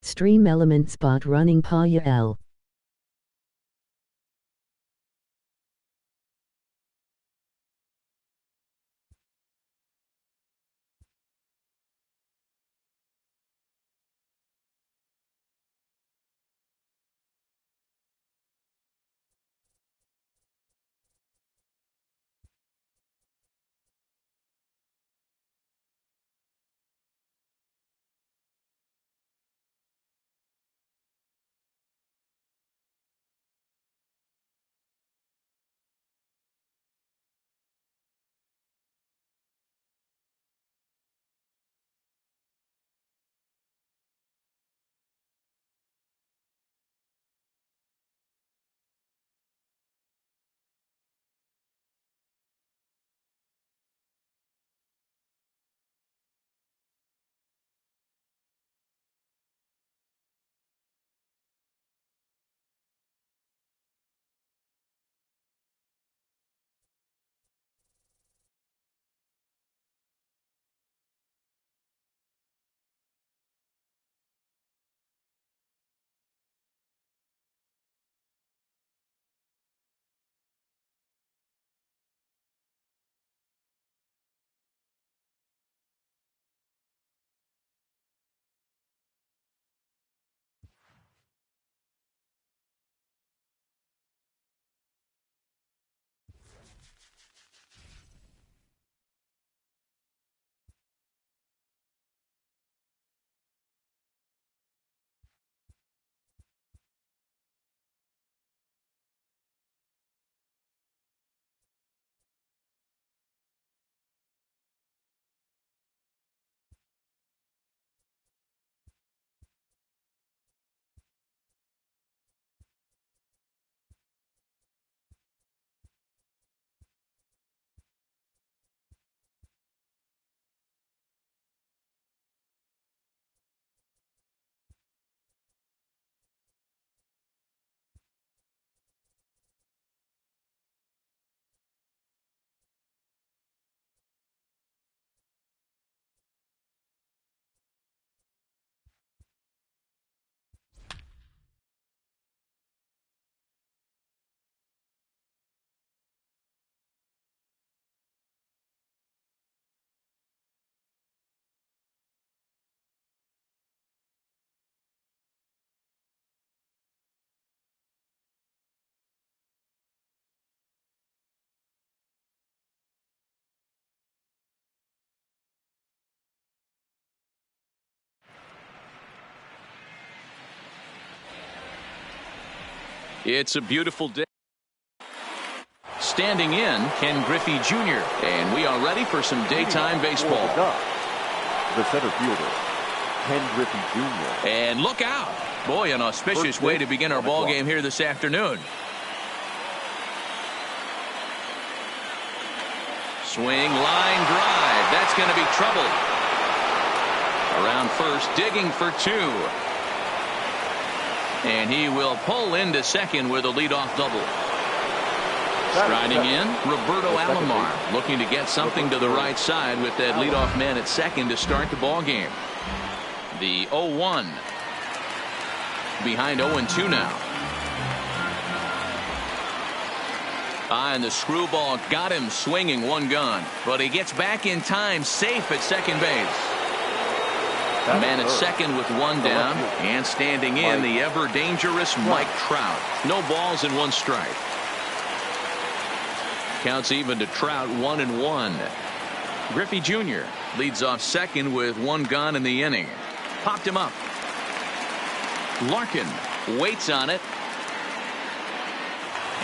Stream element spot running Paya L. It's a beautiful day. Standing in, Ken Griffey Jr. And we are ready for some daytime baseball. The center fielder, Ken Griffey Jr. And look out. Boy, an auspicious way to begin our ball game here this afternoon. Swing, line drive. That's going to be trouble. Around first, digging for two. And he will pull into second with a leadoff double. Striding in, Roberto Alomar, looking to get something to the right side with that leadoff man at second to start the ball game. The 0-1. Behind 0-2 now. And the screwball got him swinging, one gone. But he gets back in time, safe at second base. A man at second with one down, and standing in, the ever-dangerous Mike Trout. No balls and one strike. Counts even to Trout, 1-1. Griffey Jr. leads off second with one gone in the inning. Popped him up. Larkin waits on it.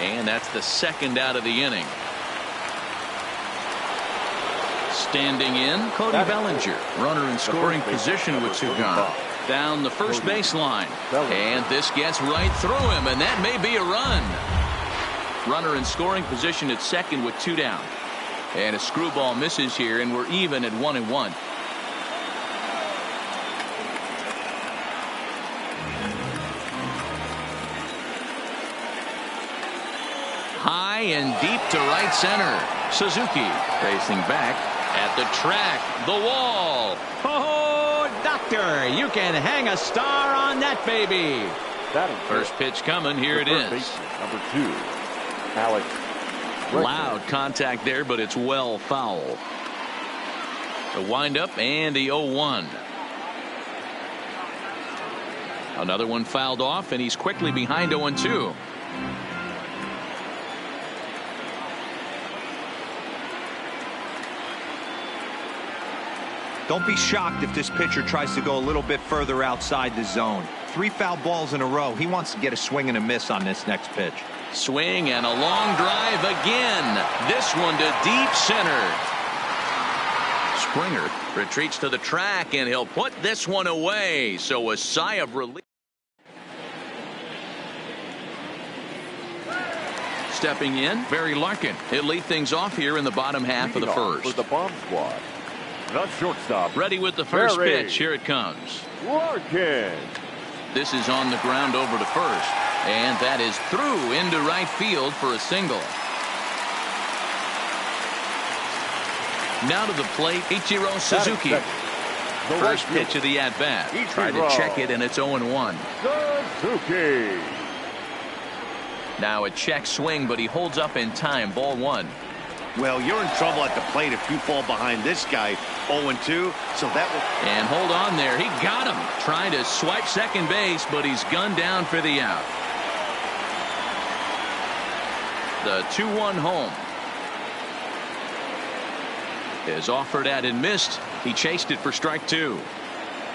And that's the second out of the inning. Standing in, Cody Bellinger, runner in scoring position with two gone. Down the first baseline. And this gets right through him, and that may be a run. Runner in scoring position at second with two down. And a screwball misses here, and we're even at 1-1. High and deep to right center. Suzuki facing back at the track, the wall. Oh, that Victor, you can hang a star on that baby. First pitch coming. Here it is. Number 2, Alex. Loud contact there, but it's well foul. The windup and the 0-1. Another one fouled off, and he's quickly behind 0-2. Don't be shocked if this pitcher tries to go a little bit further outside the zone. 3 foul balls in a row. He wants to get a swing and a miss on this next pitch. Swing and a long drive again. This one to deep center. Springer retreats to the track, and he'll put this one away. So a sigh of relief. Stepping in, Barry Larkin. He'll lead things off here in the bottom half of the first. For the bomb squad, the shortstop. Ready with the first Barry pitch. Here it comes. Larkin. This is on the ground over to first. And that is through into right field for a single. Now to the plate, Ichiro Suzuki. First pitch of the at-bat. Tried to check it, and it's 0-1. Suzuki. Now a check swing, but he holds up in time. Ball 1. Well, you're in trouble at the plate if you fall behind this guy. 0-2, so that will... And hold on there. He got him. Trying to swipe second base, but he's gunned down for the out. The 2-1 home. Is offered at and missed. He chased it for strike 2.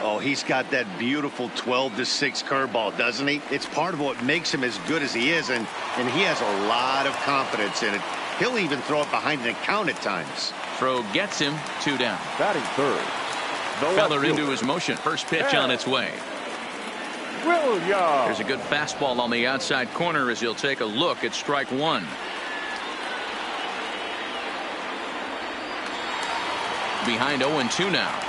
Oh, he's got that beautiful 12-6 curveball, doesn't he? It's part of what makes him as good as he is, and he has a lot of confidence in it. He'll even throw it behind an account at times. Throw gets him. 2 down. Batting third. Feller into his motion. First pitch on its way. Williams. There's a good fastball on the outside corner as he'll take a look at strike 1. Behind 0-2 now.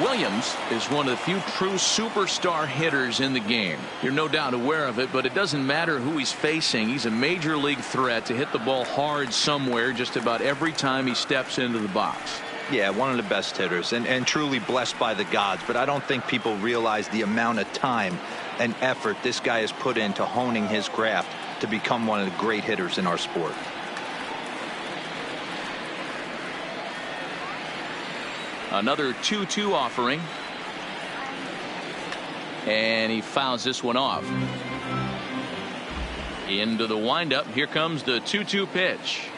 Williams is one of the few true superstar hitters in the game. You're no doubt aware of it, but it doesn't matter who he's facing. He's a major league threat to hit the ball hard somewhere just about every time he steps into the box. Yeah, one of the best hitters and truly blessed by the gods, but I don't think people realize the amount of time and effort this guy has put into honing his craft to become one of the great hitters in our sport. Another 2-2 offering. And he fouls this one off. Into the windup. Here comes the 2-2 pitch.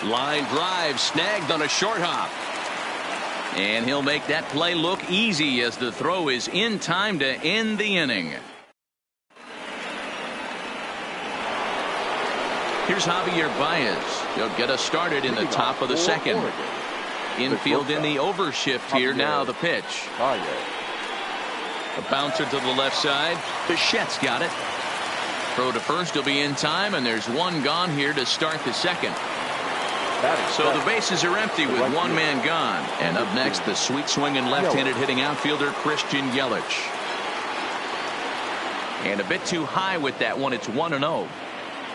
Line drive snagged on a short hop. And he'll make that play look easy as the throw is in time to end the inning. Here's Javier Baez. He'll get us started in the top of the second. Infield in the overshift here. Now the pitch. A bouncer to the left side. Bichette's got it. Throw to first will be in time, and there's one gone here to start the second. So the bases are empty with one man gone. And up next, the sweet swinging left-handed hitting outfielder Christian Yelich. And a bit too high with that one. It's 1-0.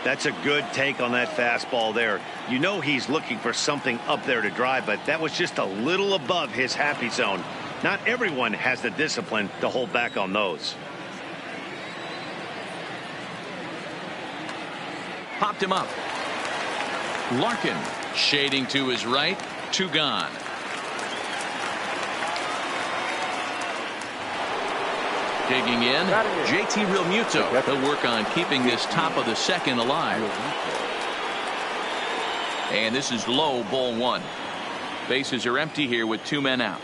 That's a good take on that fastball there. You know he's looking for something up there to drive, but that was just a little above his happy zone. Not everyone has the discipline to hold back on those. Popped him up. Larkin shading to his right. 2 gone. Digging in, JT Realmuto. He'll work on keeping this top of the second alive. And this is low, ball 1. Bases are empty here with 2 men out.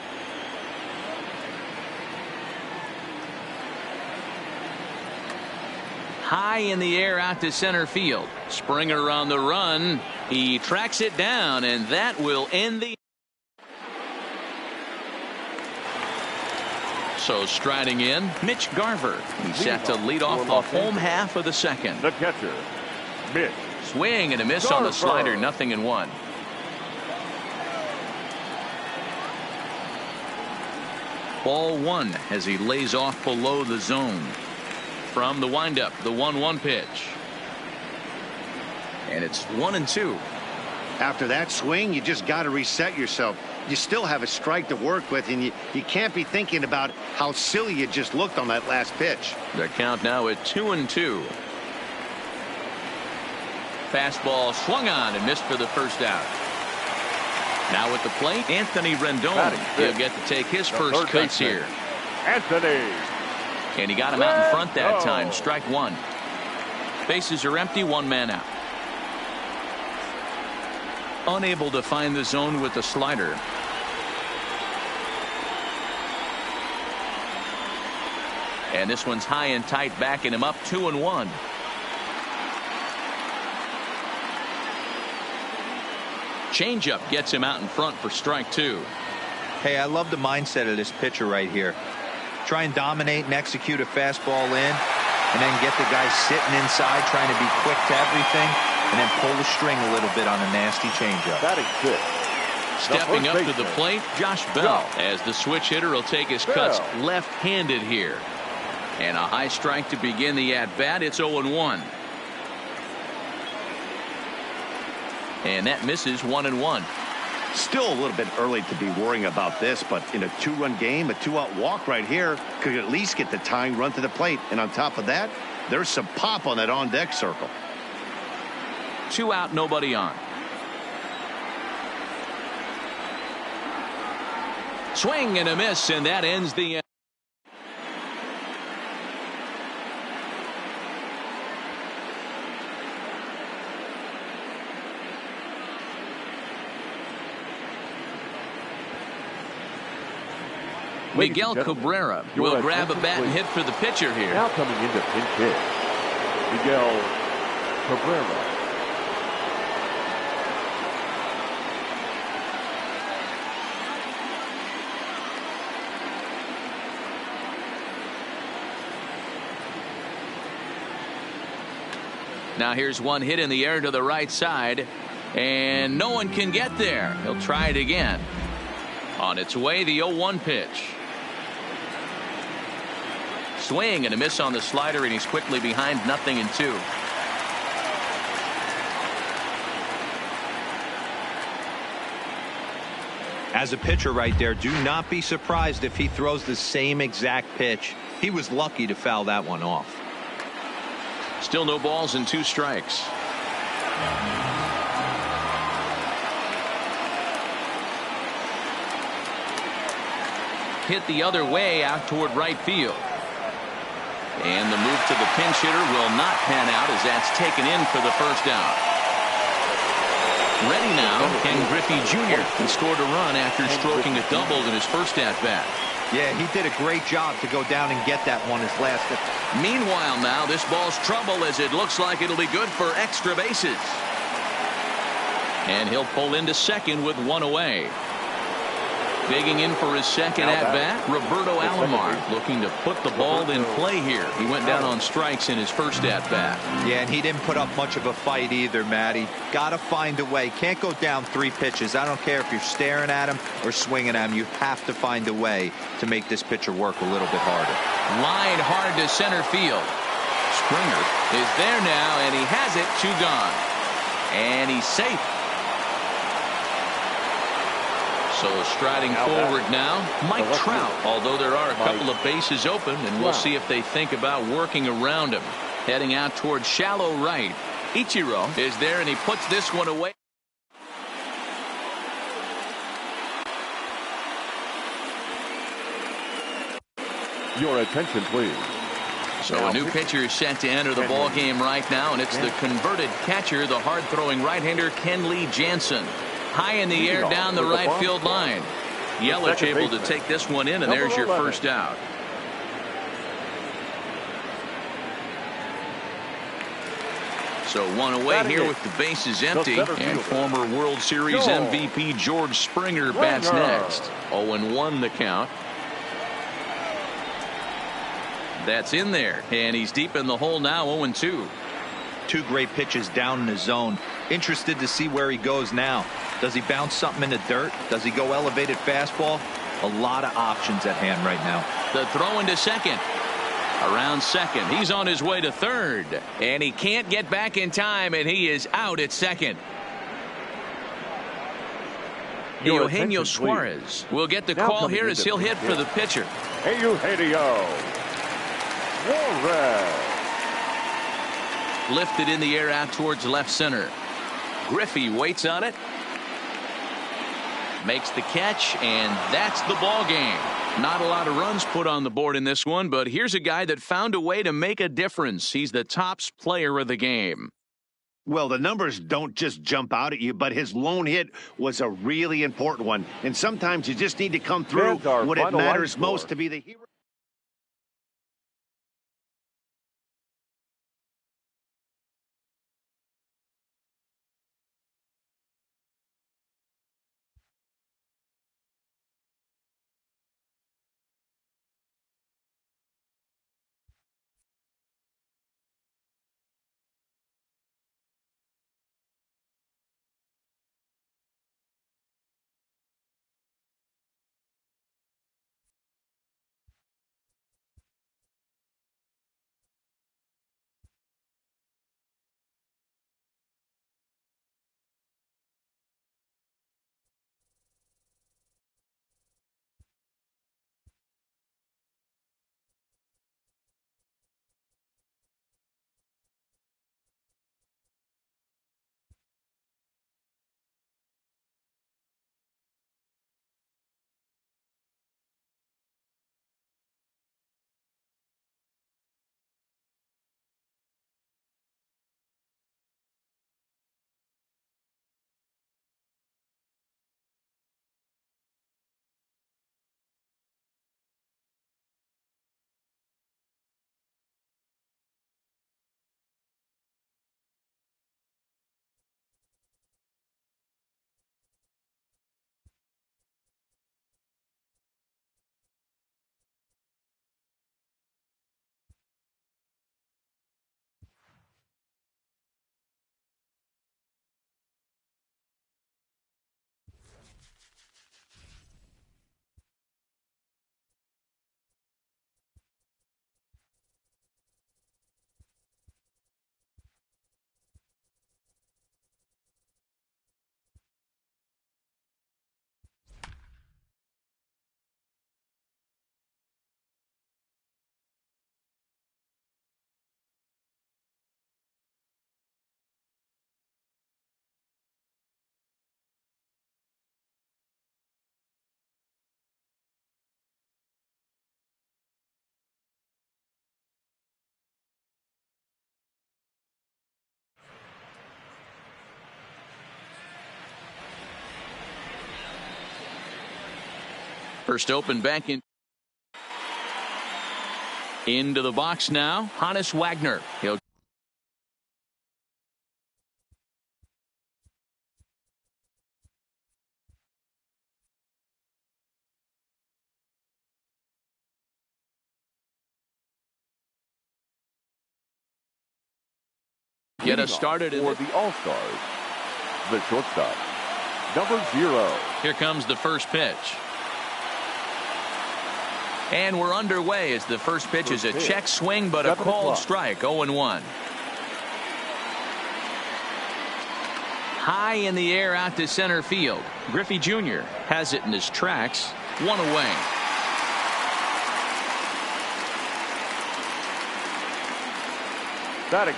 High in the air out to center field. Springer on the run. He tracks it down, and that will end the. So striding in, Mitch Garver. He's set to lead off the home half of the second. The catcher, Mitch. Swing and a miss on the slider. 0-1. Ball 1 as he lays off below the zone. From the windup, the 1-1 pitch. And it's 1-2. After that swing, you just got to reset yourself. you still have a strike to work with, and you can't be thinking about how silly you just looked on that last pitch. The count now at 2-2. Fastball swung on and missed for the first out. Now at the plate, Anthony Rendon. He'll get to take his first cuts here. Anthony. And he got him out in front that time. Strike one. Bases are empty, one man out. Unable to find the zone with the slider. And this one's high and tight, backing him up 2-1. Changeup gets him out in front for strike two. Hey, I love the mindset of this pitcher right here. Try and dominate and execute a fastball in, and then get the guy sitting inside trying to be quick to everything, and then pull the string a little bit on a nasty changeup. Batting fifth. Stepping up to the plate, Josh Bell, as the switch hitter will take his cuts left-handed here. And a high strike to begin the at-bat. It's 0-1. And that misses 1-1. Still a little bit early to be worrying about this, but in a two-run game, a two-out walk right here could at least get the tying run to the plate. And on top of that, there's some pop on that on-deck circle. 2 out, nobody on. Swing and a miss, and that ends the Miguel Cabrera will grab a bat and hit for the pitcher here. Now coming into pinch hit, Miguel Cabrera. Now here's one hit in the air to the right side, and no one can get there. He'll try it again. On its way, the 0-1 pitch. Swing and a miss on the slider, and he's quickly behind 0-2. As a pitcher right there, do not be surprised if he throws the same exact pitch. He was lucky to foul that one off. Still no balls and 2 strikes. Hit the other way out toward right field. And the move to the pinch hitter will not pan out as that's taken in for the first out. Ready now, Ken Griffey Jr. He scored a run after stroking a double in his first at-bat. Yeah, he did a great job to go down and get that one his last. Meanwhile now, this ball's trouble as it looks like it'll be good for extra bases. And he'll pull into second with 1 away. Digging in for his second at-bat, Roberto Alomar looking to put the ball in play here. He went down on strikes in his first at-bat. Yeah, and he didn't put up much of a fight either, Matty. Got to find a way. Can't go down 3 pitches. I don't care if you're staring at him or swinging at him. You have to find a way to make this pitcher work a little bit harder. Line hard to center field. Springer is there now, and he has it. 2 gone. And he's safe. So striding forward now, Mike Trout, although there are a couple of bases open, and we'll see if they think about working around him. Heading out towards shallow right. Ichiro is there, and he puts this one away. Your attention, please. So a new pitcher is set to enter the ball game right now, and it's the converted catcher, the hard-throwing right-hander Kenley Jansen. High in the air down the right field line. Yelich able to take this one in, and there's your first out. So 1 away here with the bases empty, and former World Series MVP George Springer bats next. 0-1 the count. That's in there, and he's deep in the hole now. 0-2. 2 great pitches down in the zone. Interested to see where he goes now. Does he bounce something in the dirt? Does he go elevated fastball? A lot of options at hand right now. The throw into second. Around second. He's on his way to third. And he can't get back in time, and he is out at second. Your Eugenio attention, Suarez will get the Now call coming here into as he'll the hit for the pitcher. Eugenio Suarez. Lifted in the air out towards left center. Griffey waits on it. Makes the catch, and that's the ball game. Not a lot of runs put on the board in this one, but here's a guy that found a way to make a difference. He's the tops player of the game. Well, the numbers don't just jump out at you, but his lone hit was a really important one. And sometimes you just need to come through There's our when it final matters score. most to be the hero. First open back into the box now. Hannes Wagner. He'll get us started for the All-Stars. The shortstop, number 0. Here comes the first pitch. And we're underway as the first pitch is a check swing, but a called strike. 0-1. High in the air out to center field. Griffey Jr. has it in his tracks. 1 away.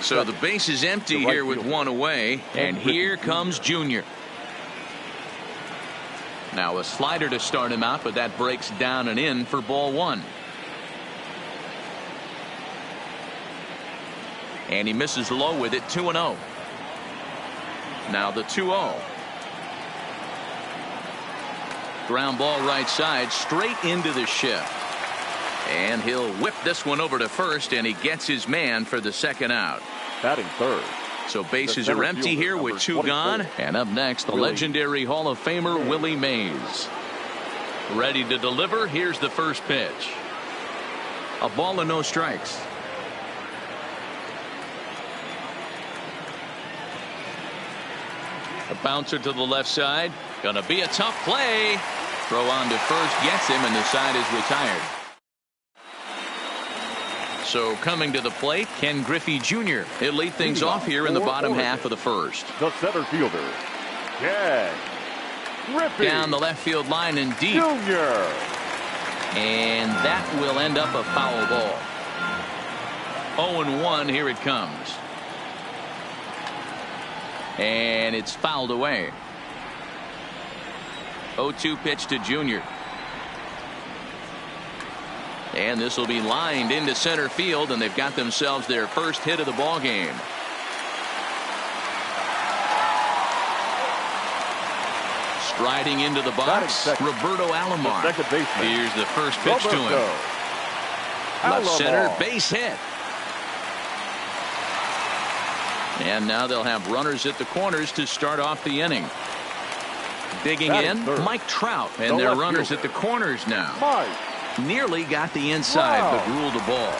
So the base is empty here with 1 away, and here comes Jr. Now a slider to start him out, but that breaks down and in for ball 1. And he misses low with it. 2-0. Now the 2-0. Ground ball right side, straight into the shift. And he'll whip this one over to first, and he gets his man for the second out. Batting third. So bases are empty here with 2 gone. And up next, the legendary Hall of Famer Willie Mays. Ready to deliver. Here's the first pitch. A ball and no strikes. A bouncer to the left side. Gonna be a tough play. Throw on to first, gets him, and the side is retired. So coming to the plate, Ken Griffey Jr. He'll lead things off here in the bottom half of the first. The center fielder, Ken Griffey Down the left field line and deep. Jr. And that will end up a foul ball. 0-1, here it comes. And it's fouled away. 0-2 pitch to Jr. And this will be lined into center field, and they've got themselves their first hit of the ball game. Striding into the box, Roberto Alomar. Here's the first pitch to him. Left center, base hit. And now they'll have runners at the corners to start off the inning. Digging in, Mike Trout, and their runners at the corners now. Nearly got the inside, but ruled a ball.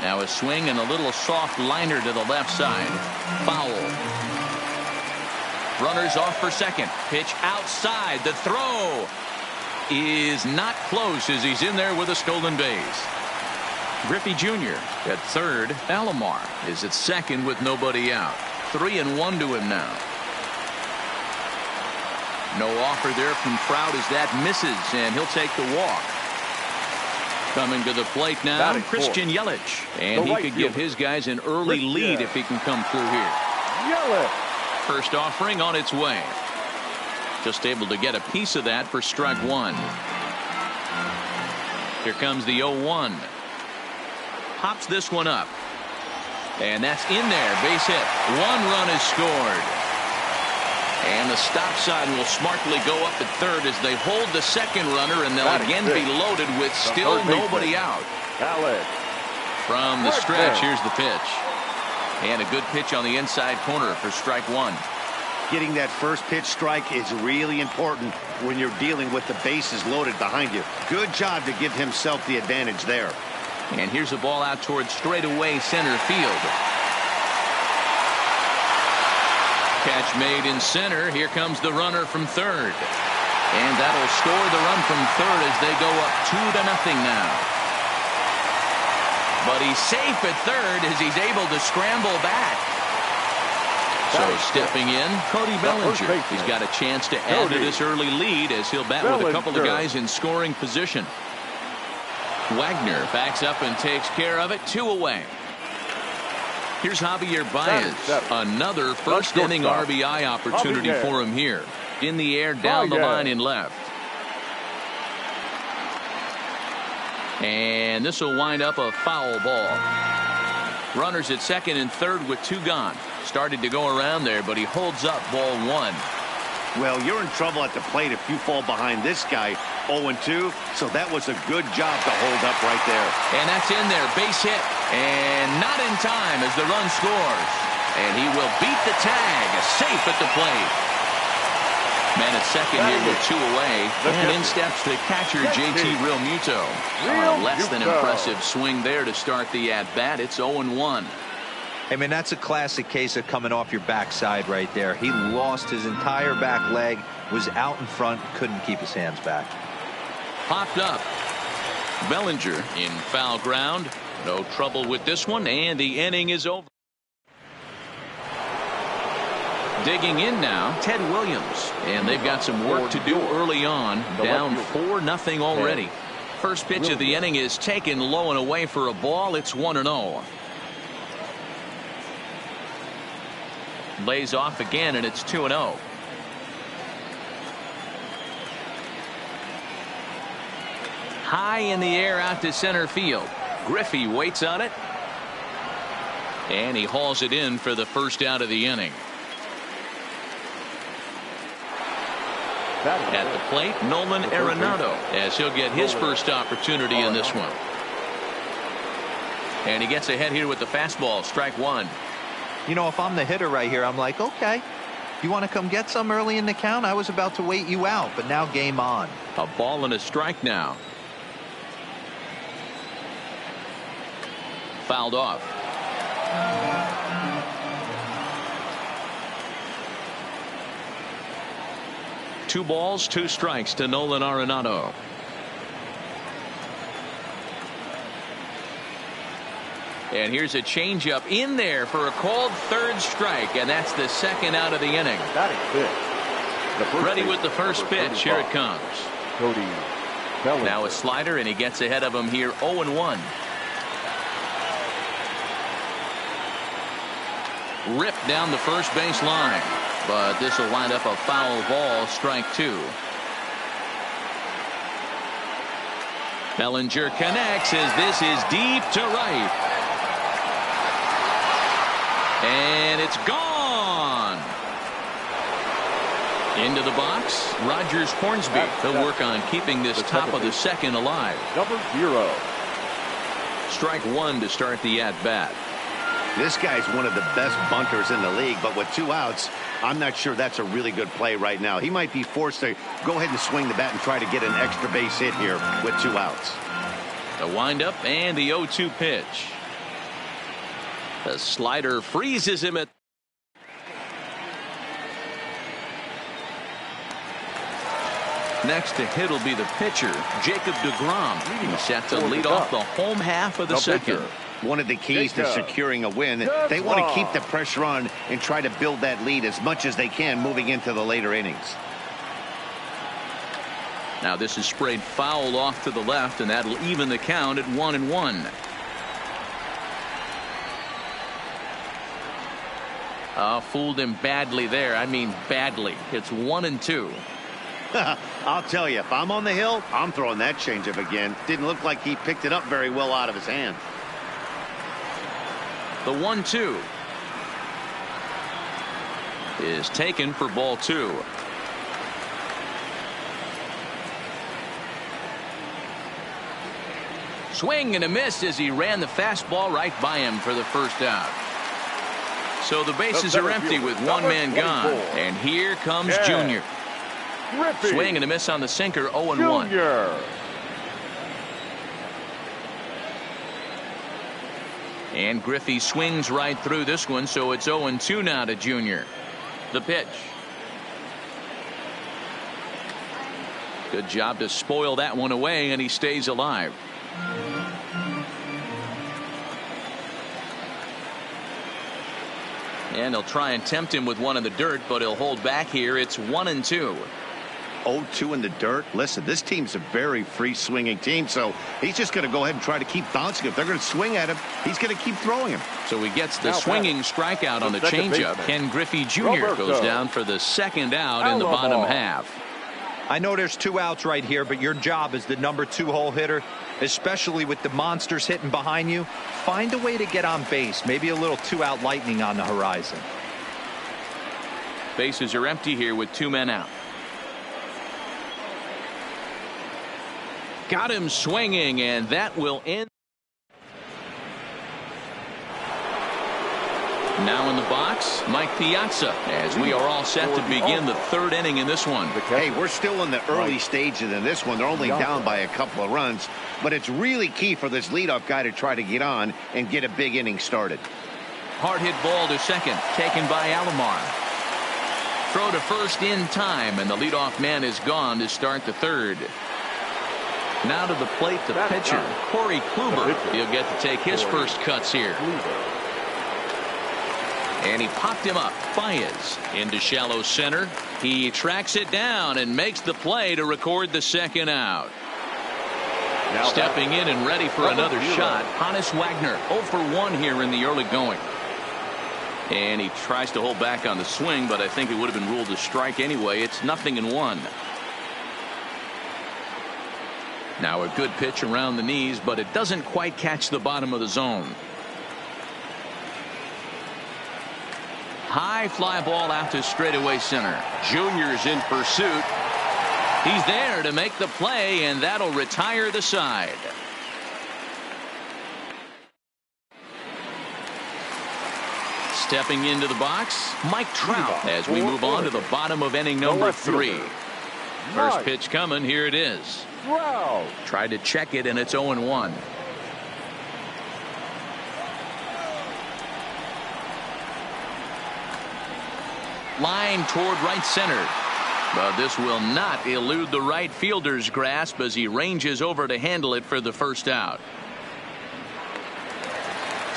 Now a swing and a little soft liner to the left side. Foul. Runners off for second. Pitch outside. The throw is not close as he's in there with a stolen base. Griffey Jr. at third. Alomar is at second with nobody out. 3-1 to him now. No offer there from Trout as that misses, and he'll take the walk. Coming to the plate now, Christian Yelich. And he could give his guys an early lead if he can come through here. Yelich. First offering on its way. Just able to get a piece of that for strike one. Here comes the 0-1. Pops this one up. And that's in there. Base hit. One run is scored. And the stop sign will smartly go up at third as they hold the second runner, and they'll again be loaded with still nobody out. From the stretch, here's the pitch. And a good pitch on the inside corner for strike one. Getting that first pitch strike is really important when you're dealing with the bases loaded behind you. Good job to give himself the advantage there. And here's a ball out towards straightaway center field. Catch made in center. Here comes the runner from third. And that'll score the run from third as they go up 2-0 now. But he's safe at third as he's able to scramble back. So stepping in, Cody Bellinger. He's got a chance to add to this early lead as he'll bat with a couple of guys in scoring position. Wagner backs up and takes care of it. 2 away. Here's Javier Baez. Another first inning RBI opportunity for him here. In the air, down the line in left. And this will wind up a foul ball. Runners at second and third with 2 gone. Started to go around there, but he holds up ball 1. Well, you're in trouble at the plate if you fall behind this guy. 0-2, so that was a good job to hold up right there. And that's in there. Base hit. And not in time as the run scores. And he will beat the tag. Safe at the plate. Man at second here with 2 away. And in steps the catcher, JT Realmuto. Less than impressive swing there to start the at-bat. It's 0-1. I mean, that's a classic case of coming off your backside right there. He lost his entire back leg, was out in front, couldn't keep his hands back. Popped up. Bellinger in foul ground. No trouble with this one, and the inning is over. Digging in now, Ted Williams. And they've got some work to do early on. Down 4-0 already. First pitch of the inning is taken low and away for a ball. It's 1-0. Lays off again, and it's 2-0. High in the air out to center field. Griffey waits on it. And he hauls it in for the first out of the inning. At the plate, Nolan Arenado, as he'll get his first opportunity in this one. And he gets ahead here with the fastball. Strike one. You know, if I'm the hitter right here, I'm like, okay, you want to come get some early in the count? I was about to wait you out, but now game on. A ball and a strike now. Fouled off. Two balls, 2 strikes to Nolan Arenado. And here's a changeup in there for a called third strike, and that's the second out of the inning. Ready with the first pitch. Here it comes. Cody Bellinger. Now a slider, and he gets ahead of him here 0-1. Ripped down the first base line, but this will wind up a foul ball, strike 2. Bellinger connects as this is deep to right. And it's gone. Into the box, Rogers Hornsby. They'll work on keeping this top of the second alive. Number 0. Strike 1 to start the at-bat. This guy's one of the best bunters in the league, but with 2 outs, I'm not sure that's a really good play right now. He might be forced to go ahead and swing the bat and try to get an extra base hit here with 2 outs. The windup and the 0-2 pitch. The slider freezes him at. Next to hit will be the pitcher, Jacob deGrom. He's set to lead off the home half of the second. One of the keys to securing a win, they want to keep the pressure on and try to build that lead as much as they can moving into the later innings. Now this is sprayed foul off to the left, and that'll even the count at 1-1. Fooled him badly there. I mean badly. It's 1-2. I'll tell you, if I'm on the hill, I'm throwing that changeup again. Didn't look like he picked it up very well out of his hand. The 1-2 is taken for ball 2. Swing and a miss as he ran the fastball right by him for the first out. So the bases are empty with one man gone. And here comes Junior. Swing and a miss on the sinker, 0-1. And Griffey swings right through this one, so it's 0-2 now to Junior. The pitch. Good job to spoil that one away, and he stays alive. And they'll try and tempt him with one in the dirt, but he'll hold back here. It's 1-2. 0-2 in the dirt. Listen, this team's a very free swinging team, so he's just going to go ahead and try to keep bouncing. If they're going to swing at him, he's going to keep throwing him. So he gets the swinging strikeout on the changeup. Ken Griffey Jr. goes down for the second out in the bottom half. I know there's 2 outs right here, but your job as the number 2 hole hitter, especially with the monsters hitting behind you, find a way to get on base. Maybe a little 2-out lightning on the horizon. Bases are empty here with 2 men out. Got him swinging, and that will end. Now in the box, Mike Piazza, as we are all set to begin the 3rd inning in this one. Hey, we're still in the early stages in this one. They're only down by a couple of runs, but it's really key for this leadoff guy to try to get on and get a big inning started. Hard hit ball to second, taken by Alomar. Throw to first in time, and the leadoff man is gone to start the 3rd. Now to the plate, the pitcher, Corey Kluber. He'll get to take his first cuts here. And he popped him up. Baez into shallow center. He tracks it down and makes the play to record the second out. Stepping in and ready for another shot, Honus Wagner, 0 for 1 here in the early going. And he tries to hold back on the swing, but I think it would have been ruled a strike anyway. It's 0-1. Now a good pitch around the knees, but it doesn't quite catch the bottom of the zone. High fly ball out to straightaway center. Junior's in pursuit. He's there to make the play, and that'll retire the side. Stepping into the box, Mike Trout, as we move on to the bottom of inning number 3. First pitch coming. Here it is. Tried to check it, and it's 0-1. Line toward right center. But this will not elude the right fielder's grasp as he ranges over to handle it for the first out.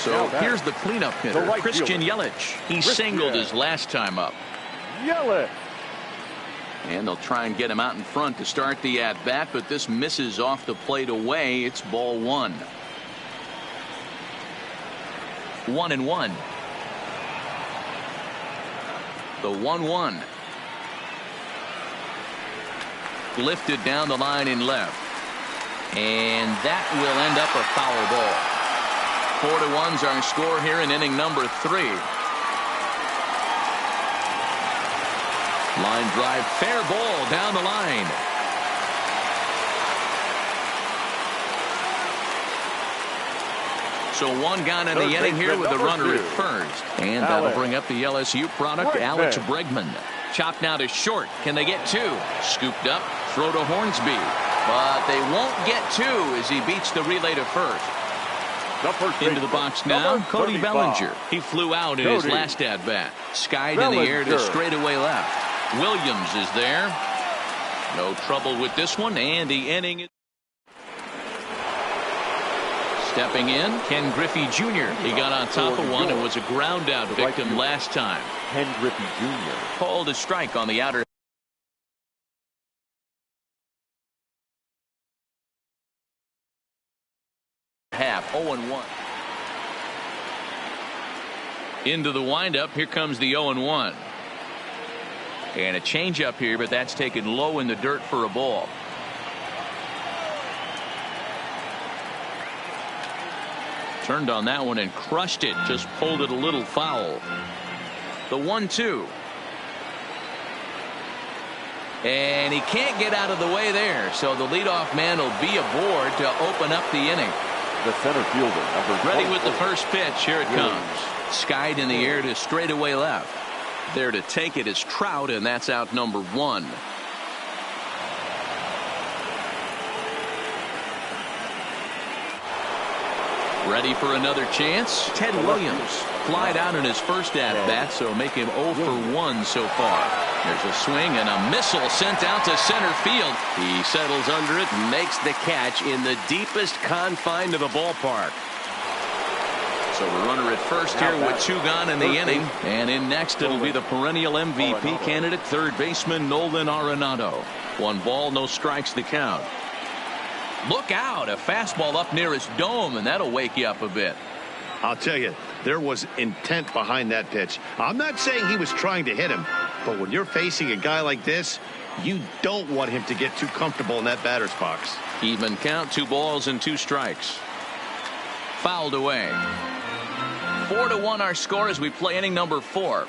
So here's the cleanup hitter, right Christian fielder. Yelich. He singled his last time up. Yelich. And they'll try and get him out in front to start the at-bat, but this misses off the plate away. It's ball one. 1-1. The 1-1. Lifted down the line in left. And that will end up a foul ball. 4-1's our score here in inning number 3. Line drive, fair ball down the line. So one gone in the inning here with the runner at first. And that'll bring up the LSU product, Alex Bregman. Chopped now to short. Can they get 2? Scooped up, throw to Hornsby. But they won't get 2 as he beats the relay to first. Into the box now, Cody Bellinger. He flew out in his last at-bat. Skied in the air to straightaway left. Williams is there. No trouble with this one, and the inning is stepping in. Ken Griffey Jr. He got on top of one and was a ground out victim last time. Ken Griffey Jr. Called a strike on the outer half. 0-1. Into the windup. Here comes the 0-1. And a changeup here, but that's taken low in the dirt for a ball. Turned on that one and crushed it. Just pulled it a little foul. The 1-2. And he can't get out of the way there. So the leadoff man will be aboard to open up the inning. The center fielder, number Ready with the first pitch. Here it comes. Skied in the air to straightaway left. There to take it is Trout, and that's out number 1. Ready for another chance. Ted Williams flied out in his first at-bat, so make him 0 for 1 so far. There's a swing and a missile sent out to center field. He settles under it and makes the catch in the deepest confine of the ballpark. So the runner at first here with 2 gone in the inning. And in next it'll be the perennial MVP candidate, third baseman Nolan Arenado. 1 ball, no strikes to count. Look out, a fastball up near his dome, and that'll wake you up a bit. I'll tell you, there was intent behind that pitch. I'm not saying he was trying to hit him, but when you're facing a guy like this, you don't want him to get too comfortable in that batter's box. Even count, 2 balls and 2 strikes. Fouled away. 4-1 our score as we play inning number 4.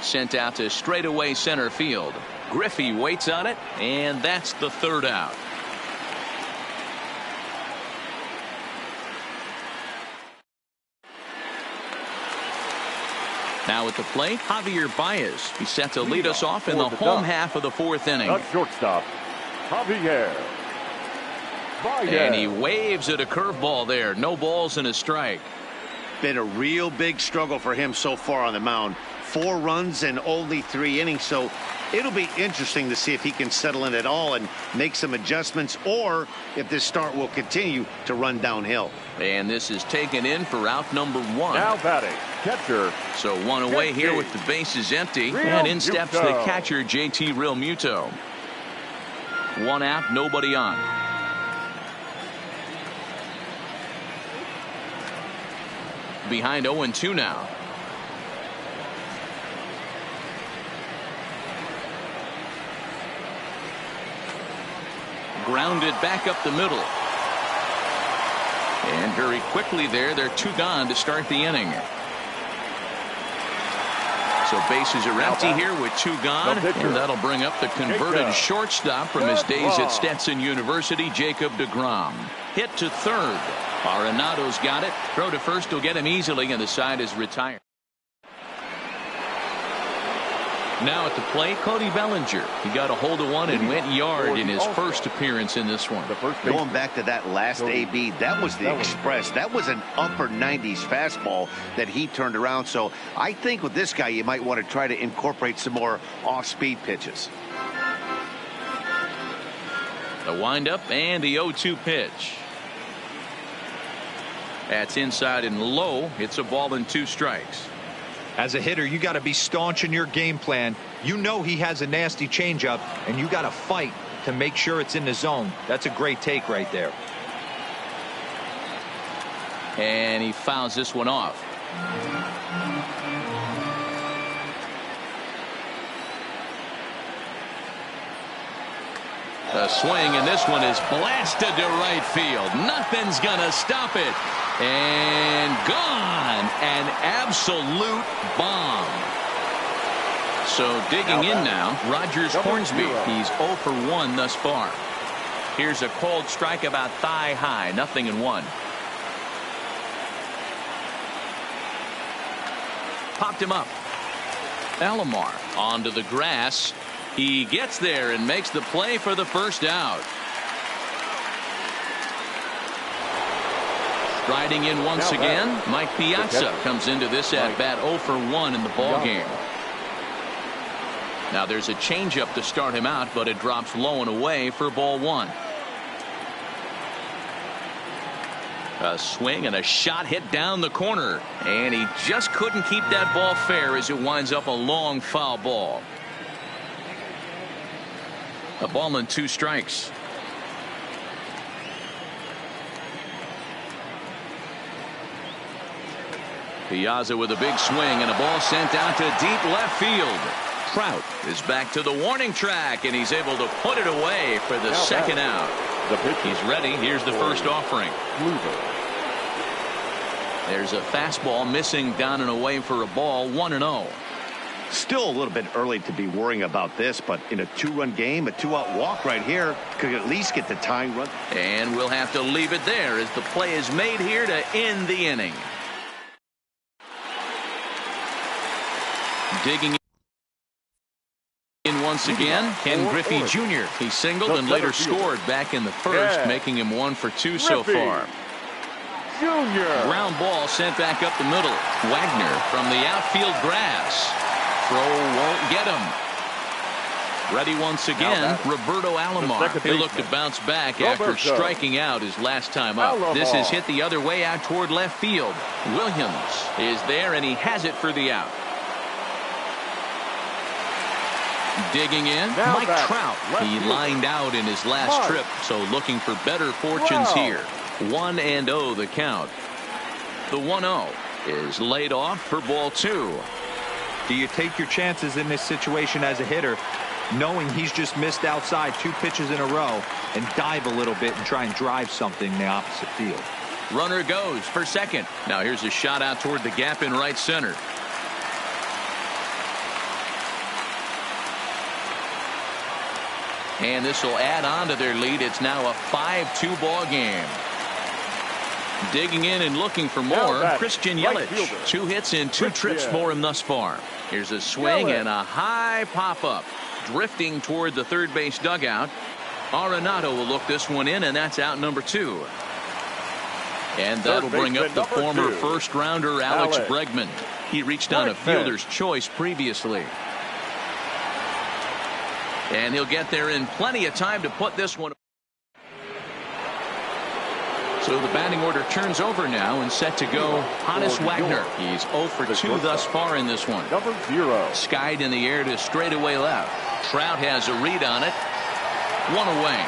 Sent out to straightaway center field. Griffey waits on it, and that's the 3rd out. Now at the plate, Javier Baez. He's set to lead us off in the home half of the 4th inning. The shortstop, Javier Baez. And he waves at a curveball there. No balls and a strike. Been a real big struggle for him so far on the mound. 4 runs in only 3 innings, so it'll be interesting to see if he can settle in at all and make some adjustments, or if this start will continue to run downhill. And this is taken in for out number 1. Now batting, catcher. So 1 away here with the bases empty. And in steps the catcher, JT Realmuto. 1 out, nobody on. Behind 0-2 now. Grounded back up the middle. And very quickly there, they're 2 gone to start the inning. So bases are empty here with 2 gone. And that'll bring up the converted shortstop from his days at Stetson University, Jacob deGrom. Hit to third. Arenado's got it. Throw to first will get him easily, and the side is retired. Now at the plate, Cody Bellinger. He got a hold of one and went yard in his first appearance in this one. Going back to that last AB, that was the Express. That was an upper 90s fastball that he turned around. So I think with this guy, you might want to try to incorporate some more off-speed pitches. The windup and the 0-2 pitch. That's inside and low. It's a ball and 2 strikes. As a hitter, you got to be staunch in your game plan. You know he has a nasty changeup, and you got to fight to make sure it's in the zone. That's a great take right there. And he fouls this one off. A swing, and this one is blasted to right field. Nothing's gonna stop it. And gone. An absolute bomb. So digging in now, Rogers Hornsby. He's 0 for 1 thus far. Here's a cold strike about thigh high. 0-1. Popped him up. Alomar onto the grass. He gets there and makes the play for the first out. Striding in once again, Mike Piazza comes into this at bat 0 for 1 in the ball game. Now there's a changeup to start him out, but it drops low and away for ball 1. A swing and a shot hit down the corner, and he just couldn't keep that ball fair as it winds up a long foul ball. A ball and 2 strikes. Piazza with a big swing and a ball sent out to deep left field. Trout is back to the warning track, and he's able to put it away for the second out. He's ready. Here's the first offering. There's a fastball missing down and away for a ball. 1-0. Still a little bit early to be worrying about this, but in a 2-run game, a 2-out walk right here could at least get the tying run. And we'll have to leave it there as the play is made here to end the inning. Digging in once again, Ken Griffey Jr. He singled and later scored back in the first, making him 1 for 2 so far. Ground ball sent back up the middle. Wagner from the outfield grass. Throw won't get him. Ready once again, Roberto Alomar. He'll look to bounce back after striking out his last time up. This is hit the other way out toward left field. Williams is there, and he has it for the out. Digging in, Mike Trout. He lined out in his last trip, so looking for better fortunes here. 1-0 the count. The 1-0 is laid off for ball 2. Do you take your chances in this situation as a hitter, knowing he's just missed outside 2 pitches in a row, and dive a little bit and try and drive something in the opposite field? Runner goes for second. Now here's a shot out toward the gap in right center. And this will add on to their lead. It's now a 5-2 ball game. Digging in and looking for more, Christian Yelich. 2 hits and 2 trips for him thus far. Here's a swing and a high pop-up. Drifting toward the third base dugout. Arenado will look this one in, and that's out number 2. And that'll bring up the former first-rounder Alex Bregman. He reached on a fielder's choice previously. And he'll get there in plenty of time to put this one. So the batting order turns over now and set to go. Honus Wagner. He's 0 for 2 thus far in this one. Number 0. Skied in the air to straightaway left. Trout has a read on it. 1 away.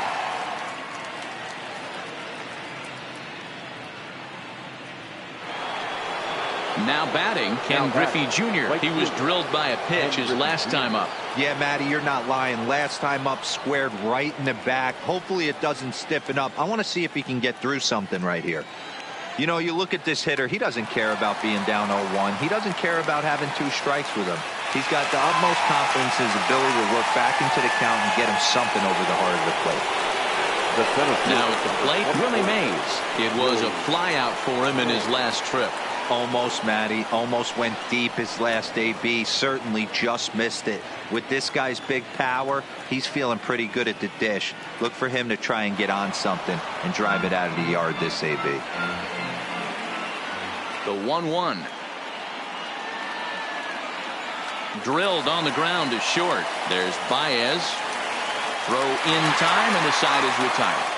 Now batting, Ken Griffey Jr. He was drilled by a pitch his last time up. Yeah, Matty, you're not lying. Last time up, squared right in the back. Hopefully it doesn't stiffen up. I want to see if he can get through something right here. You know, you look at this hitter, he doesn't care about being down 0-1. He doesn't care about having 2 strikes with him. He's got the utmost confidence in his ability to work back into the count and get him something over the heart of the plate. Now at the plate, Willie Mays. It was a fly out for him in his last trip. Almost, Matty. Almost went deep his last AB. Certainly just missed it. With this guy's big power, he's feeling pretty good at the dish. Look for him to try and get on something and drive it out of the yard this AB. The 1-1. Drilled on the ground to short. There's Baez. Throw in time, and the side is retired.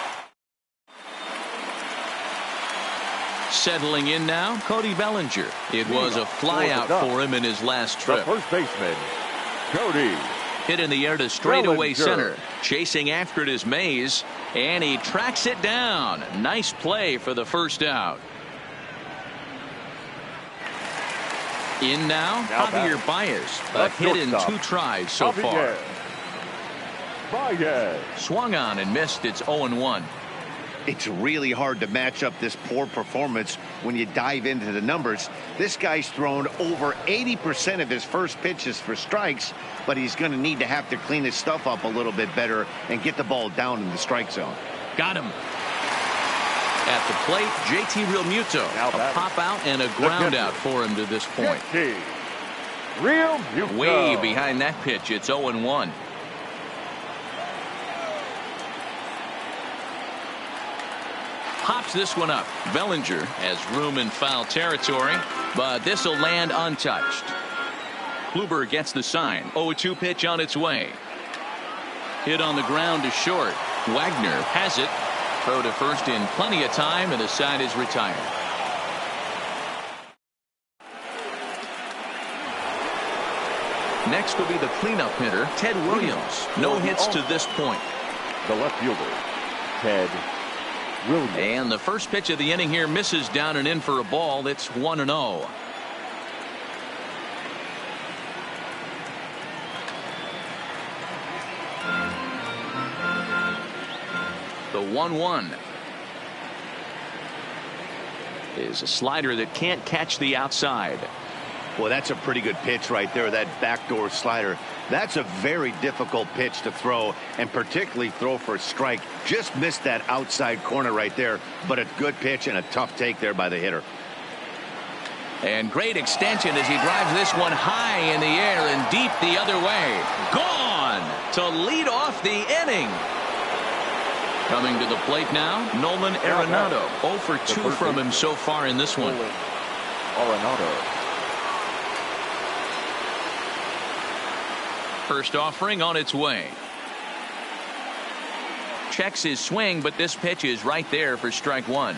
Settling in now, Cody Bellinger. It was a flyout for him in his last The trip. first baseman, Cody. Hit in the air to straightaway Bellinger. center. Chasing after it is Mays, and he tracks it down. Nice play for the first out. In now Javier Baez. A Left hit in shortstop. 2 tries so far. Baez. Swung on and missed. It's 0-1. It's really hard to match up this poor performance when you dive into the numbers. This guy's thrown over 80% of his first pitches for strikes, but he's going to have to clean his stuff up a little bit better and get the ball down in the strike zone. Got him. At the plate, JT Realmuto. A pop out and a ground out for him to this point. JT Realmuto. Way behind that pitch. It's 0-1. Pops this one up. Bellinger has room in foul territory, but this will land untouched. Kluber gets the sign. 0-2 pitch on its way. Hit on the ground to short. Wagner has it. Throw to first in plenty of time, and the side is retired. Next will be the cleanup hitter, Ted Williams. No hits to this point. The left fielder, Ted Williams. And the first pitch of the inning here misses down and in for a ball. It's 1-0. The 1-1 is a slider that can't catch the outside. Well, that's a pretty good pitch right there, that backdoor slider. That's a very difficult pitch to throw, and particularly throw for a strike. Just missed that outside corner right there, but a good pitch and a tough take there by the hitter. And great extension as he drives this one high in the air and deep the other way. Gone to lead off the inning. Coming to the plate now, Nolan Arenado. 0 for 2 from him so far in this one. Arenado. First offering on its way. Checks his swing, but this pitch is right there for strike one.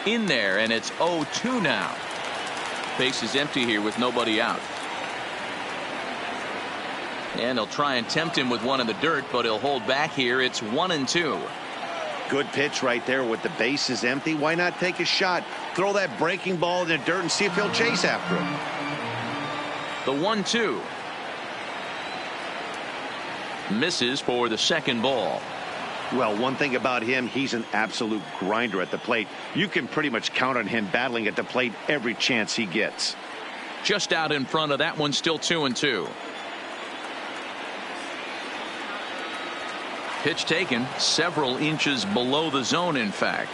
In there, and it's 0-2 now. Base is empty here with nobody out. And he'll try and tempt him with one in the dirt, but he'll hold back here. It's 1-2. Good pitch right there with the bases empty. Why not take a shot? Throw that breaking ball in the dirt and see if he'll chase after him. The 1-2. Misses for the second ball. Well, one thing about him, he's an absolute grinder at the plate. You can pretty much count on him battling at the plate every chance he gets. Just out in front of that one, still 2-2. Pitch taken several inches below the zone, in fact.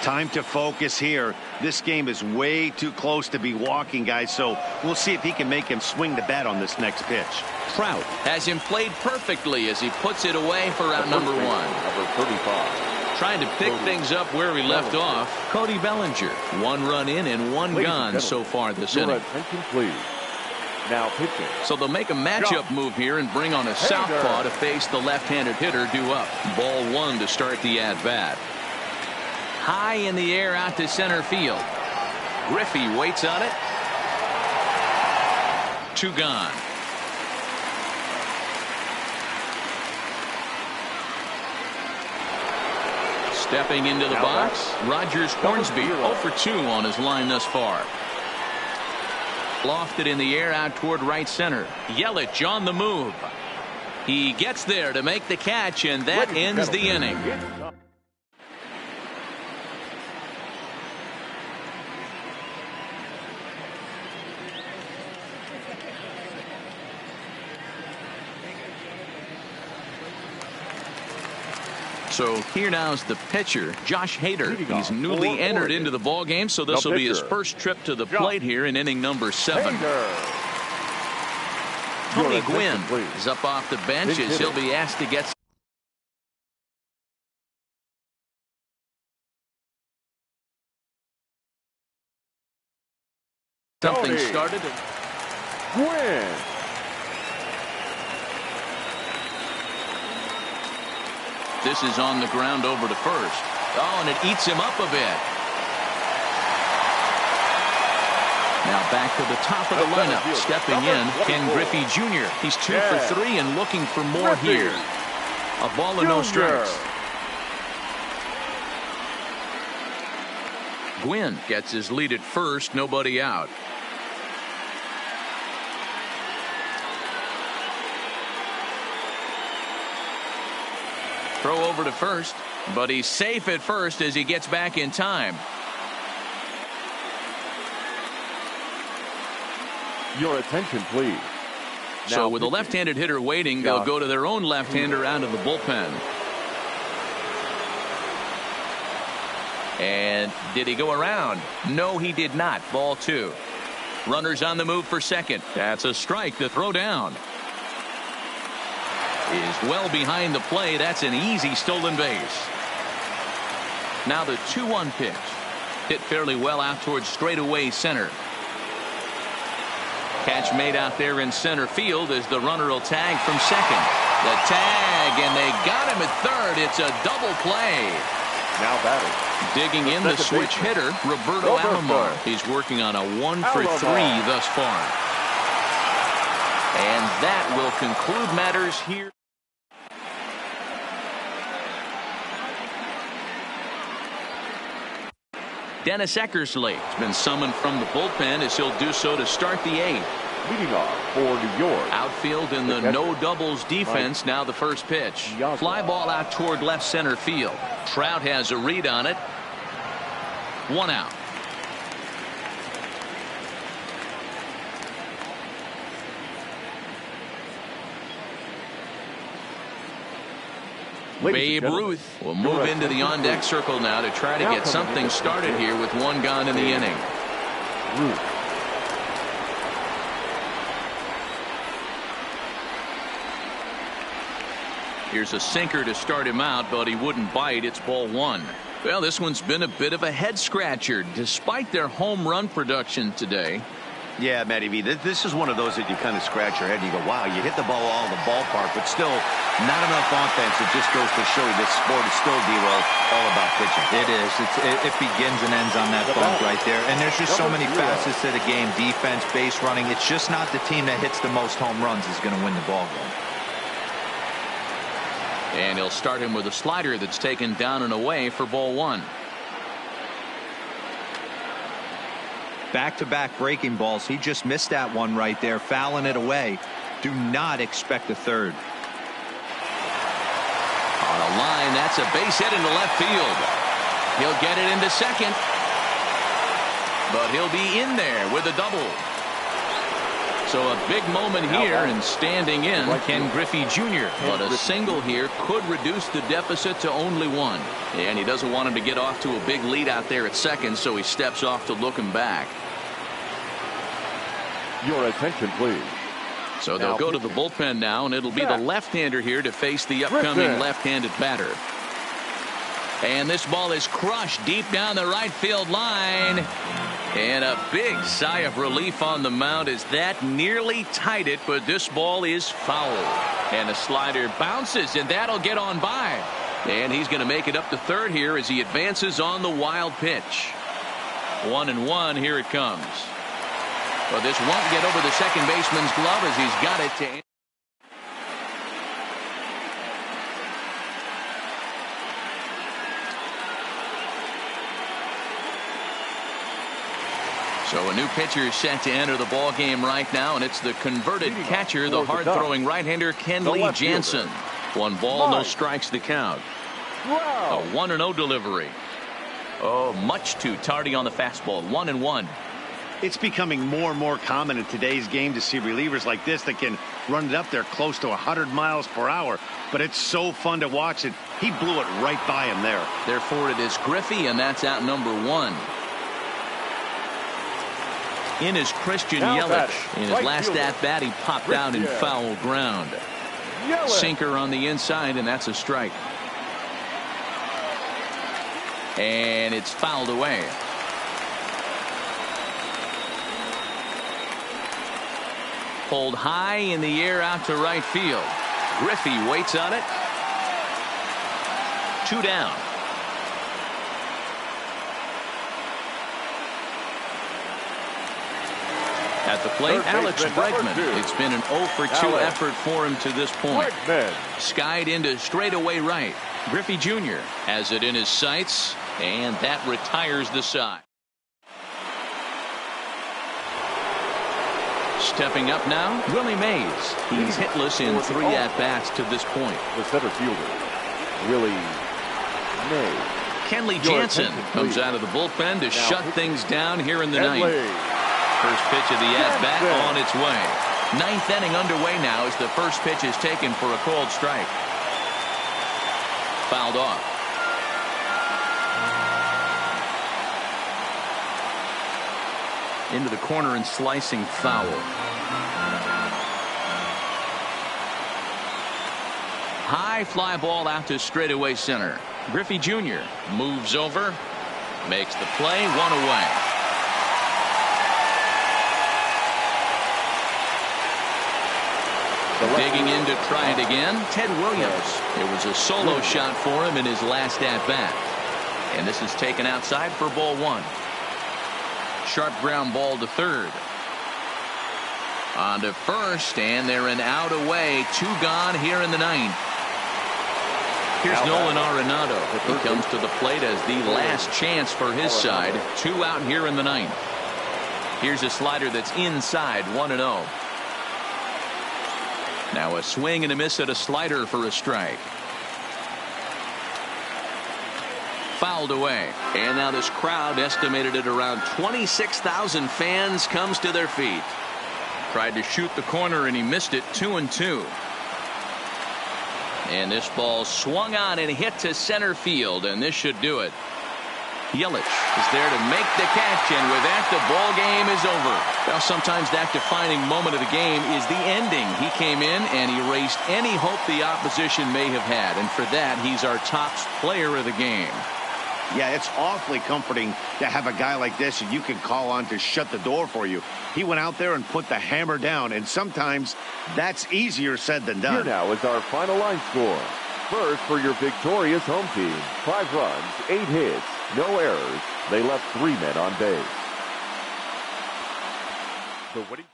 Time to focus here. This game is way too close to be walking, guys, so we'll see if he can make him swing the bat on this next pitch. Trout has him played perfectly as he puts it away for out number one. Number 35. Trying to pick things up where we left off. Cody Bellinger. 1 run in and 1 gone so far this Your inning. attention, please. Now pitching. So they'll make a matchup move here and bring on a southpaw to face the left-handed hitter due up. Ball 1 to start the at-bat. High in the air out to center field. Griffey waits on it. 2 gone. Stepping into the box, Rogers Hornsby 0 for 2 on his line thus far. Lofted in the air out toward right center. Yelich on the move. He gets there to make the catch, and that ends the inning. So here now is the pitcher, Josh Hader. He's newly entered into the ball game, so this will be his first trip to the plate here in inning number 7. Tony Gwynn is up off the bench as he'll be asked to get something started. Gwynn. This is on the ground over to first. Oh, and it eats him up a bit. Now back to the top of the lineup. Stepping in, Ken Griffey Jr. He's 2 for 3 and looking for more here. A ball and no strikes. Gwynn gets his lead at first, nobody out. Throw over to first, but he's safe at first as he gets back in time. Your attention, please. So with a left-handed hitter waiting, they'll go to their own left-hander out of the bullpen. And did he go around? No, he did not. Ball 2. Runners on the move for second. That's a strike to throw down. Is well behind the play. That's an easy stolen base. Now the 2-1 pitch. Hit fairly well out towards straightaway center. Catch made out there in center field as the runner will tag from second. The tag, and they got him at third. It's a double play. Now batting. Digging in the switch hitter, Roberto Alomar. He's working on a 1 for 3 thus far. And that will conclude matters here. Dennis Eckersley has been summoned from the bullpen as he'll do so to start the 8th. Leading off for New York. Outfield in the no doubles defense. Now the first pitch. Fly ball out toward left center field. Trout has a read on it. 1 out. Babe Ruth will move into the on-deck circle now to try to get something started here with 1 gone in the inning. Ruth. Here's a sinker to start him out, but he wouldn't bite. It's ball 1. Well, this one's been a bit of a head scratcher despite their home run production today. Yeah, Matty V, this is one of those that you kind of scratch your head and you go, wow, you hit the ball all in the ballpark, but still not enough offense. It just goes to show you this sport is still, D-Roll, all about pitching. It is. It begins and ends on that bump right there. And there's just so many facets to the game. Defense, base running. It's just not the team that hits the most home runs is going to win the ball game. And he'll start him with a slider that's taken down and away for ball 1. Back-to-back breaking balls. He just missed that one right there, fouling it away. Do not expect a third. On a line, that's a base hit into left field. He'll get it into second. But he'll be in there with a double. So a big moment here, and standing in, Ken Griffey Jr. But a single here could reduce the deficit to only 1. And he doesn't want him to get off to a big lead out there at second, so he steps off to look him back. Your attention, please. So they'll go to the bullpen now, and it'll be the left-hander here to face the upcoming left-handed batter. And this ball is crushed deep down the right field line. And a big sigh of relief on the mound as that nearly tied it, but this ball is foul. And a slider bounces, and that'll get on by. And he's going to make it up to third here as he advances on the wild pitch. 1-1, here it comes. But this won't get over the second baseman's glove as he's got it to. So a new pitcher is set to enter the ball game right now, and it's the converted catcher, the hard-throwing right-hander Kenley Jansen. 1 ball, no strikes to count. A 1-0 delivery. Oh, much too tardy on the fastball. 1-1. It's becoming more and more common in today's game to see relievers like this that can run it up there close to 100 miles per hour. But it's so fun to watch it. He blew it right by him there. Therefore, it is Griffey, and that's out number 1. In is Christian Yelich. In his last at-bat, he popped out in foul ground. Sinker on the inside, and that's a strike. And it's fouled away. Pulled high in the air out to right field. Griffey waits on it. 2 down. At the plate, Alex Bregman. It's been an 0 for 2 effort for him to this point. Skied into straightaway right. Griffey Jr. has it in his sights, and that retires the side. Stepping up now, Willie Mays. He's hitless in 3 at-bats to this point. The center fielder, Willie Mays. Kenley Jansen comes out of the bullpen to shut things down here in the ninth. First pitch of the at-bat on its way. 9th inning underway now as the first pitch is taken for a called strike. Fouled off. Into the corner and slicing foul. High fly ball out to straightaway center. Griffey Jr. moves over, makes the play, 1 away. Digging in to try it again, Ted Williams. It was a solo shot for him in his last at-bat. And this is taken outside for ball 1. Sharp ground ball to third. On to first, and they're an out away. 2 gone here in the 9th. Here's Nolan Arenado. He comes to the plate as the last chance for his side. 2 out here in the 9th. Here's a slider that's inside, 1-0. Now a swing and a miss at a slider for a strike. Fouled away. And now this crowd, estimated at around 26,000 fans, comes to their feet. Tried to shoot the corner and he missed it. 2-2. And this ball swung on and hit to center field, and this should do it. Yelich is there to make the catch, and with that the ball game is over. Well, sometimes that defining moment of the game is the ending. He came in and erased any hope the opposition may have had, and for that he's our top player of the game. Yeah, it's awfully comforting to have a guy like this and you can call on to shut the door for you. He went out there and put the hammer down, and sometimes that's easier said than done. Here now is our final line score. First, for your victorious home team, 5 runs, 8 hits, no errors. They left 3 men on base. The winning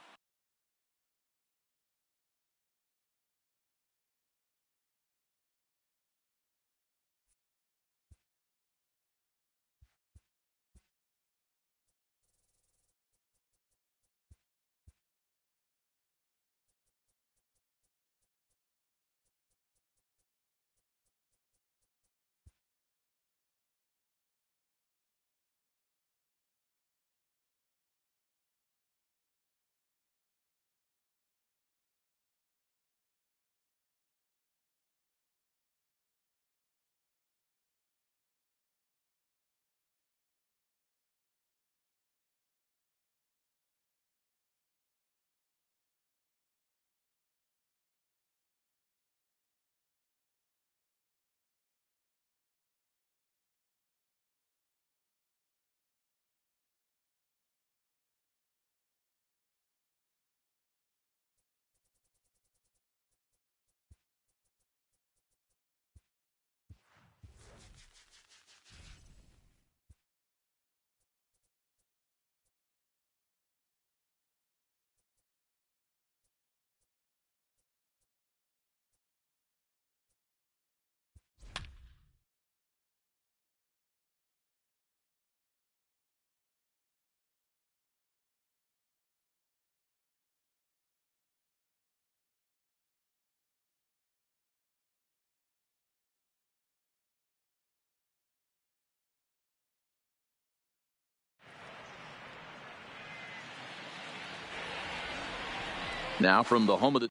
now from the home of the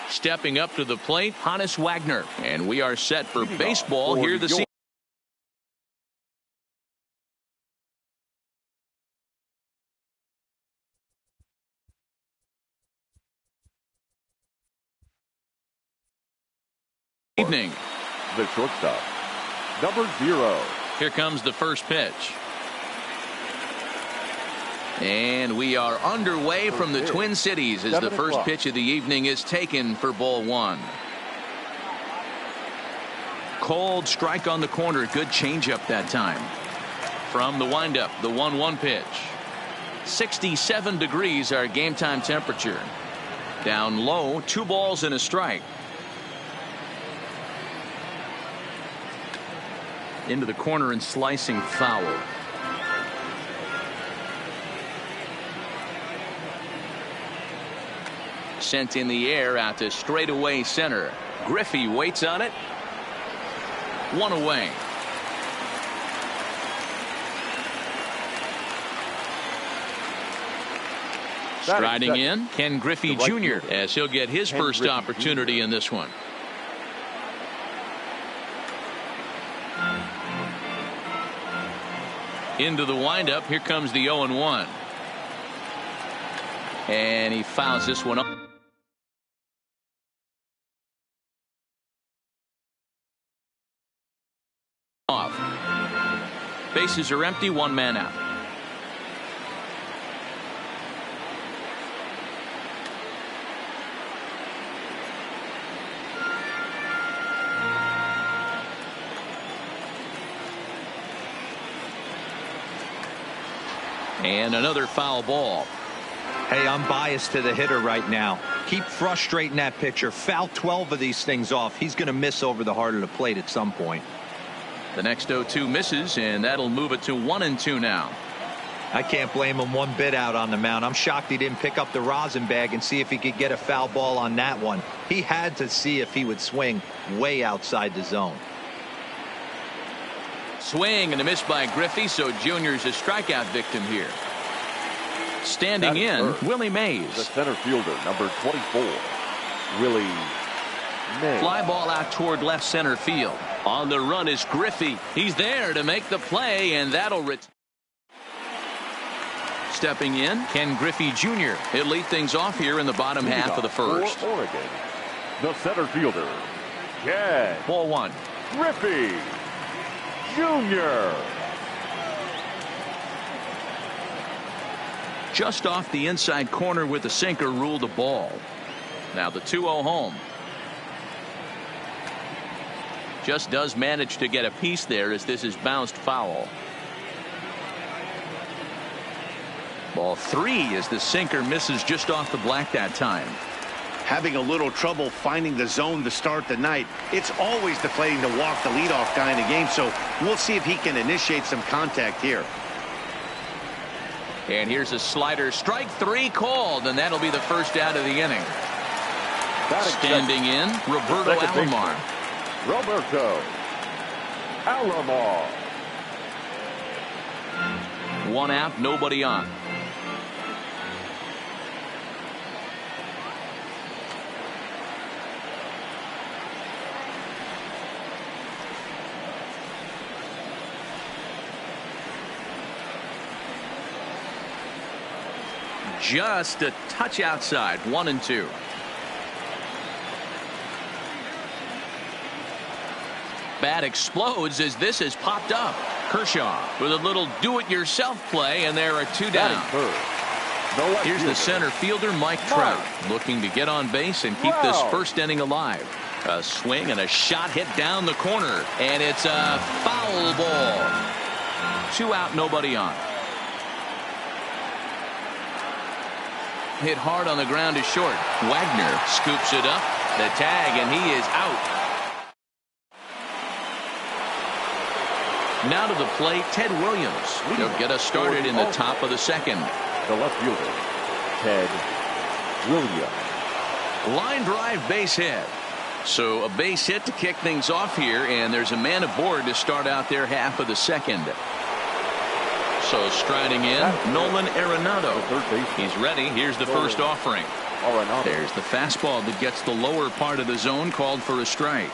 stepping up to the plate, Hannes Wagner, and we are set for baseball here this evening. The shortstop, number 0. Here comes the first pitch. And we are underway from the Twin Cities as the first pitch of the evening is taken for ball one. Cold strike on the corner. Good changeup that time. From the windup, the 1-1 pitch. 67 degrees our game time temperature. Down low, 2 balls and a strike. Into the corner and slicing foul. Sent in the air out to straightaway center. Griffey waits on it. 1 away. Striding in, Ken Griffey Jr. as he'll get his first opportunity in this one. Into the windup. Here comes the 0-1. And he fouls this one up. Off. Bases are empty, 1 man out. And another foul ball. Hey, I'm biased to the hitter right now. Keep frustrating that pitcher. Foul 12 of these things off. He's going to miss over the heart of the plate at some point. The next 0-2 misses, and that'll move it to 1-2 now. I can't blame him one bit out on the mound. I'm shocked he didn't pick up the rosin bag and see if he could get a foul ball on that one. He had to see if he would swing way outside the zone. Swing and a miss by Griffey, so Junior's a strikeout victim here. Standing in, Willie Mays. The center fielder, number 24, Willie Mays. Fly ball out toward left center field. On the run is Griffey. He's there to make the play, and that'll stepping in, Ken Griffey Jr. He'll lead things off here in the bottom half of the first. For Oregon, the center fielder, Ken Ball 1. Griffey Jr. Just off the inside corner with the sinker ruled a ball. Now the 2-0 home. Just does manage to get a piece there as this is bounced foul. Ball 3 as the sinker misses just off the black that time. Having a little trouble finding the zone to start the night. It's always deflating to walk the leadoff guy in the game, so we'll see if he can initiate some contact here. And here's a slider. Strike 3 called, and that'll be the first out of the inning. Standing in, Roberto Alomar. Roberto Alomar. 1 out, nobody on. Just a touch outside. 1-2. Bat explodes as this has popped up. Kershaw with a little do-it-yourself play, and there are 2 down. Here's the center fielder, Mike Trout, looking to get on base and keep this first inning alive. A swing and a shot hit down the corner, and it's a foul ball. 2 out, nobody on. Hit hard on the ground is short. Wagner scoops it up. The tag, and he is out. Now to the plate, Ted Williams. He'll get us started in the top of the second. The left fielder, Ted Williams. Line drive base hit. So a base hit to kick things off here, and there's a man aboard to start out their half of the second. So striding in, Nolan Arenado. He's ready. Here's the first offering. There's the fastball that gets the lower part of the zone, called for a strike.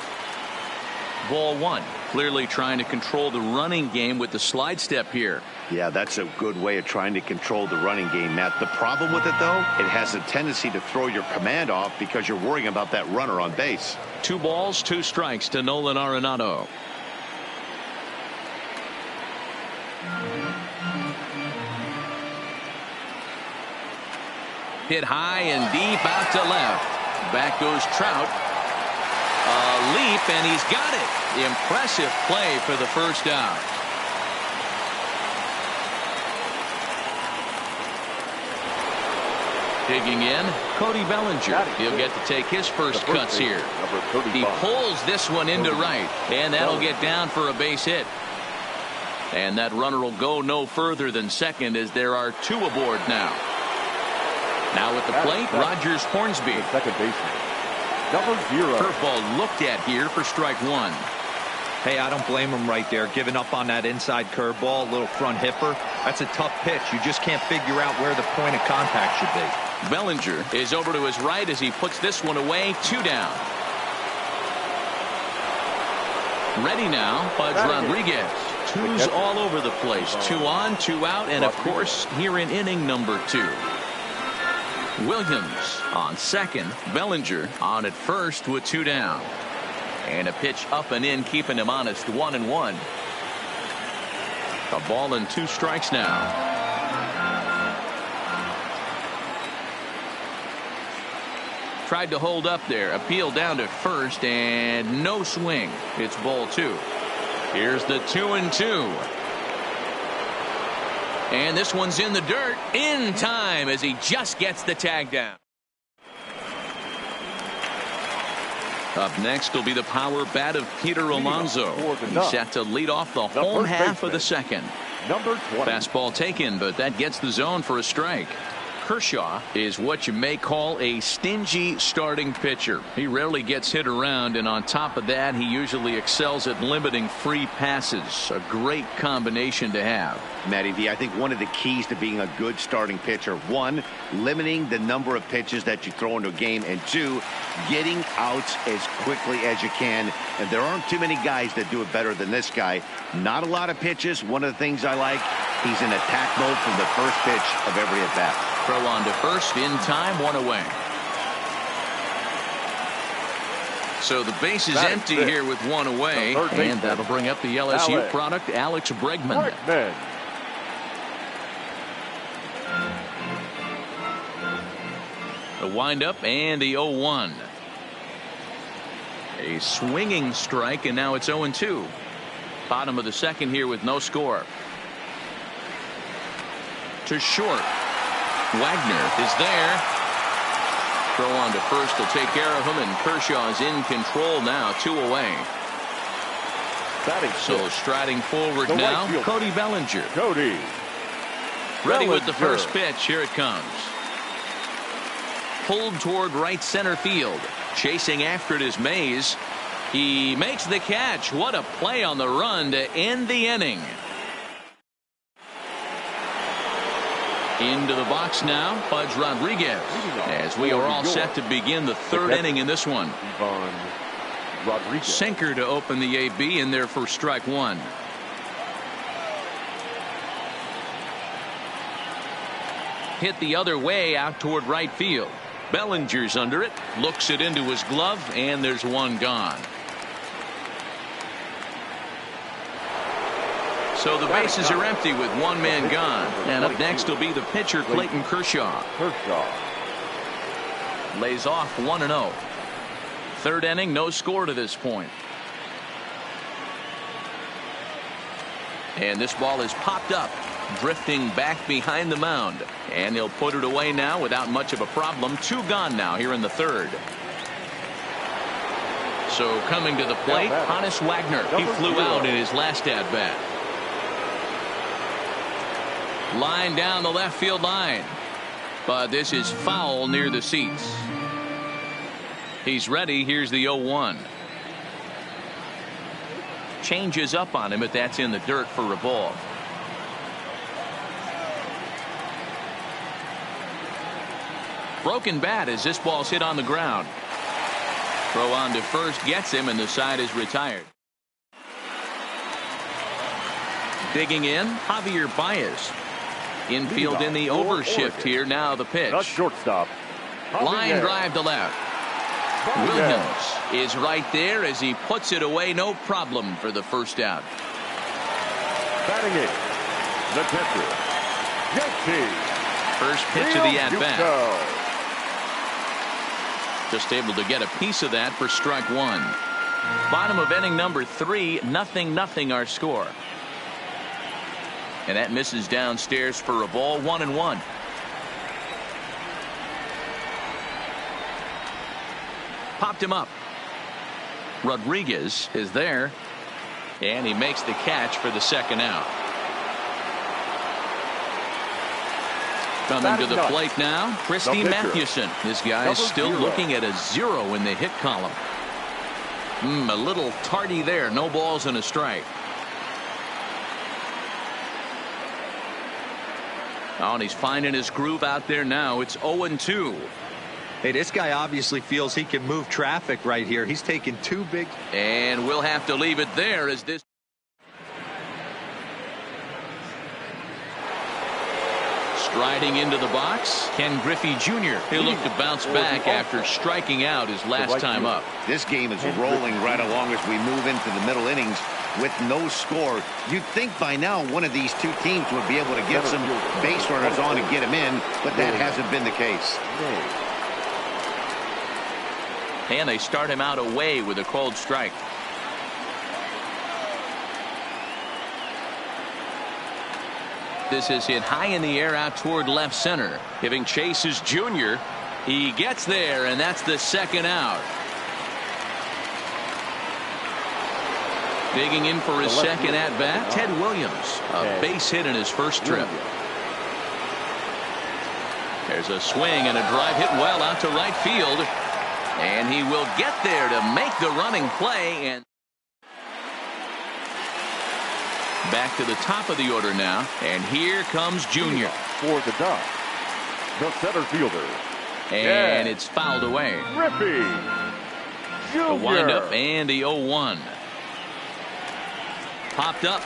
Ball 1. Clearly trying to control the running game with the slide step here. Yeah, that's a good way of trying to control the running game, Matt. The problem with it, though, it has a tendency to throw your command off because you're worrying about that runner on base. 2 balls, 2 strikes to Nolan Arenado. Hit high and deep out to left. Back goes Trout. A leap, and he's got it. Impressive play for the first out. Digging in, Cody Bellinger. He'll get to take his first cuts here. He pulls this one into right, and that'll get down for a base hit. And that runner will go no further than second as there are two aboard now. Now at the plate, Rogers Hornsby. Second baseman. #0. Curveball looked at here for strike one. Hey, I don't blame him right there, giving up on that inside curveball, little front hipper. That's a tough pitch. You just can't figure out where the point of contact should be. Bellinger is over to his right as he puts this one away. 2 down. Ready now, Pudge Rodriguez. Twos all over the place. 2 on, 2 out, and of course here in inning number 2. Williams on second. Bellinger on at first with 2 down. And a pitch up and in, keeping him honest. 1-1. A ball and 2 strikes now. Tried to hold up there. Appeal down to first, and no swing. It's ball 2. Here's the 2-2. And this one's in the dirt in time as he just gets the tag down. Up next will be the power bat of Peter Alonso. He's set to lead off the home half of the second. Number 20. Fastball taken, but that gets the zone for a strike. Kershaw is what you may call a stingy starting pitcher. He rarely gets hit around, and on top of that, he usually excels at limiting free passes. A great combination to have. Matty V, I think one of the keys to being a good starting pitcher, 1, limiting the number of pitches that you throw into a game, and 2, getting outs as quickly as you can. And there aren't too many guys that do it better than this guy. Not a lot of pitches. One of the things I like, he's in attack mode from the first pitch of every at bat. Throw on to first in time, 1 away. So the base is empty here with 1 away, and that'll bring up the LSU product, Alex Bregman. The windup and the 0-1. A swinging strike, and now it's 0-2. Bottom of the second here with no score. To short. Wagner is there. Throw on to first will take care of him, and Kershaw is in control now. 2 away. So striding forward now, Cody Bellinger. Ready with the first pitch. Here it comes. Pulled toward right center field. Chasing after it is Mays. He makes the catch. What a play on the run to end the inning. Into the box now, Pudge Rodriguez, as we are all set to begin the 3rd inning in this one. Sinker to open the AB in there for strike 1. Hit the other way out toward right field. Bellinger's under it, looks it into his glove, and there's 1 gone. So the bases are empty with 1 man gone. And up next will be the pitcher, Clayton Kershaw. Lays off 1-0. 3rd inning, no score to this point. And this ball is popped up, drifting back behind the mound. And he'll put it away now without much of a problem. 2 gone now here in the 3rd. So coming to the plate, Honus Wagner. He flew out in his last at-bat. Line down the left field line. But this is foul near the seats. He's ready. Here's the 0-1. Changes up on him, but that's in the dirt for a ball. Broken bat as this ball's hit on the ground. Throw on to first gets him, and the side is retired. Digging in, Javier Baez. Infield in the overshift here. Now the pitch. Shortstop. Line drive to left. Williams is right there as he puts it away. No problem for the first out. Batting it, the catcher, Yankee. First pitch of the at-bat. Just able to get a piece of that for strike one. Bottom of inning number 3, 0-0 our score. And that misses downstairs for a ball, 1-1. Popped him up. Rodriguez is there. And he makes the catch for the second out. Coming to the plate now, Christy Mathewson. This guy is still looking at a 0 in the hit column. A little tardy there. No balls and a strike. Oh, and he's finding his groove out there now. It's 0-2. Hey, this guy obviously feels he can move traffic right here. He's taking 2 big. And we'll have to leave it there as this. Striding into the box, Ken Griffey Jr. He'll look to bounce back after striking out his last time up. This game is rolling right along as we move into the middle innings with no score. You'd think by now one of these two teams would be able to get some base runners on and get him in, but that hasn't been the case. And they start him out away with a called strike. This is hit high in the air out toward left center. Giving chase is Jr. He gets there, and that's the second out. Digging in for his second at bat, Ted Williams. A base hit in his first trip. There's a swing and a drive hit well out to right field. And he will get there to make the running play. And back to the top of the order now. And here comes Jr. For the duck, the center fielder. And it's fouled away. Griffey Jr. The windup and the 0-1. Popped up.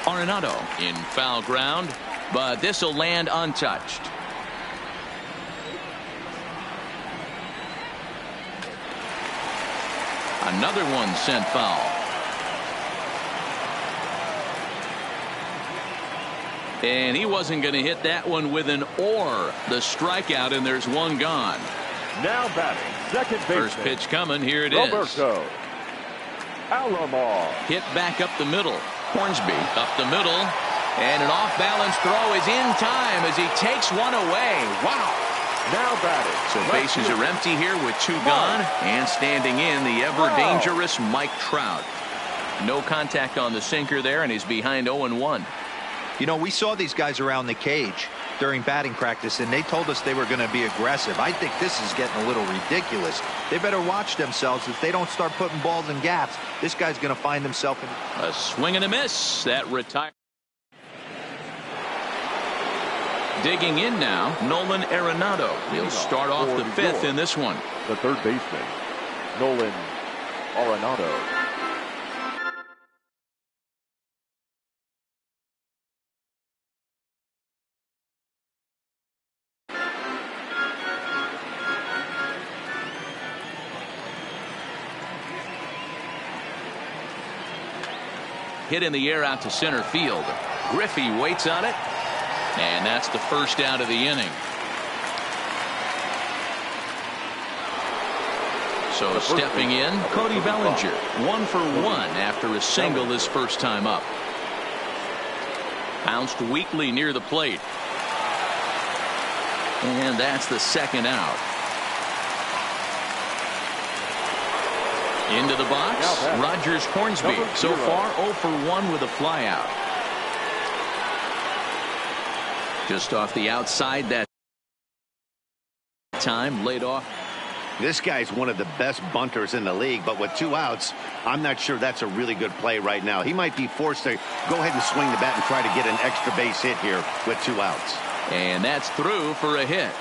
Arenado in foul ground. But this will land untouched. Another one sent foul. And he wasn't going to hit that one with an or. The strikeout, and there's one gone. Now batting, second baseman. First pitch coming. Here it Roberto is. Alomar. Hit back up the middle. Hornsby up the middle. And an off-balance throw is in time as he takes one away. Wow. Now batting. So bases are empty here with 2 gone. And standing in, the ever-dangerous Mike Trout. No contact on the sinker there, and he's behind 0-1. You know, we saw these guys around the cage during batting practice, and they told us they were going to be aggressive. I think this is getting a little ridiculous. They better watch themselves. If they don't start putting balls in gaps, this guy's going to find himself in a swing and a miss. That retires. Digging in now, Nolan Arenado. He'll start off the 5th in this one. The third baseman, Nolan Arenado. Hit in the air out to center field. Griffey waits on it. And that's the first out of the inning. So stepping in, Cody Bellinger. 1 for 1 after a single his first time up. Bounced weakly near the plate. And that's the second out. Into the box, Rogers Hornsby. So far 0 for 1 with a flyout. Just off the outside that time, laid off. This guy's one of the best bunters in the league, but with 2 outs, I'm not sure that's a really good play right now. He might be forced to go ahead and swing the bat and try to get an extra base hit here with 2 outs. And that's through for a hit.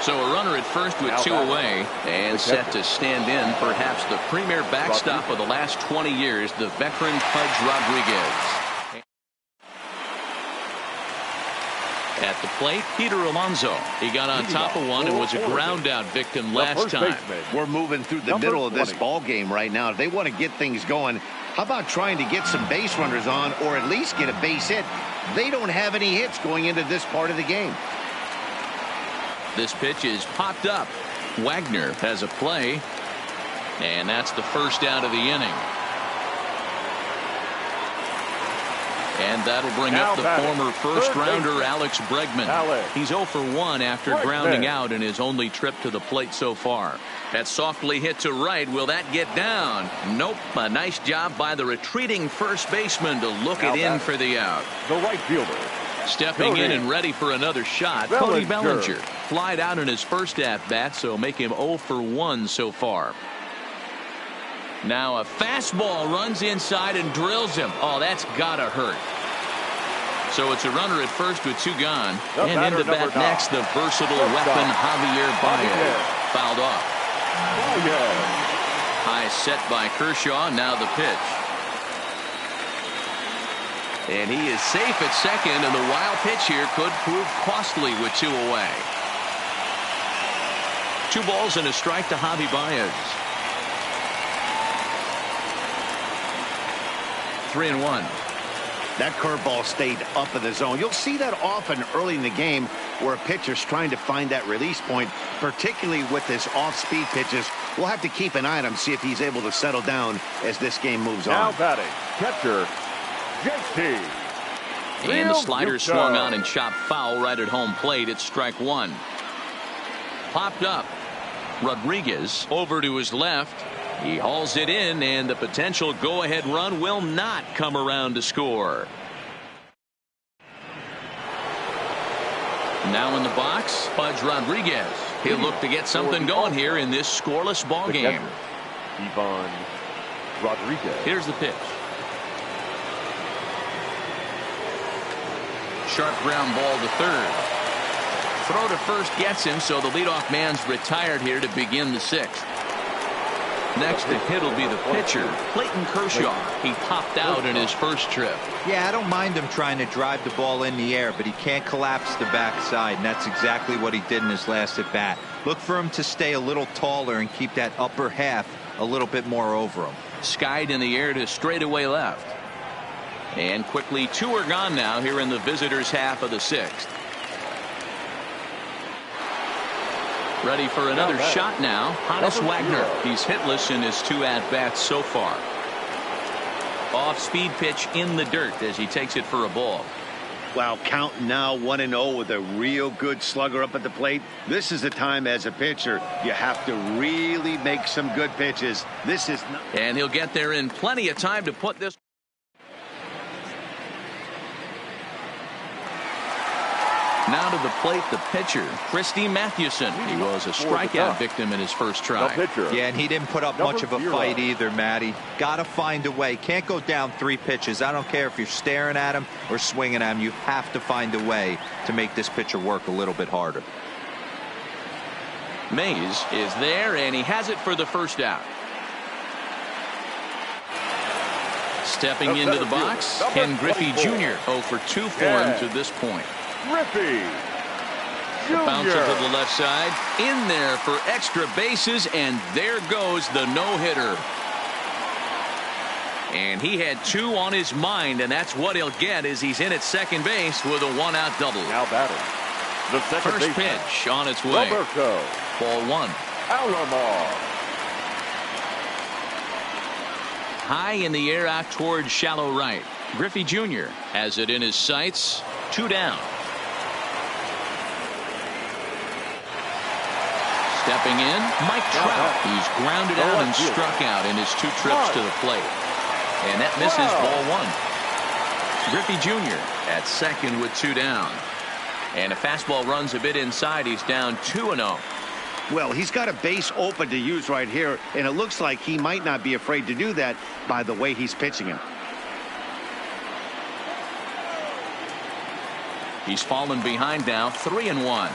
So a runner at first with 2 away and set to stand in perhaps the premier backstop of the last 20 years, the veteran Pudge Rodriguez. At the plate, Peter Alonso. He got on top of one and was a ground out victim last time. We're moving through the middle of this ball game right now. If they want to get things going, how about trying to get some base runners on or at least get a base hit? They don't have any hits going into this part of the game. This pitch is popped up. Wagner has a play, and that's the first out of the inning. And that'll bring up the former first-rounder Alex Bregman. He's 0 for 1 after grounding out in his only trip to the plate so far. That softly hit to right. Will that get down? Nope. A nice job by the retreating first baseman to look it in for the out. The right fielder. Stepping in and ready for another shot, Cody Bellinger. Flied out in his first at-bat, so make him 0 for 1 so far. Now a fastball runs inside and drills him. Oh, that's gotta hurt. So it's a runner at first with 2 gone. And into bat next, the versatile weapon Javier Baez. Fouled off. High set by Kershaw. Now the pitch. And he is safe at second, and the wild pitch here could prove costly with 2 away. 2 balls and a strike to Javi Baez. 3-1. That curveball stayed up in the zone. You'll see that often early in the game where a pitcher's trying to find that release point, particularly with his off-speed pitches. We'll have to keep an eye on him, see if he's able to settle down as this game moves on. Now batting, catcher, JT. And the slider swung on and chopped foul right at home plate. It's strike 1. Popped up. Rodriguez over to his left. He hauls it in, and the potential go-ahead run will not come around to score. Now in the box, Pudge Rodriguez. He'll look to get something going here in this scoreless ball game. Ivan Rodriguez. Here's the pitch. Sharp ground ball to third. Throw to first gets him, so the leadoff man's retired here to begin the 6th. Next to hit will be the pitcher, Clayton Kershaw. He popped out in his first trip. Yeah, I don't mind him trying to drive the ball in the air, but he can't collapse the backside, and that's exactly what he did in his last at bat. Look for him to stay a little taller and keep that upper half a little bit more over him. Skied in the air to straightaway left. And quickly 2 are gone now here in the visitors' half of the 6th. Ready for another shot now. Honus Wagner. He's hitless in his 2 at-bats so far. Off-speed pitch in the dirt as he takes it for a ball. Wow, count now 1-0 with a real good slugger up at the plate. This is the time as a pitcher you have to really make some good pitches. This is not. And he'll get there in plenty of time to put this. Now to the plate, the pitcher, Christy Mathewson. He was a strikeout victim in his first try. Yeah, and he didn't put up much of a fight either, Matty. Got to find a way. Can't go down 3 pitches. I don't care if you're staring at him or swinging at him. You have to find a way to make this pitcher work a little bit harder. Mays is there, and he has it for the first out. Stepping into the box, Ken Griffey Jr. 0 for 2 for him to this point. Griffey Jr. Bouncer to the left side. In there for extra bases, and there goes the no-hitter. And he had 2 on his mind, and that's what he'll get as he's in at second base with a 1-out double. Now batting, the second First pitch on its way. Roberto. Ball 1. Alomar. High in the air out towards shallow right. Griffey Jr. has it in his sights. 2 down. Stepping in, Mike Trout. He's grounded out and struck out in his 2 trips to the plate. And that misses ball 1. Griffey Jr. at second with 2 down. And a fastball runs a bit inside. He's down 2-0. Well, he's got a base open to use right here, and it looks like he might not be afraid to do that by the way he's pitching him. He's fallen behind now, 3-1.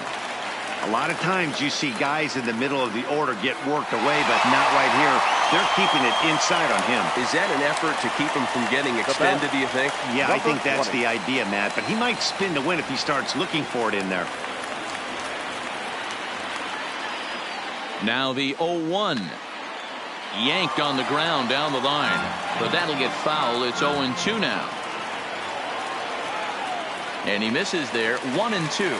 A lot of times you see guys in the middle of the order get worked away, but not right here. They're keeping it inside on him. Is that an effort to keep him from getting extended, do you think? Yeah, I think that's the idea, Matt. But he might spin to win if he starts looking for it in there. Now the 0-1. Yanked on the ground down the line. But that'll get foul. It's 0-2 now. And he misses there, 1-2.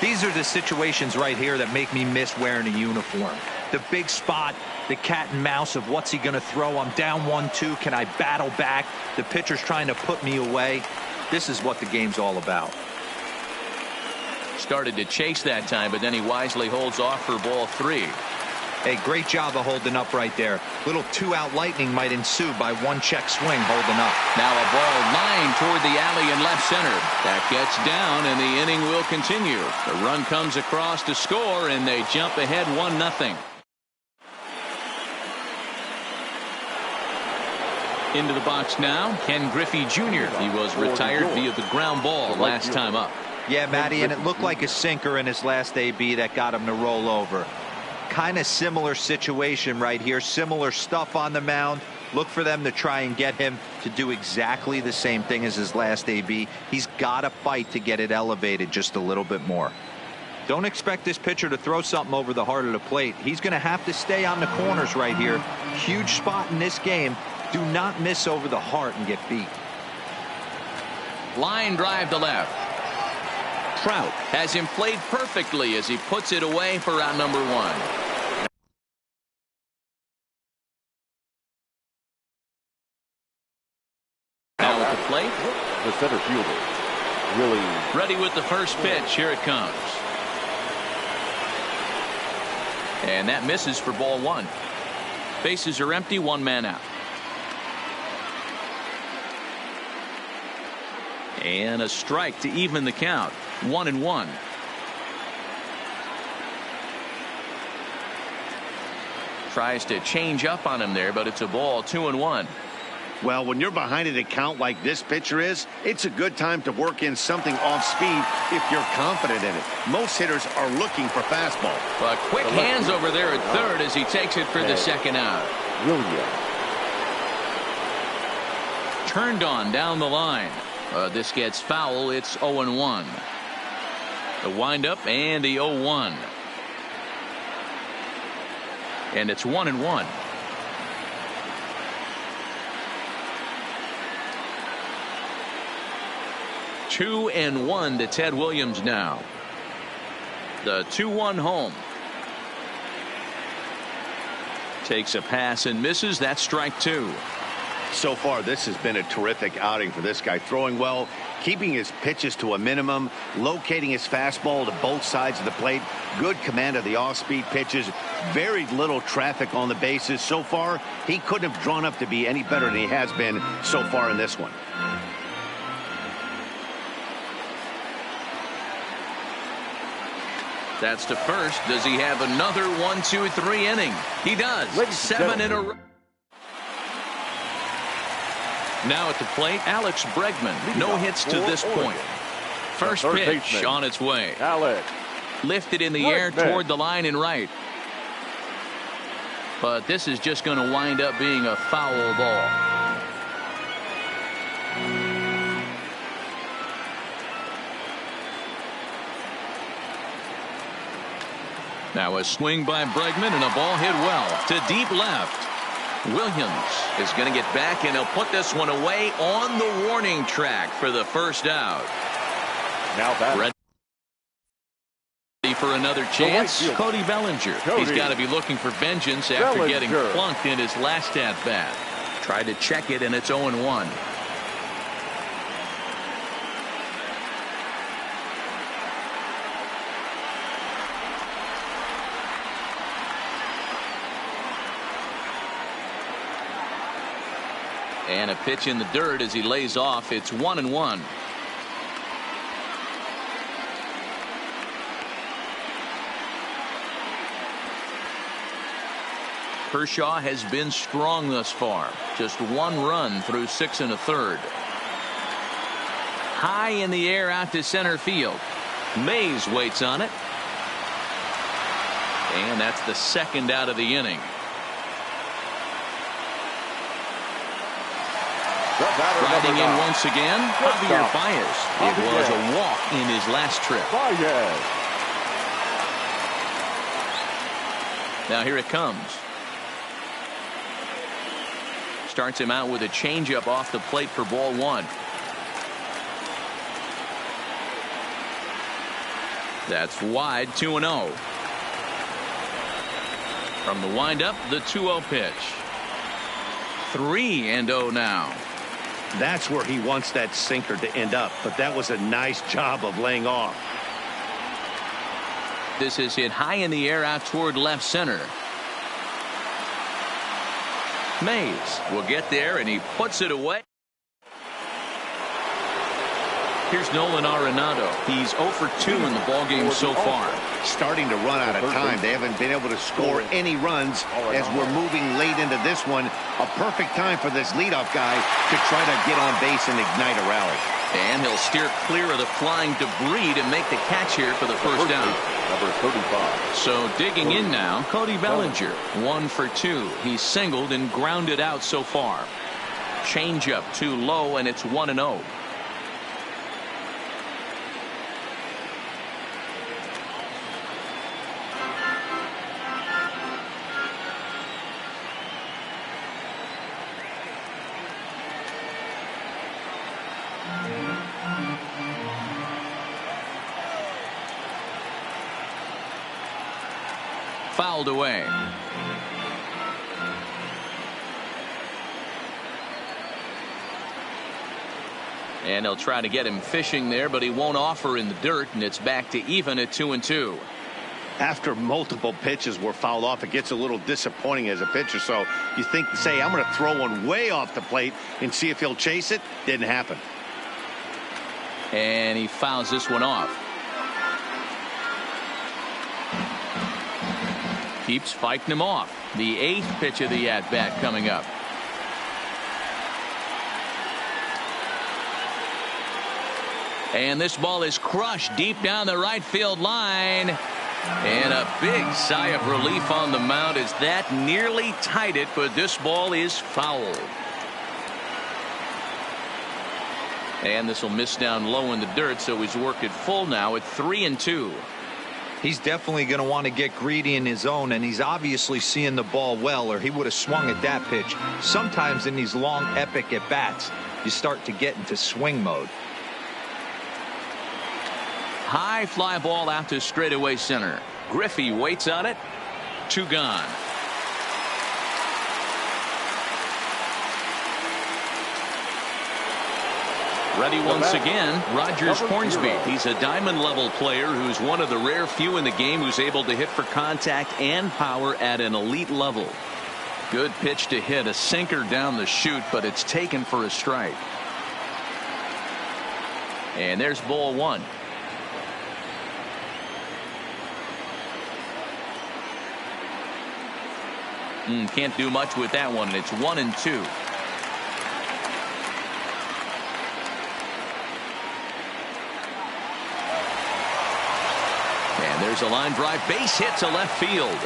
These are the situations right here that make me miss wearing a uniform. The big spot, the cat and mouse of what's he going to throw. I'm down 1-2. Can I battle back? The pitcher's trying to put me away. This is what the game's all about. Started to chase that time, but then he wisely holds off for ball 3. Hey, great job of holding up right there. Little 2-out lightning might ensue by 1-check swing holding up. Now a ball lined toward the alley in left center. That gets down, and the inning will continue. The run comes across to score, and they jump ahead 1-0. Into the box now, Ken Griffey Jr. He was retired via the ground ball last time up. Yeah, Matty, and it looked like a sinker in his last AB that got him to roll over. Kind of similar situation right here. Similar stuff on the mound. Look for them to try and get him to do exactly the same thing as his last AB. He's got to fight to get it elevated just a little bit more. Don't expect this pitcher to throw something over the heart of the plate. He's going to have to stay on the corners right here. Huge spot in this game. Do not miss over the heart and get beat. Line drive to left. Trout has him played perfectly as he puts it away for out number 1. Now at the plate, the center fielder, really ready with the first pitch. Here it comes. And that misses for ball 1. Bases are empty, 1 man out. And a strike to even the count. 1-1. Tries to change up on him there, but it's a ball. 2-1. Well, when you're behind an account like this pitcher is, it's a good time to work in something off speed if you're confident in it. Most hitters are looking for fastball. But quick hands over there at third as he takes it for the second out. Turned on down the line. This gets foul. It's 0-1. The windup and the 0-1. And it's 1-1. Two and 1 to Ted Williams now. The 2-1 home. Takes a pass and misses. That's strike 2. So far, this has been a terrific outing for this guy. Throwing well, keeping his pitches to a minimum, locating his fastball to both sides of the plate. Good command of the off-speed pitches. Very little traffic on the bases. So far, he couldn't have drawn up to be any better than he has been so far in this one. That's to first. Does he have another 1-2-3 inning? He does. 7 in a row. Now at the plate, Alex Bregman. No hits to this point. First pitch on its way. Alex. Lifted in the air toward the line and right. But this is just going to wind up being a foul ball. Now a swing by Bregman and a ball hit well to deep left. Williams is going to get back, and he'll put this one away on the warning track for the first out. Now back. Ready for another chance. Cody Bellinger. He's got to be looking for vengeance after getting plunked in his last at bat. Tried to check it, and it's 0-1. And a pitch in the dirt as he lays off. It's 1-1. Kershaw has been strong thus far. Just 1 run through 6 1/3. High in the air out to center field. Mays waits on it. And that's the second out of the inning. Riding in once again, Javier Baez. It was a walk in his last trip. Now here it comes. Starts him out with a changeup off the plate for ball 1. That's wide, 2-0. From the windup, the 2-0 pitch. 3-0 now. That's where he wants that sinker to end up, but that was a nice job of laying off. This is hit high in the air out toward left center. Mays will get there, and he puts it away. Here's Nolan Arenado. He's 0 for 2 in the ballgame so far. Starting to run out of time. They haven't been able to score any runs as we're moving late into this one. A perfect time for this leadoff guy to try to get on base and ignite a rally. And he'll steer clear of the flying debris to make the catch here for the first down. Number 35. So digging in now, Cody Bellinger. 1 for 2. He's singled and grounded out so far. Changeup too low, and it's 1-0. Fouled away. And they'll try to get him fishing there, but he won't offer in the dirt, and it's back to even at 2-2. After multiple pitches were fouled off, it gets a little disappointing as a pitcher. So you think, say, I'm going to throw one way off the plate and see if he'll chase it. Didn't happen. And he fouls this one off. Keeps fighting him off. The 8th pitch of the at-bat coming up. And this ball is crushed deep down the right field line. And a big sigh of relief on the mound as that nearly tied it, but this ball is fouled. And this will miss down low in the dirt, so he's worked it full now at 3-2. He's definitely going to want to get greedy in his zone, and he's obviously seeing the ball well, or he would have swung at that pitch. Sometimes in these long, epic at-bats, you start to get into swing mode. High fly ball out to straightaway center. Griffey waits on it. 2 gone. Ready once again, Rogers Hornsby. He's a diamond level player who's one of the rare few in the game who's able to hit for contact and power at an elite level. Good pitch to hit, a sinker down the chute, but it's taken for a strike. And there's ball 1. Can't do much with that one, and it's 1-2. And there's a line drive, base hit to left field.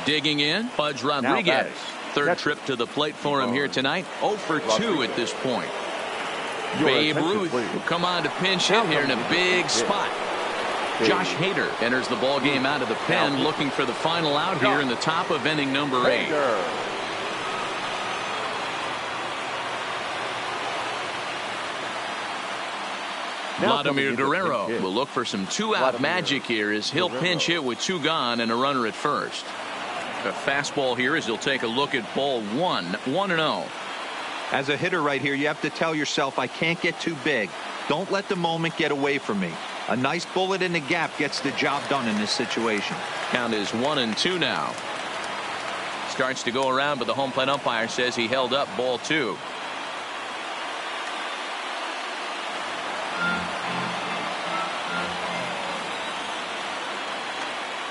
Digging in, Pudge Rodriguez. Third trip to the plate for him here tonight. 0 for 2 at this point. Babe Ruth will come on to pinch hit here in a big spot. Josh Hader enters the ball game out of the pen, looking for the final out here in the top of inning number 8. Vladimir Guerrero will look for some 2-out magic here as he'll pinch hit with 2 gone and a runner at first. A fastball here as he'll take a look at ball 1. 1-0. As a hitter right here, you have to tell yourself, I can't get too big. Don't let the moment get away from me. A nice bullet in the gap gets the job done in this situation. Count is 1-2 now. Starts to go around, but the home plate umpire says he held up ball 2.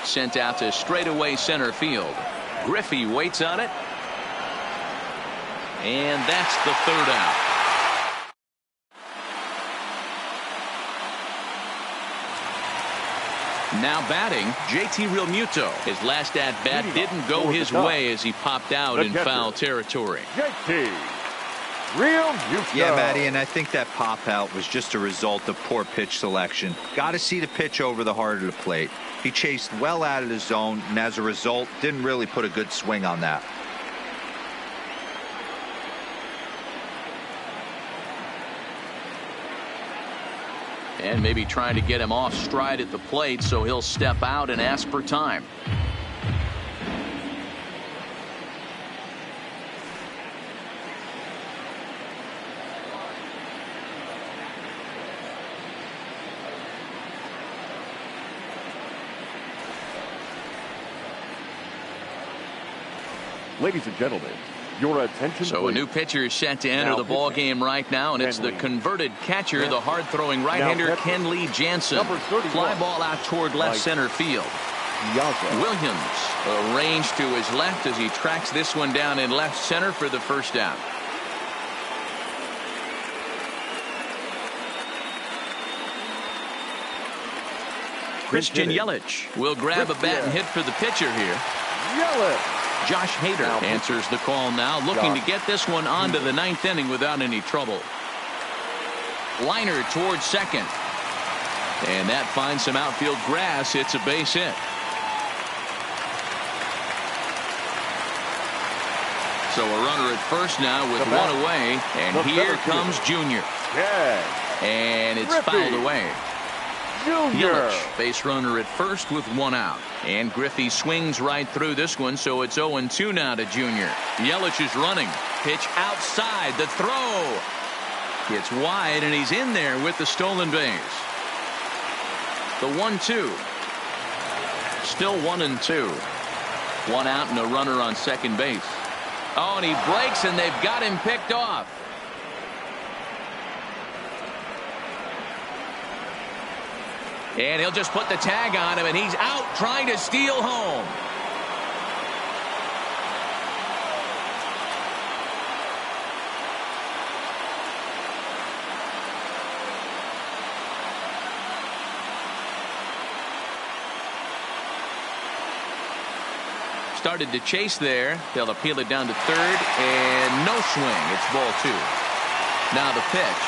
Sent out to straightaway center field. Griffey waits on it. And that's the 3rd out. Now batting, JT Realmuto. His last at-bat didn't go his way as he popped out in foul territory. JT Realmuto. Yeah, Matty, and I think that pop out was just a result of poor pitch selection. Got to see the pitch over the heart of the plate. He chased well out of the zone, and as a result, didn't really put a good swing on that. And maybe trying to get him off stride at the plate, so he'll step out and ask for time. Ladies and gentlemen, your attention. So a new pitcher is set to enter the ball game right now, and it's the converted catcher, the hard-throwing right-hander Kenley Jansen. Fly ball out toward left center field. Williams arranged to his left as he tracks this one down in left center for the first down. Christian Yelich will grab a bat and hit for the pitcher here. Yelich. Josh Hader answers the call now, looking to get this one onto the ninth inning without any trouble. Liner towards second. And that finds some outfield grass. It's a base hit. So a runner at first now with one away. And here comes Junior. And it's fouled away. Yelich, base runner at first with one out. And Griffey swings right through this one, so it's 0-2 now to Junior. Yelich is running. Pitch outside. The throw. It's wide, and he's in there with the stolen base. The 1-2. Still 1-2. One out and a runner on second base. Oh, and he breaks, and they've got him picked off. And he'll just put the tag on him, and he's out trying to steal home. Started to chase there. They'll appeal it down to third, and no swing. It's ball two. Now the pitch.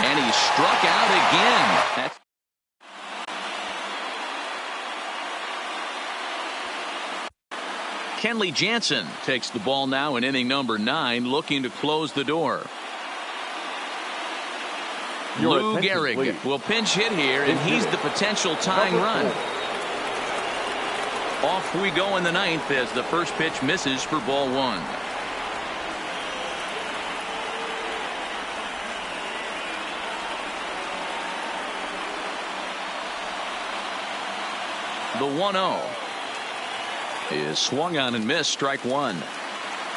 And he struck out again. That's Kenley Jansen takes the ball now in inning number 9, looking to close the door. Lou Gehrig will pinch hit here, and he's the potential tying run. Off we go in the ninth as the first pitch misses for ball one. The 1-0 is swung on and missed, strike one.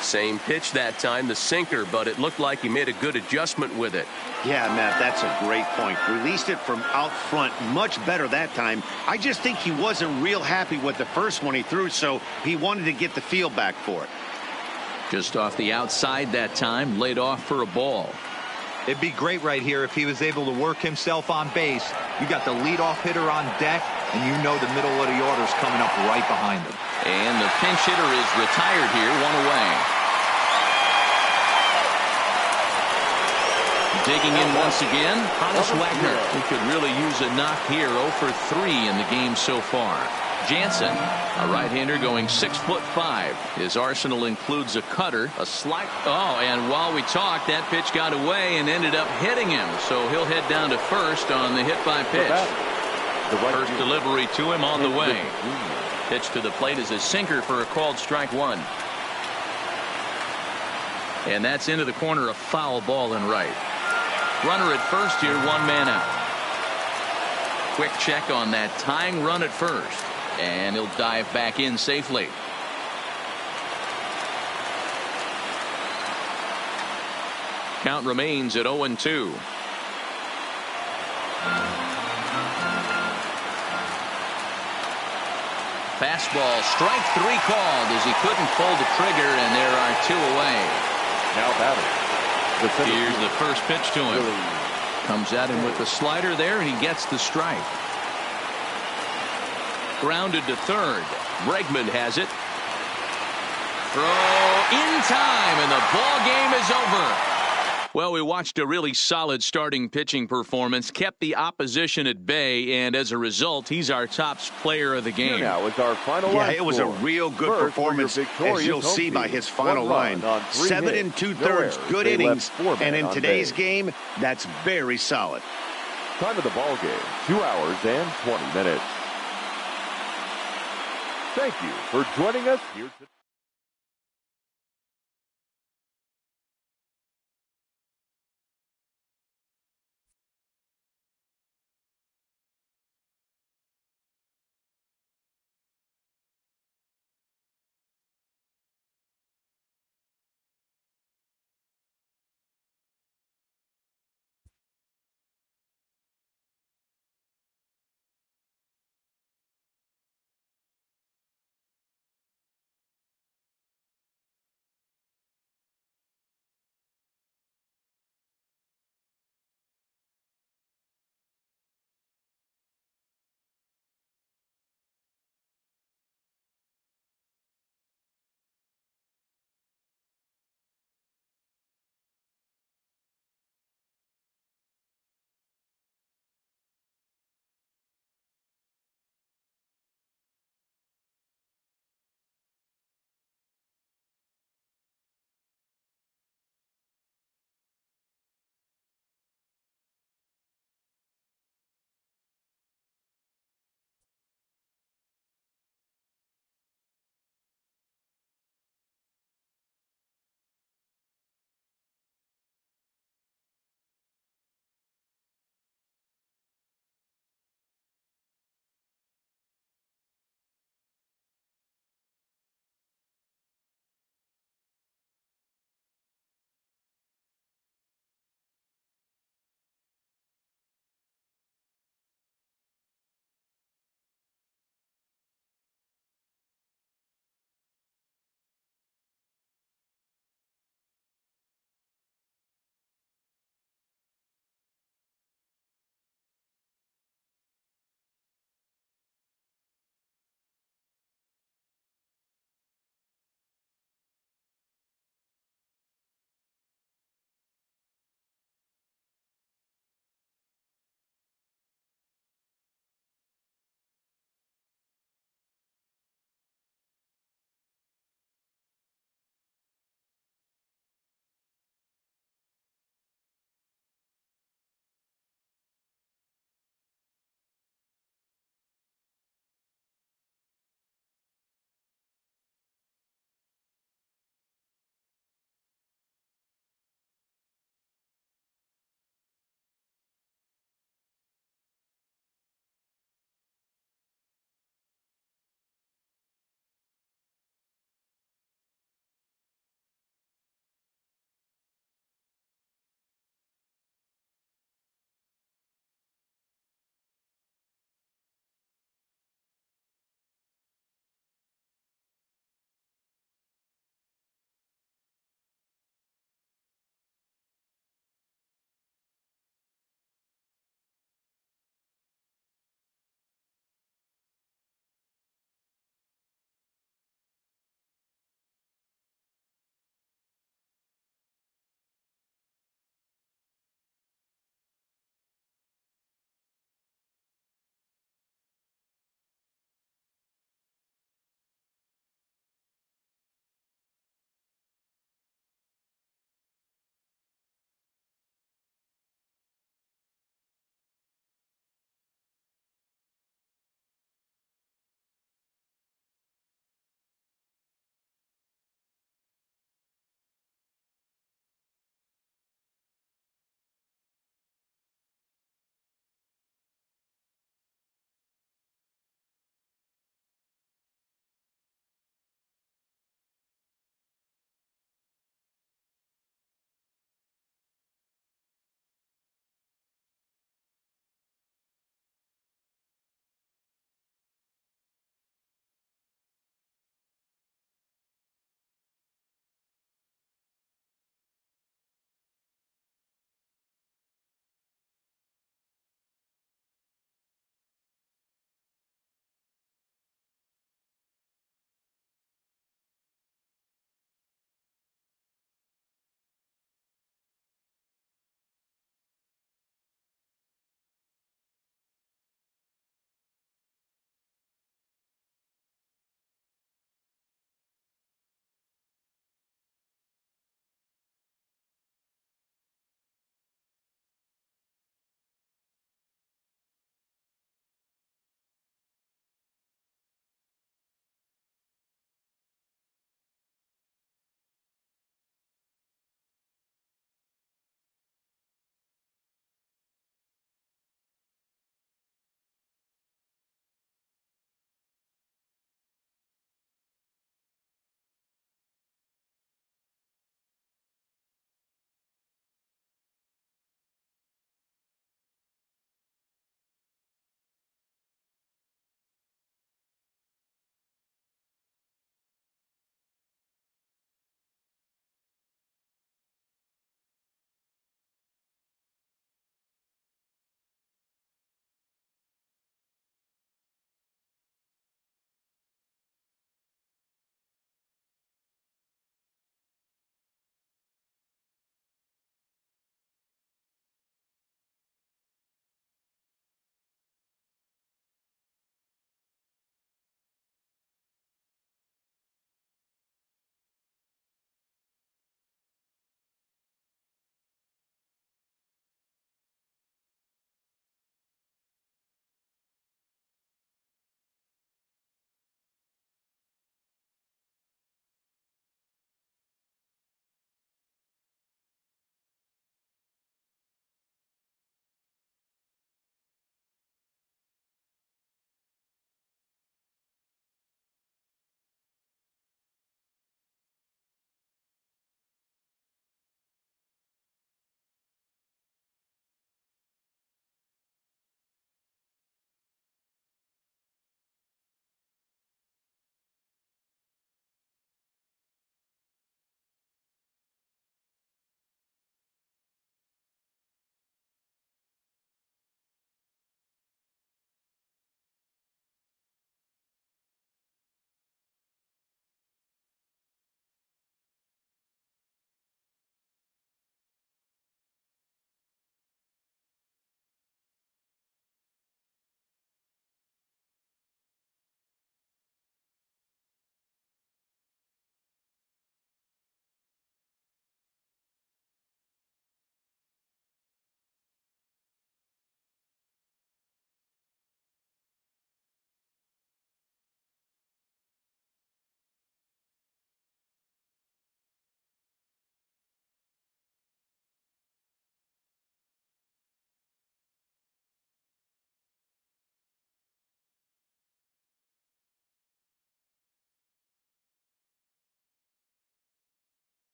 Same pitch that time, the sinker, but it looked like he made a good adjustment with it. Yeah, Matt, that's a great point. Released it from out front much better that time. I just think he wasn't real happy with the first one he threw, so he wanted to get the feel back for it. Just off the outside that time, laid off for a ball. It'd be great right here if he was able to work himself on base. You got the leadoff hitter on deck, and you know the middle of the order's coming up right behind him. And the pinch hitter is retired here, one away. Digging in once again, Honus Wagner. He could really use a knock here. 0 for 3 in the game so far. Jansen, a right-hander going 6'5". His arsenal includes a cutter, a slice. Oh, and while we talked, that pitch got away and ended up hitting him. So he'll head down to first on the hit by pitch. First delivery to him on the way. Pitch to the plate is a sinker for a called strike one. And that's into the corner, a foul ball in right. Runner at first here, one man out. Quick check on that tying run at first. And he'll dive back in safely. Count remains at 0-2. Fastball, strike three called as he couldn't pull the trigger, and there are two away. Now batting. Here's the first pitch to him. Comes at him with the slider there, and he gets the strike. Grounded to third. Bregman has it. Throw in time, and the ball game is over. Well, we watched a really solid starting pitching performance, kept the opposition at bay, and as a result, he's our top player of the game. Here now is our final yeah, line it was a real good performance, as you'll see by his final line. 7 2/3 good innings, and in today's game, that's very solid. Time of the ball game, 2 hours and 20 minutes. Thank you for joining us here today.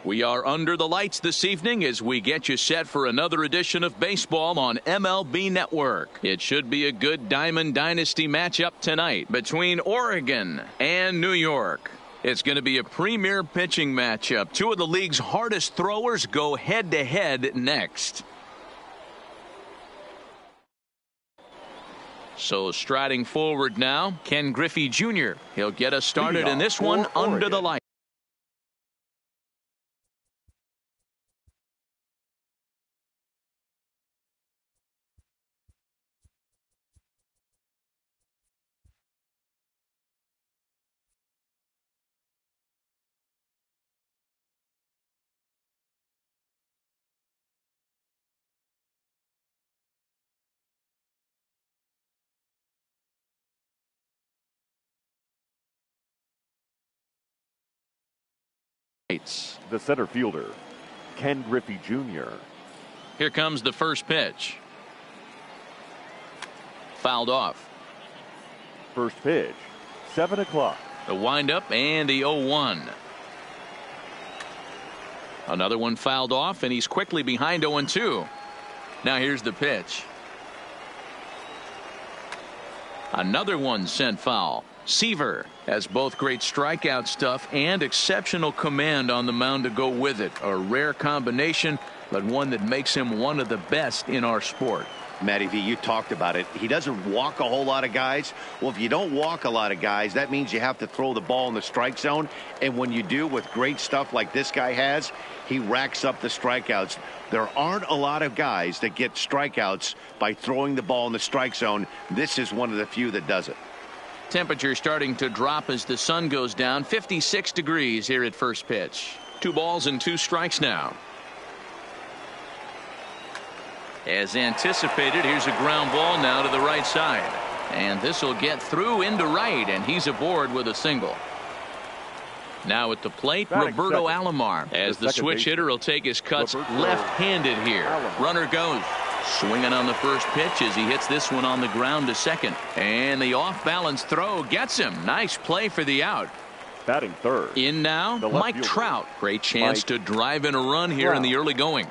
We are under the lights this evening as we get you set for another edition of baseball on MLB Network. It should be a good Diamond Dynasty matchup tonight between Oregon and New York. It's going to be a premier pitching matchup. Two of the league's hardest throwers go head-to-head next. So striding forward now, Ken Griffey Jr. He'll get us started in this one under the lights. The center fielder, Ken Griffey Jr. Here comes the first pitch. Fouled off. First pitch, 7 o'clock. The windup and the 0-1. Another one fouled off, and he's quickly behind 0-2. Now here's the pitch. Another one sent foul. Seaver has both great strikeout stuff and exceptional command on the mound to go with it. A rare combination, but one that makes him one of the best in our sport. Matty V, you talked about it. He doesn't walk a whole lot of guys. Well, if you don't walk a lot of guys, that means you have to throw the ball in the strike zone. And when you do with great stuff like this guy has, he racks up the strikeouts. There aren't a lot of guys that get strikeouts by throwing the ball in the strike zone. This is one of the few that does it. Temperature starting to drop as the sun goes down. 56 degrees here at first pitch. 2 balls and 2 strikes now. As anticipated, here's a ground ball now to the right side. And this will get through into right, and he's aboard with a single. Now at the plate, Roberto Alomar, as the switch hitter will take his cuts left-handed here. Runner goes. Swinging on the first pitch as he hits this one on the ground to second. And the off-balance throw gets him. Nice play for the out. Batting third. In now, Mike Trout. Great chance to drive in a run here in the early going.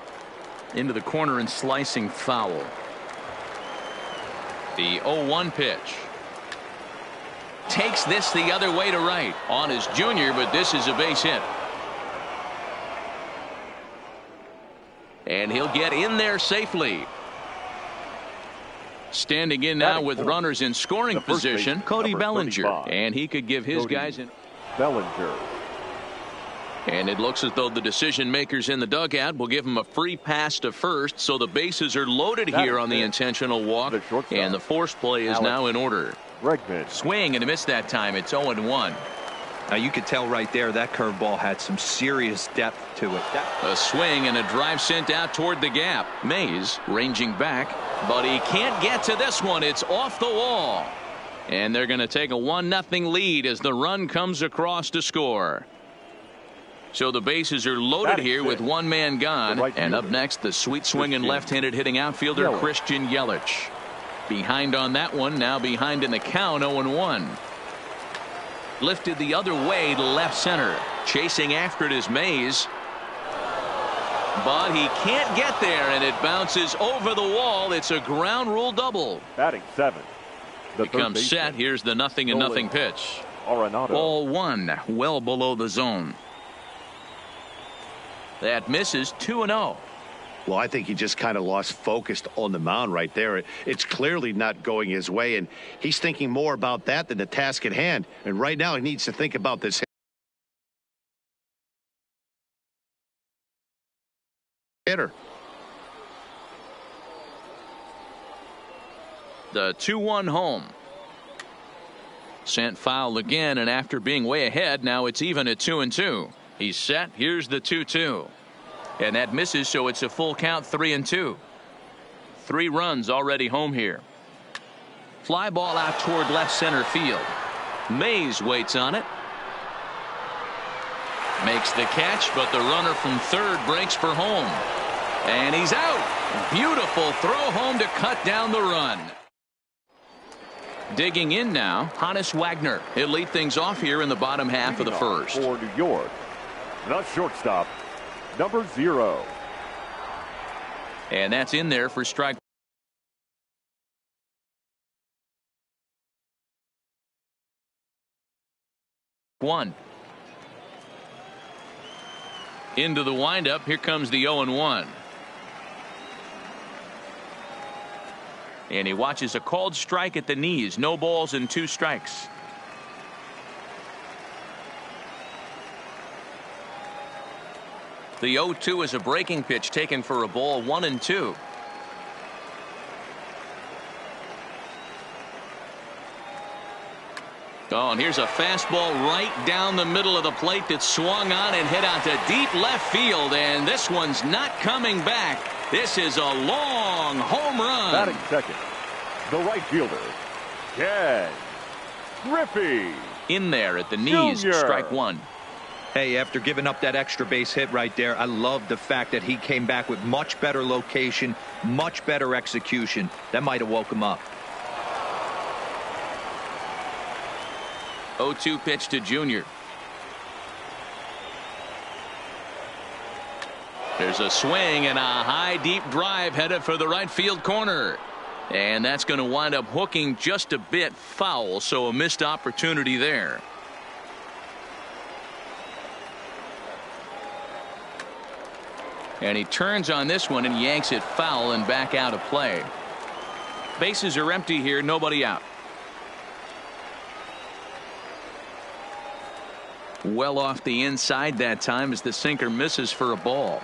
Into the corner and slicing foul. The 0-1 pitch. Takes this the other way to right. On his junior, but this is a base hit. And he'll get in there safely. Standing in now with runners in scoring position, Cody Bellinger. And he could give his guys in. Bellinger. And it looks as though the decision makers in the dugout will give him a free pass to first. So the bases are loaded here on the intentional walk. And the force play is now in order. Swing and a miss that time. It's 0-1. Now you could tell right there that curveball had some serious depth to it. A swing and a drive sent out toward the gap. Mays ranging back, but he can't get to this one. It's off the wall. And they're going to take a 1-0 lead as the run comes across to score. So the bases are loaded here with one man gone. And up next, the sweet swinging left-handed hitting outfielder Christian Yelich. Behind on that one, now behind in the count, 0-1. Lifted the other way to left center. Chasing after it is Mays. But he can't get there, and it bounces over the wall. It's a ground rule double. Batting 7. Becomes set. Here's the 0-0 pitch. Ball 1, well below the zone. That misses 2-0. Well, I think he just kind of lost focus on the mound right there. It's clearly not going his way, and he's thinking more about that than the task at hand. And right now he needs to think about this hitter. The 2-1 home. Sent foul again, and after being way ahead, now it's even at 2-2. He's set. Here's the 2-2. And that misses, so it's a full count, 3-2. 3 runs already home here. Fly ball out toward left center field. Mays waits on it. Makes the catch, but the runner from third breaks for home. And he's out. Beautiful throw home to cut down the run. Digging in now, Honus Wagner. He'll lead things off here in the bottom half of the first. For New York, the shortstop, Number 0. And that's in there for strike 1. Into the windup. Here comes the 0-1. And he watches a called strike at the knees. No balls and 2 strikes. The 0-2 is a breaking pitch taken for a ball, 1-2. Oh, and here's a fastball right down the middle of the plate that swung on and hit out to deep left field. And this one's not coming back. This is a long home run. Batting second, the right fielder, Ken Griffey. In there at the knees, Junior. strike 1. Hey, after giving up that extra base hit right there, I love the fact that he came back with much better location, much better execution. That might have woke him up. 0-2 pitch to Junior. There's a swing and a high deep drive headed for the right field corner. And that's going to wind up hooking just a bit foul, so a missed opportunity there. And he turns on this one and yanks it foul and back out of play. Bases are empty here, nobody out. Well off the inside that time as the sinker misses for a ball.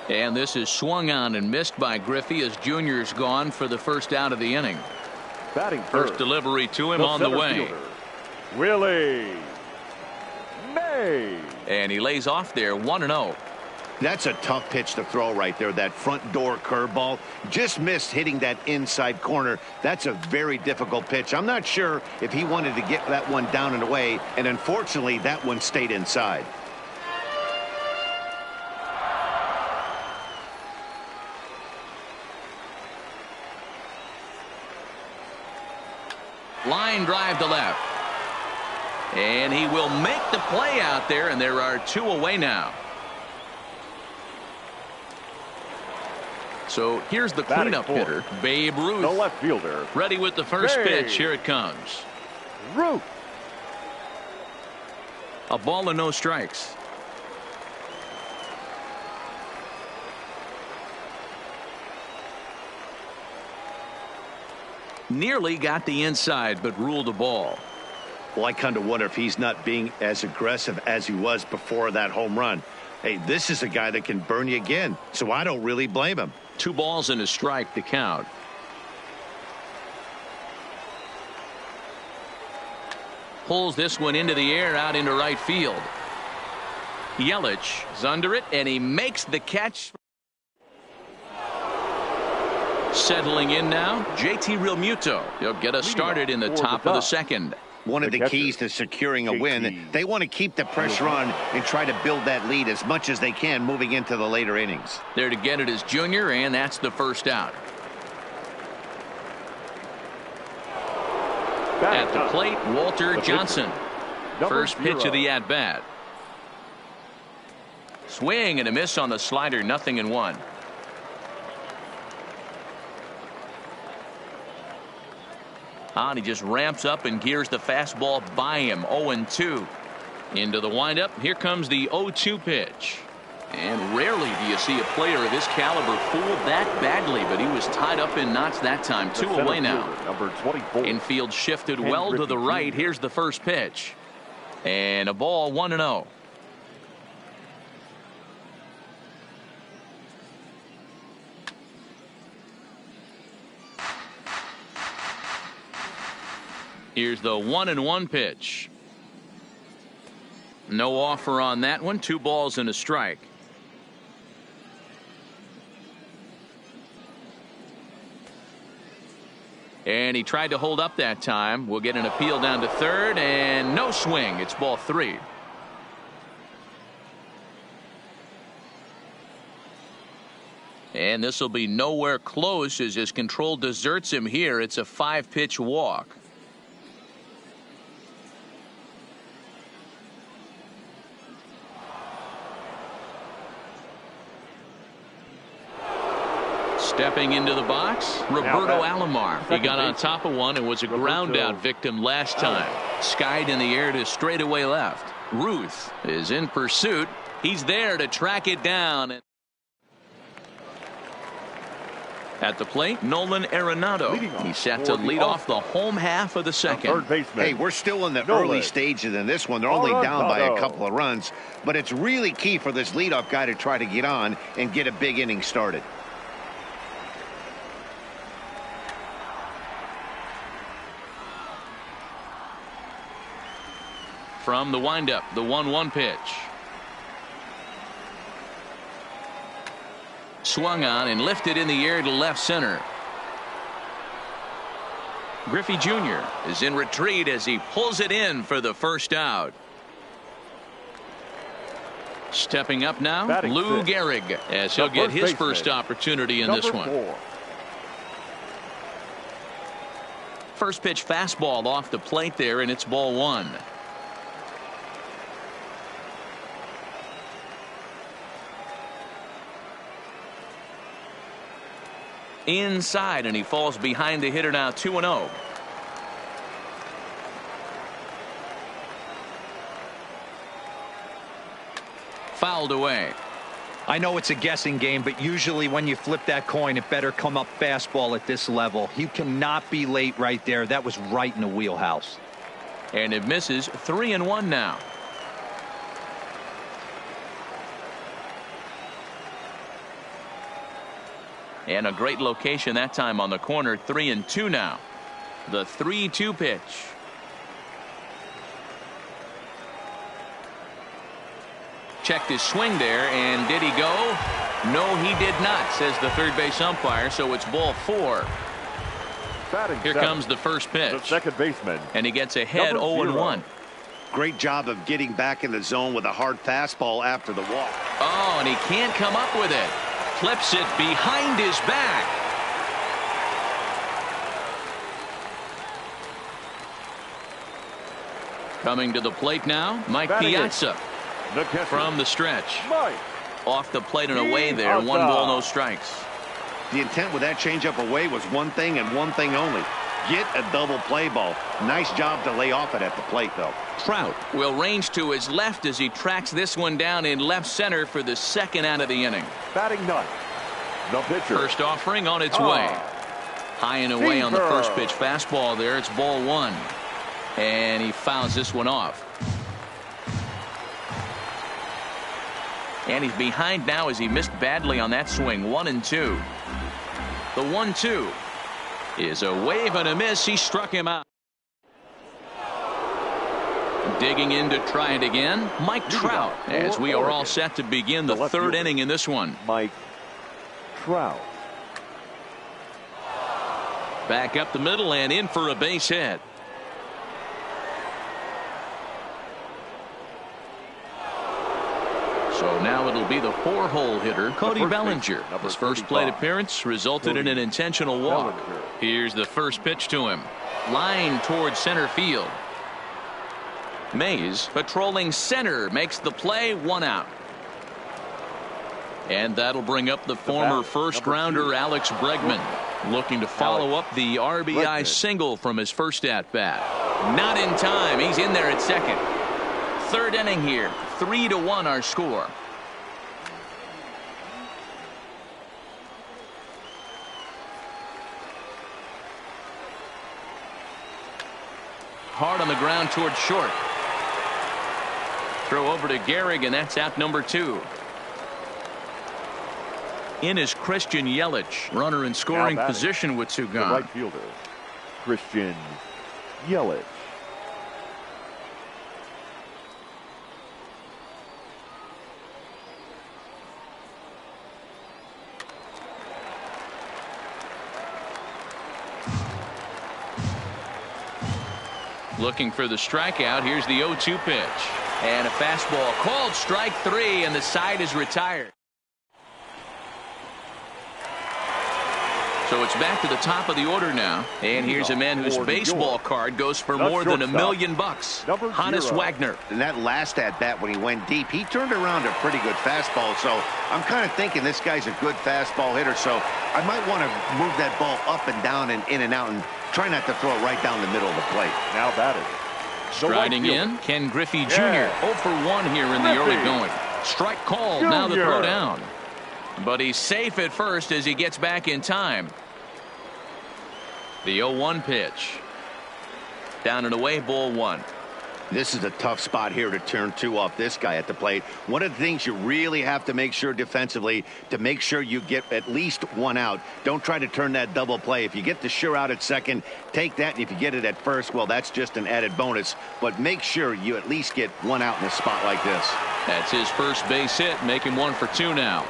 And this is swung on and missed by Griffey as Junior's gone for the first out of the inning. Batting First delivery to him on the way. fielder, Willie May. And he lays off there, 1-0. That's a tough pitch to throw right there. That front door curveball just missed hitting that inside corner. That's a very difficult pitch. I'm not sure if he wanted to get that one down and away, and unfortunately that one stayed inside. Line drive to left. And he will make the play out there, and there are 2 away now. So here's the cleanup hitter, Babe Ruth. The left fielder, Ready with the first Babe pitch. Here it comes. Ruth. A ball and no strikes. Nearly got the inside, but ruled a ball. Well, I kind of wonder if he's not being as aggressive as he was before that home run. Hey, this is a guy that can burn you again, so I don't really blame him. 2 balls and a strike to count. Pulls this one into the air out into right field. Yelich is under it, and he makes the catch. Settling in now, JT Realmuto. He'll get us started in the top of the second. One of the keys to securing a win, they want to keep the pressure on and try to build that lead as much as they can moving into the later innings. There to get it is Junior, and that's the first out. At the plate, Walter Johnson. First pitch of the at-bat. Swing and a miss on the slider, 0-1. And he just ramps up and gears the fastball by him. 0-2. Into the windup. Here comes the 0-2 pitch. And rarely do you see a player of this caliber fooled that badly, but he was tied up in knots that time. 2 away now. Number 24. Infield shifted well to the right. Here's the first pitch. And a ball, 1-0. Here's the 1-1 pitch. No offer on that one. 2 balls and a strike. And he tried to hold up that time. We'll get an appeal down to third, and no swing. It's ball 3. And this will be nowhere close as his control deserts him here. It's a 5-pitch walk. Stepping into the box, Roberto Alomar. He got on top of one and was a ground out victim last time. Skied in the air to straightaway left. Ruth is in pursuit. He's there to track it down. At the plate, Nolan Arenado. He's set to lead off the home half of the second. Hey, we're still in the early stages in this one. They're only down by a couple of runs, but it's really key for this leadoff guy to try to get on and get a big inning started. From the windup, the 1-1 pitch. Swung on and lifted in the air to left center. Griffey Jr. is in retreat as he pulls it in for the first out. Stepping up now, Lou Gehrig, as he'll get his first opportunity in this one. First pitch fastball off the plate there, and it's ball one. Inside, and he falls behind the hitter now, 2-0. Fouled away. I know it's a guessing game, but usually when you flip that coin, it better come up fastball at this level. He cannot be late right there. That was right in the wheelhouse. And it misses. 3-1 now. And a great location that time on the corner. 3-2 now. The 3-2 pitch. Checked his swing there, and did he go? No, he did not, says the third base umpire, so it's ball four. Here comes the first pitch. The second baseman. And he gets ahead 0-1. Great job of getting back in the zone with a hard fastball after the walk. Oh, and he can't come up with it. Clips it behind his back. Coming to the plate now, Mike Piazza from the stretch. Off the plate and away there. 1 ball, no strikes. The intent with that changeup away was one thing and one thing only. Get a double play ball. Nice job to lay off it at the plate, though. Trout will range to his left as he tracks this one down in left center for the second out of the inning. Batting ninth, the pitcher. First offering on its way. High and away on the first pitch fastball there. It's ball one. And he fouls this one off. And he's behind now as he missed badly on that swing. 1-2. The 1-2 is a wave and a miss. He struck him out. Digging in to try it again, Mike Trout, as we are all set to begin the third inning in this one. Mike Trout. Back up the middle and in for a base hit. So now it'll be the 4-hole hitter, Cody Bellinger. His first plate appearance resulted in an intentional walk. Here's the first pitch to him. Line towards center field. Mays patrolling center makes the play. 1 out. And that'll bring up the former first rounder Alex Bregman, looking to follow up the RBI single from his first at bat. Not in time. He's in there at second. Third inning here. 3-1 our score. Hard on the ground towards short. Throw over to Gehrig, and that's out number 2. In is Christian Yelich, runner in scoring position with 2 gone. Right fielder, Christian Yelich. Looking for the strikeout. Here's the 0-2 pitch. And a fastball called strike 3, and the side is retired. So it's back to the top of the order now. And here's a man whose baseball card goes for more than $1 million. Honus Wagner. And that last at-bat when he went deep, he turned around a pretty good fastball. So I'm kind of thinking this guy's a good fastball hitter. So I might want to move that ball up and down and in and out and try not to throw it right down the middle of the plate. Now batting. Striding in, Ken Griffey Jr. 0 for 1 here in the early going. Strike called. Now the throw down. But he's safe at first as he gets back in time. The 0-1 pitch. Down and away, ball 1. This is a tough spot here to turn 2 off this guy at the plate. One of the things you really have to make sure defensively to make sure you get at least 1 out. Don't try to turn that double play. If you get the sure out at second, take that. And if you get it at first, well, that's just an added bonus. But make sure you at least get 1 out in a spot like this. That's his first base hit, making 1 for 2 now.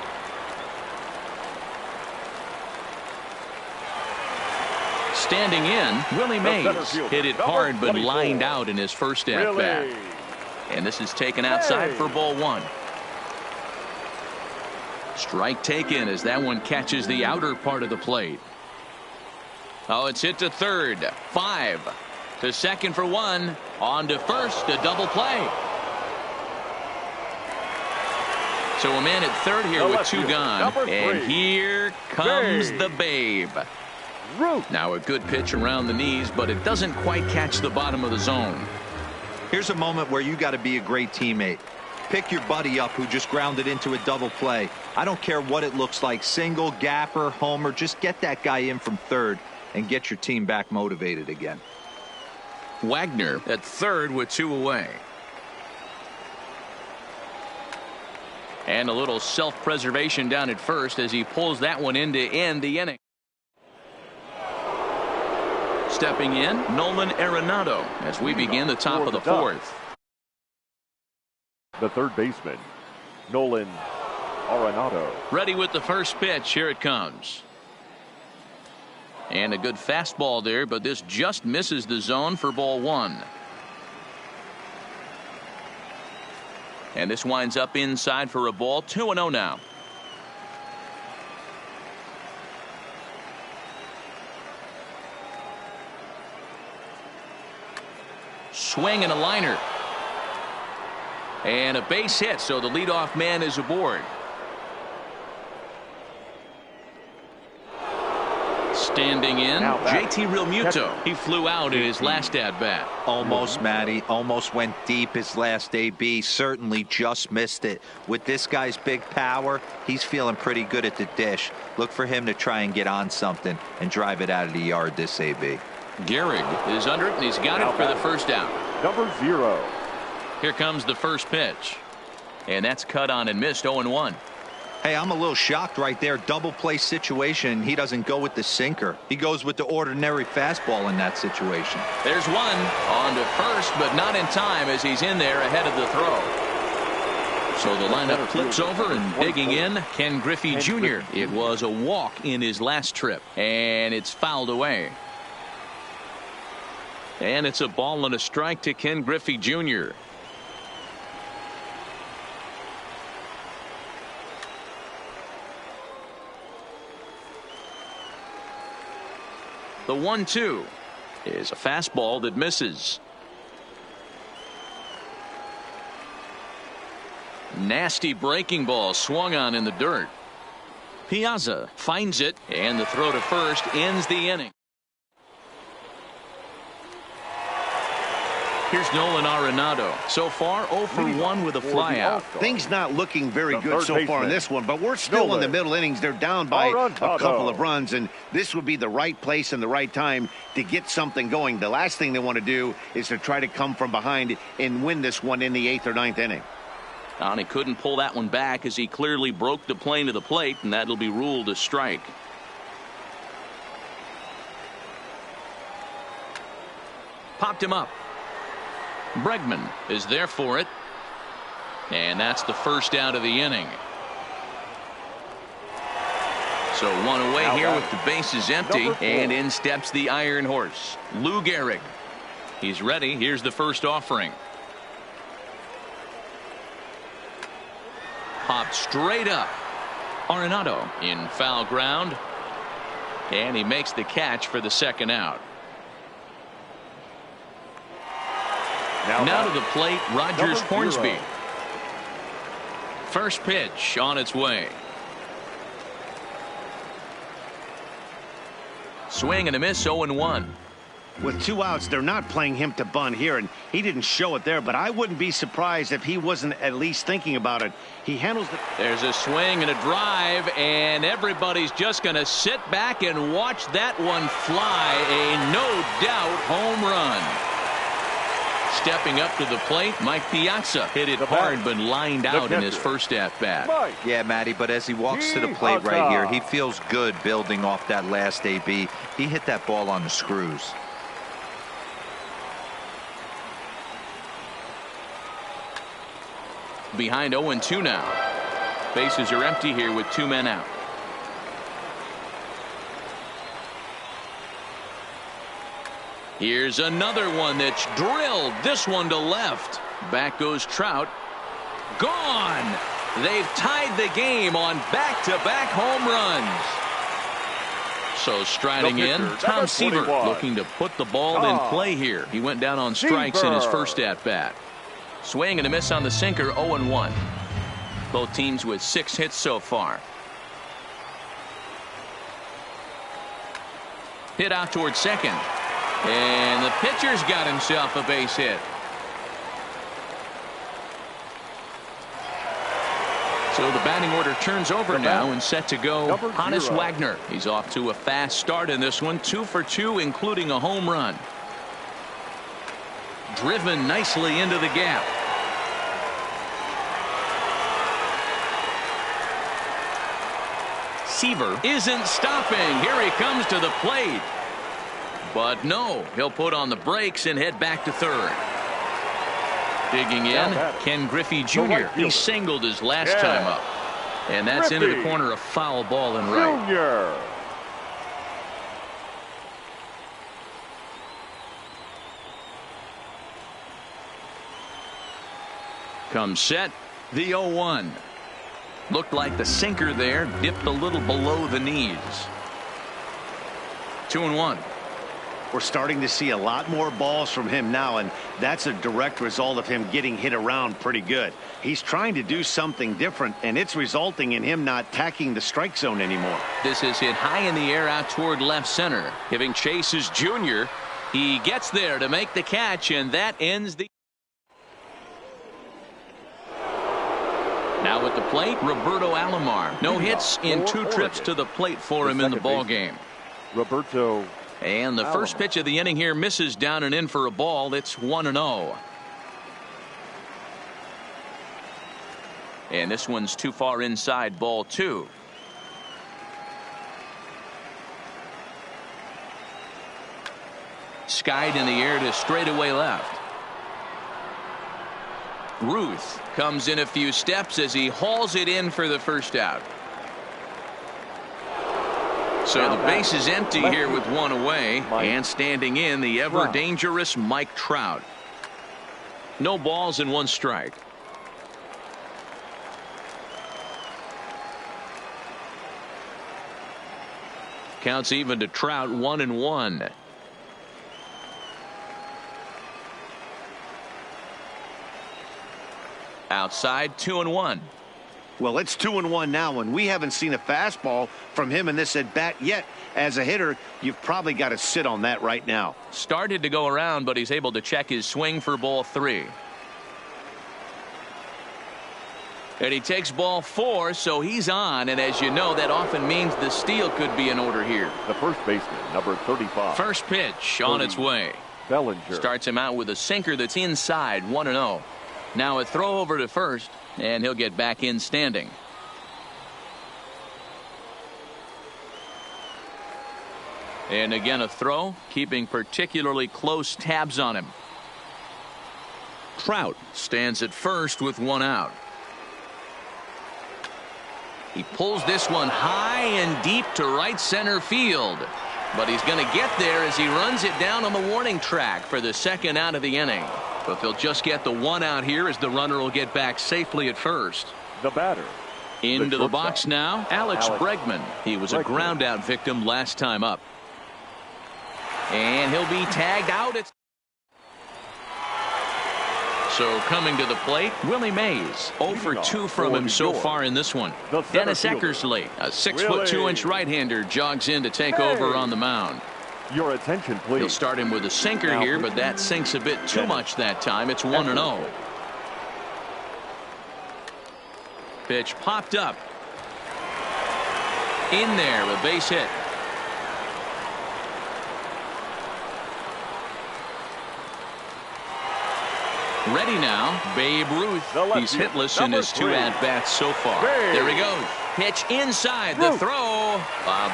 Standing in, Willie Mays hit it hard but lined out in his first at-bat. And this is taken outside for ball 1. Strike taken as that one catches the outer part of the plate. Oh, it's hit to third. 5 to second for 1. On to first, a double play. So a man at third here with 2 gone. And here comes the Babe. Now a good pitch around the knees, but it doesn't quite catch the bottom of the zone. Here's a moment where you got to be a great teammate. Pick your buddy up who just grounded into a double play. I don't care what it looks like, single, gapper, homer, just get that guy in from third and get your team back motivated again. Wagner at third with 2 away. And a little self-preservation down at first as he pulls that one in to end the inning. Stepping in, Nolan Arenado as we begin the top of the 4th. The third baseman, Nolan Arenado. Ready with the first pitch. Here it comes. And a good fastball there, but this just misses the zone for ball 1. And this winds up inside for a ball. 2-0 now. Swing and a liner. And a base hit, so the leadoff man is aboard. Standing in, JT Realmuto. He flew out in his last at-bat. Almost, Matty. Almost went deep his last AB. Certainly just missed it. With this guy's big power, he's feeling pretty good at the dish. Look for him to try and get on something and drive it out of the yard this AB. Gehrig is under it, and he's got it for the first out. Number 0. Here comes the first pitch. And that's cut on and missed. 0-1. Hey, I'm a little shocked right there. Double play situation. He doesn't go with the sinker. He goes with the ordinary fastball in that situation. There's one on to first, but not in time as he's in there ahead of the throw. So the lineup flips over, and digging in, Ken Griffey Jr. It was a walk in his last trip, and it's fouled away. And it's a ball and a strike to Ken Griffey Jr. The 1-2 is a fastball that misses. Nasty breaking ball swung on in the dirt. Piazza finds it, and the throw to first ends the inning. Here's Nolan Arenado. So far, 0 for 1 with a flyout. Things not looking very good so far in this one, but we're still in the middle innings. They're down by a couple of runs, and this would be the right place and the right time to get something going. The last thing they want to do is to try to come from behind and win this one in the 8th or 9th inning. And he couldn't pull that one back as he clearly broke the plane of the plate, and that'll be ruled a strike. Popped him up. Bregman is there for it. And that's the first out of the inning. So one away here with the bases empty, and in steps the Iron Horse, Lou Gehrig. He's ready. Here's the first offering. Popped straight up. Arenado in foul ground. And he makes the catch for the second out. Now to the plate, Rogers Hornsby. First pitch on its way. Swing and a miss, 0-1. With 2 outs, they're not playing him to bunt here, and he didn't show it there, but I wouldn't be surprised if he wasn't at least thinking about it. He handles the... There's a swing and a drive, and everybody's just going to sit back and watch that one fly. A no-doubt home run. Stepping up to the plate, Mike Piazza hit it hard but lined out in his first at-bat. Yeah, Matty, but as he walks to the plate right here, he feels good building off that last AB. He hit that ball on the screws. Behind 0-2 now. Bases are empty here with 2 men out. Here's another one that's drilled. This one to left. Back goes Trout. Gone. They've tied the game on back-to-back home runs. So striding in, Tom Seaver looking to put the ball in play here. He went down on strikes in his first at-bat. Swing and a miss on the sinker, 0-1. Both teams with 6 hits so far. Hit out towards second. And the pitcher's got himself a base hit. So the batting order turns over now and set to go Honus Wagner. He's off to a fast start in this one. 2 for 2, including a home run. Driven nicely into the gap. Seaver isn't stopping. Here he comes to the plate. But no, he'll put on the brakes and head back to third. Digging in, Ken Griffey Jr. He singled his last time up. And that's into the corner, a foul ball and right. Comes set, the 0-1. Looked like the sinker there dipped a little below the knees. 2-1. We're starting to see a lot more balls from him now, and that's a direct result of him getting hit around pretty good. He's trying to do something different, and it's resulting in him not tacking the strike zone anymore. This is hit high in the air out toward left center. Giving chase is Jr. He gets there to make the catch, and that ends the... Now at the plate, Roberto Alomar. No hits in 2 trips to the plate for him in the ball game. Roberto. And the first pitch of the inning here misses down and in for a ball. It's 1-0. And this one's too far inside, ball 2. Skied in the air to straightaway left. Ruth comes in a few steps as he hauls it in for the first out. So the base is empty here with 1 away, and standing in the ever dangerous Mike Trout. No balls and 1 strike. Counts even to Trout, 1-1. Outside, 2-1. Well, it's 2-1 now, and we haven't seen a fastball from him in this at bat yet. As a hitter, you've probably got to sit on that right now. Started to go around, but he's able to check his swing for ball 3. And he takes ball 4, so he's on, and as you know, that often means the steal could be in order here. The first baseman, number 35. First pitch on its way. Bellinger. Starts him out with a sinker that's inside, 1-0. Now a throw over to first, and he'll get back in standing. And again a throw, keeping particularly close tabs on him. Trout stands at first with 1 out. He pulls this one high and deep to right center field. But he's going to get there as he runs it down on the warning track for the second out of the inning. But they'll just get the 1 out here as the runner will get back safely at first. The batter, Into the box now, Alex Bregman. He was a ground out victim last time up. And he'll be tagged out. So coming to the plate, Willie Mays. 0 for 2 from him so far in this one. Dennis Eckersley, a 6'2" right-hander, jogs in to take over on the mound. Your attention, please. He'll start him with a sinker here, but that sinks a bit too much that time. It's 1-0. Pitch popped up. In there, a base hit. Ready now, Babe Ruth. He's hitless in his 2 at-bats so far. There he goes. Pitch inside. The throw.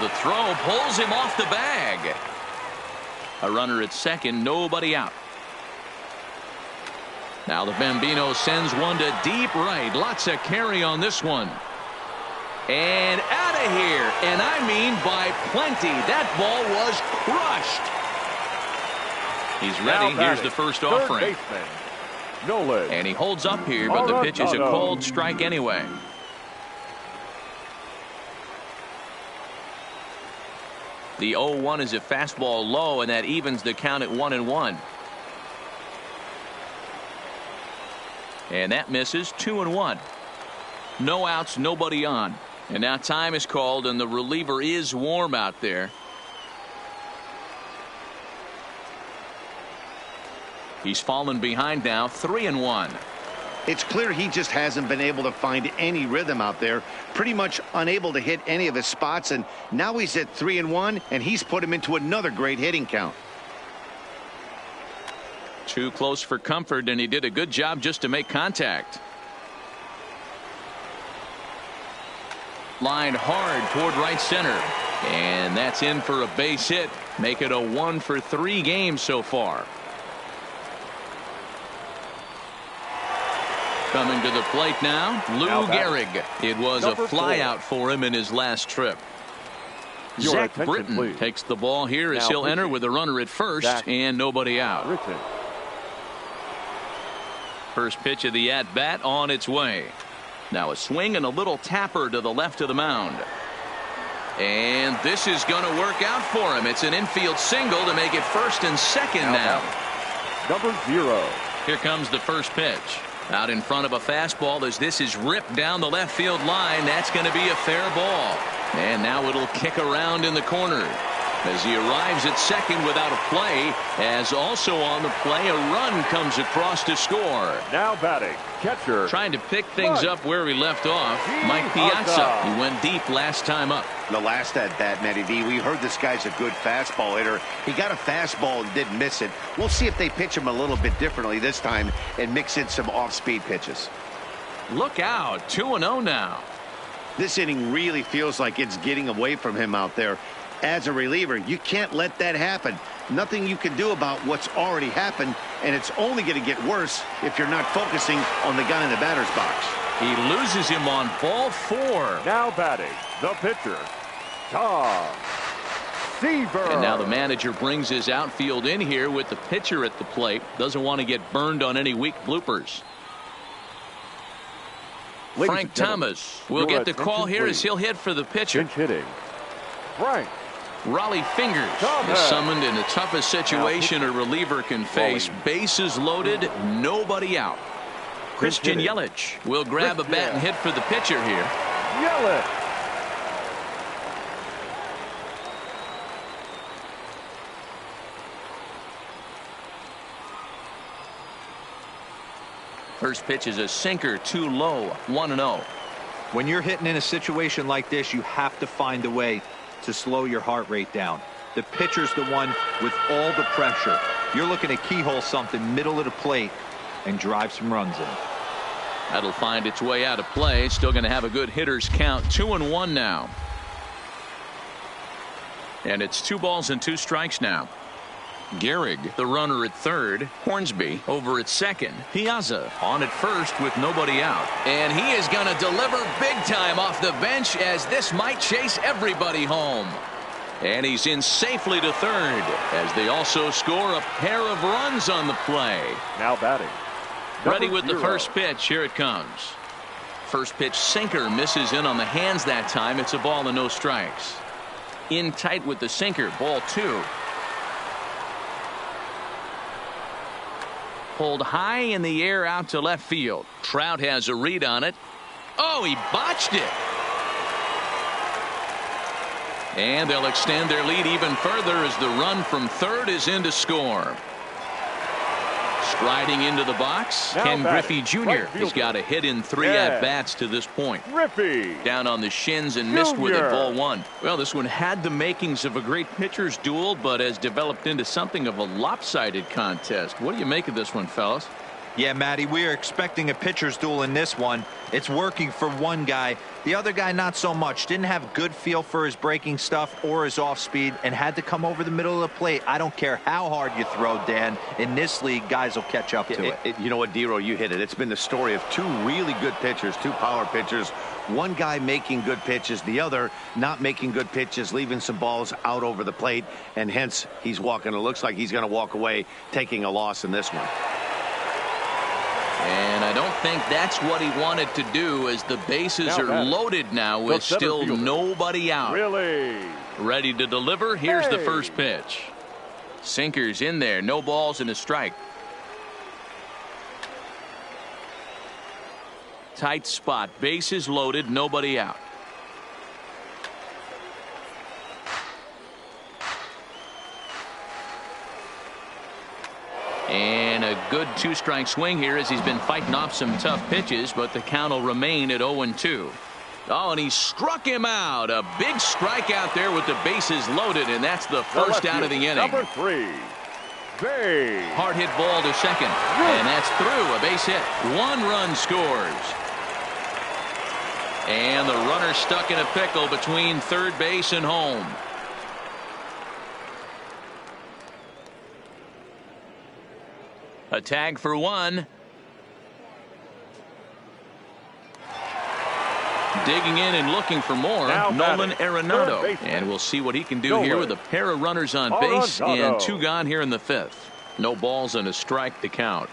The throw pulls him off the bag. A runner at second, nobody out. Now the Bambino sends one to deep right. Lots of carry on this one. And out of here. And I mean by plenty. That ball was crushed. He's ready. Here's the first offering. And he holds up here, but the pitch is a cold strike anyway. The 0-1 is a fastball low, and that evens the count at 1-1. And that misses. 2-1. No outs, nobody on. And now time is called, and the reliever is warm out there. He's fallen behind now, 3-1. It's clear he just hasn't been able to find any rhythm out there. Pretty much unable to hit any of his spots, and now he's at 3-1, and he's put him into another great hitting count. Too close for comfort, and he did a good job just to make contact. Lined hard toward right center, and that's in for a base hit. Make it a 1 for 3 games so far. Coming to the plate now, Lou Gehrig. It was a flyout for him in his last trip. Zach Britton takes the ball here as he'll enter with a runner at first and nobody out. First pitch of the at-bat on its way. Now a swing and a little tapper to the left of the mound. And this is going to work out for him. It's an infield single to make it first and second now. Number 0. Here comes the first pitch. Out in front of a fastball as this is ripped down the left field line. That's going to be a fair ball. And now it'll kick around in the corner as he arrives at second without a play. As also on the play, a run comes across to score. Now batting, catcher. Trying to pick things up where he left off, Mike Piazza. He went deep last time up. The last at bat, Matty V, we heard this guy's a good fastball hitter. He got a fastball and didn't miss it. We'll see if they pitch him a little bit differently this time and mix in some off-speed pitches. Look out, 2-0 now. This inning really feels like it's getting away from him out there. As a reliever, you can't let that happen. Nothing you can do about what's already happened, and it's only going to get worse if you're not focusing on the guy in the batter's box. He loses him on ball 4. Now batting, the pitcher, Tom Seaver. And now the manager brings his outfield in here with the pitcher at the plate. Doesn't want to get burned on any weak bloopers. Frank Thomas will get the call here as he'll hit for the pitcher. Pinch hitting, Frank. Raleigh Fingers is summoned in the toughest situation a reliever can face. Bases loaded, nobody out. Christian Yelich will grab a bat and hit for the pitcher here. Yelich. First pitch is a sinker, too low, 1-0. When you're hitting in a situation like this, you have to find a way to slow your heart rate down. The pitcher's the one with all the pressure. You're looking to keyhole something middle of the plate and drive some runs in. That'll find its way out of play. Still going to have a good hitter's count. 2-1 now. And it's 2 balls and 2 strikes now. Gehrig, the runner at third. Hornsby over at second. Piazza on at first with nobody out. And he is going to deliver big time off the bench as this might chase everybody home. And he's in safely to third as they also score a pair of runs on the play. Now batting. Ready with the first pitch. Here it comes. first pitch sinker misses in on the hands that time. It's a ball and no strikes. In tight with the sinker, ball 2. Pulled high in the air out to left field. Trout has a read on it. Oh, he botched it. And they'll extend their lead even further as the run from third is in to score. Striding into the box, Now Ken batting, Griffey Jr. right He's fielder. got a hit in 3 Yeah. at-bats to this point. Griffey. Down on the shins and missed with it, Jr. ball 1. Well, this one had the makings of a great pitcher's duel, but has developed into something of a lopsided contest. What do you make of this one, fellas? Yeah, Matty, we are expecting a pitcher's duel in this one. It's working for one guy. The other guy, not so much. Didn't have good feel for his breaking stuff or his off speed and had to come over the middle of the plate. I don't care how hard you throw, Dan. In this league, guys will catch up to it. You know what, D-Row, you hit it. It's been the story of 2 really good pitchers, 2 power pitchers. One guy making good pitches, the other not making good pitches, leaving some balls out over the plate, and hence he's walking. It looks like he's going to walk away taking a loss in this one. And I don't think that's what he wanted to do, as the bases Now are batting, loaded now the with center still fielder. nobody out. Really? Ready to deliver. Here's the Hey. first pitch. Sinkers in there. No balls and a strike. Tight spot. Bases loaded. Nobody out. And a good 2-strike swing here as he's been fighting off some tough pitches, but the count will remain at 0-2. Oh, and he struck him out. A big strikeout there with the bases loaded, and that's the first out of the inning. Number 3. Bay. Hard hit ball to second, and that's through. A base hit. 1 run scores. And the runner stuck in a pickle between third base and home. A tag for 1. Digging in and looking for more, Now Nolan batting, Arenado. third baseman. And we'll see what he can do Nolan here with a pair of runners on base Arenado. and 2 gone here in the 5th. No balls and a strike to count.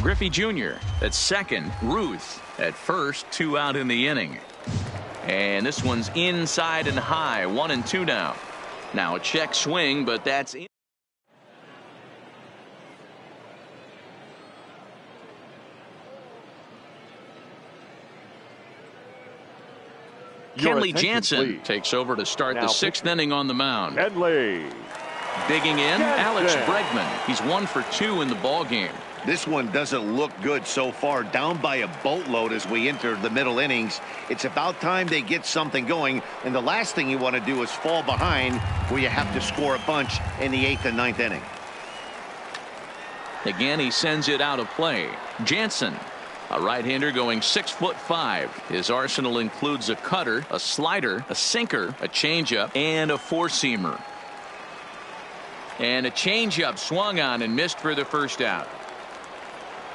Griffey Jr. at second. Ruth at first. 2 out in the inning. And this one's inside and high. 1-2 now. Now a check swing, but that's in. Your Kenley attention, Jansen please. takes over to start Now the 6th inning on the mound. Kenley. Digging in, Alex Jansen. Bregman. He's 1 for 2 in the ball game. This one doesn't look good so far. Down by a boatload as we enter the middle innings. It's about time they get something going. And the last thing you want to do is fall behind where you have to score a bunch in the 8th and 9th inning. Again, he sends it out of play. Jansen, a right-hander going 6'5". His arsenal includes a cutter, a slider, a sinker, a changeup, and a 4-seamer. And a changeup swung on and missed for the first out.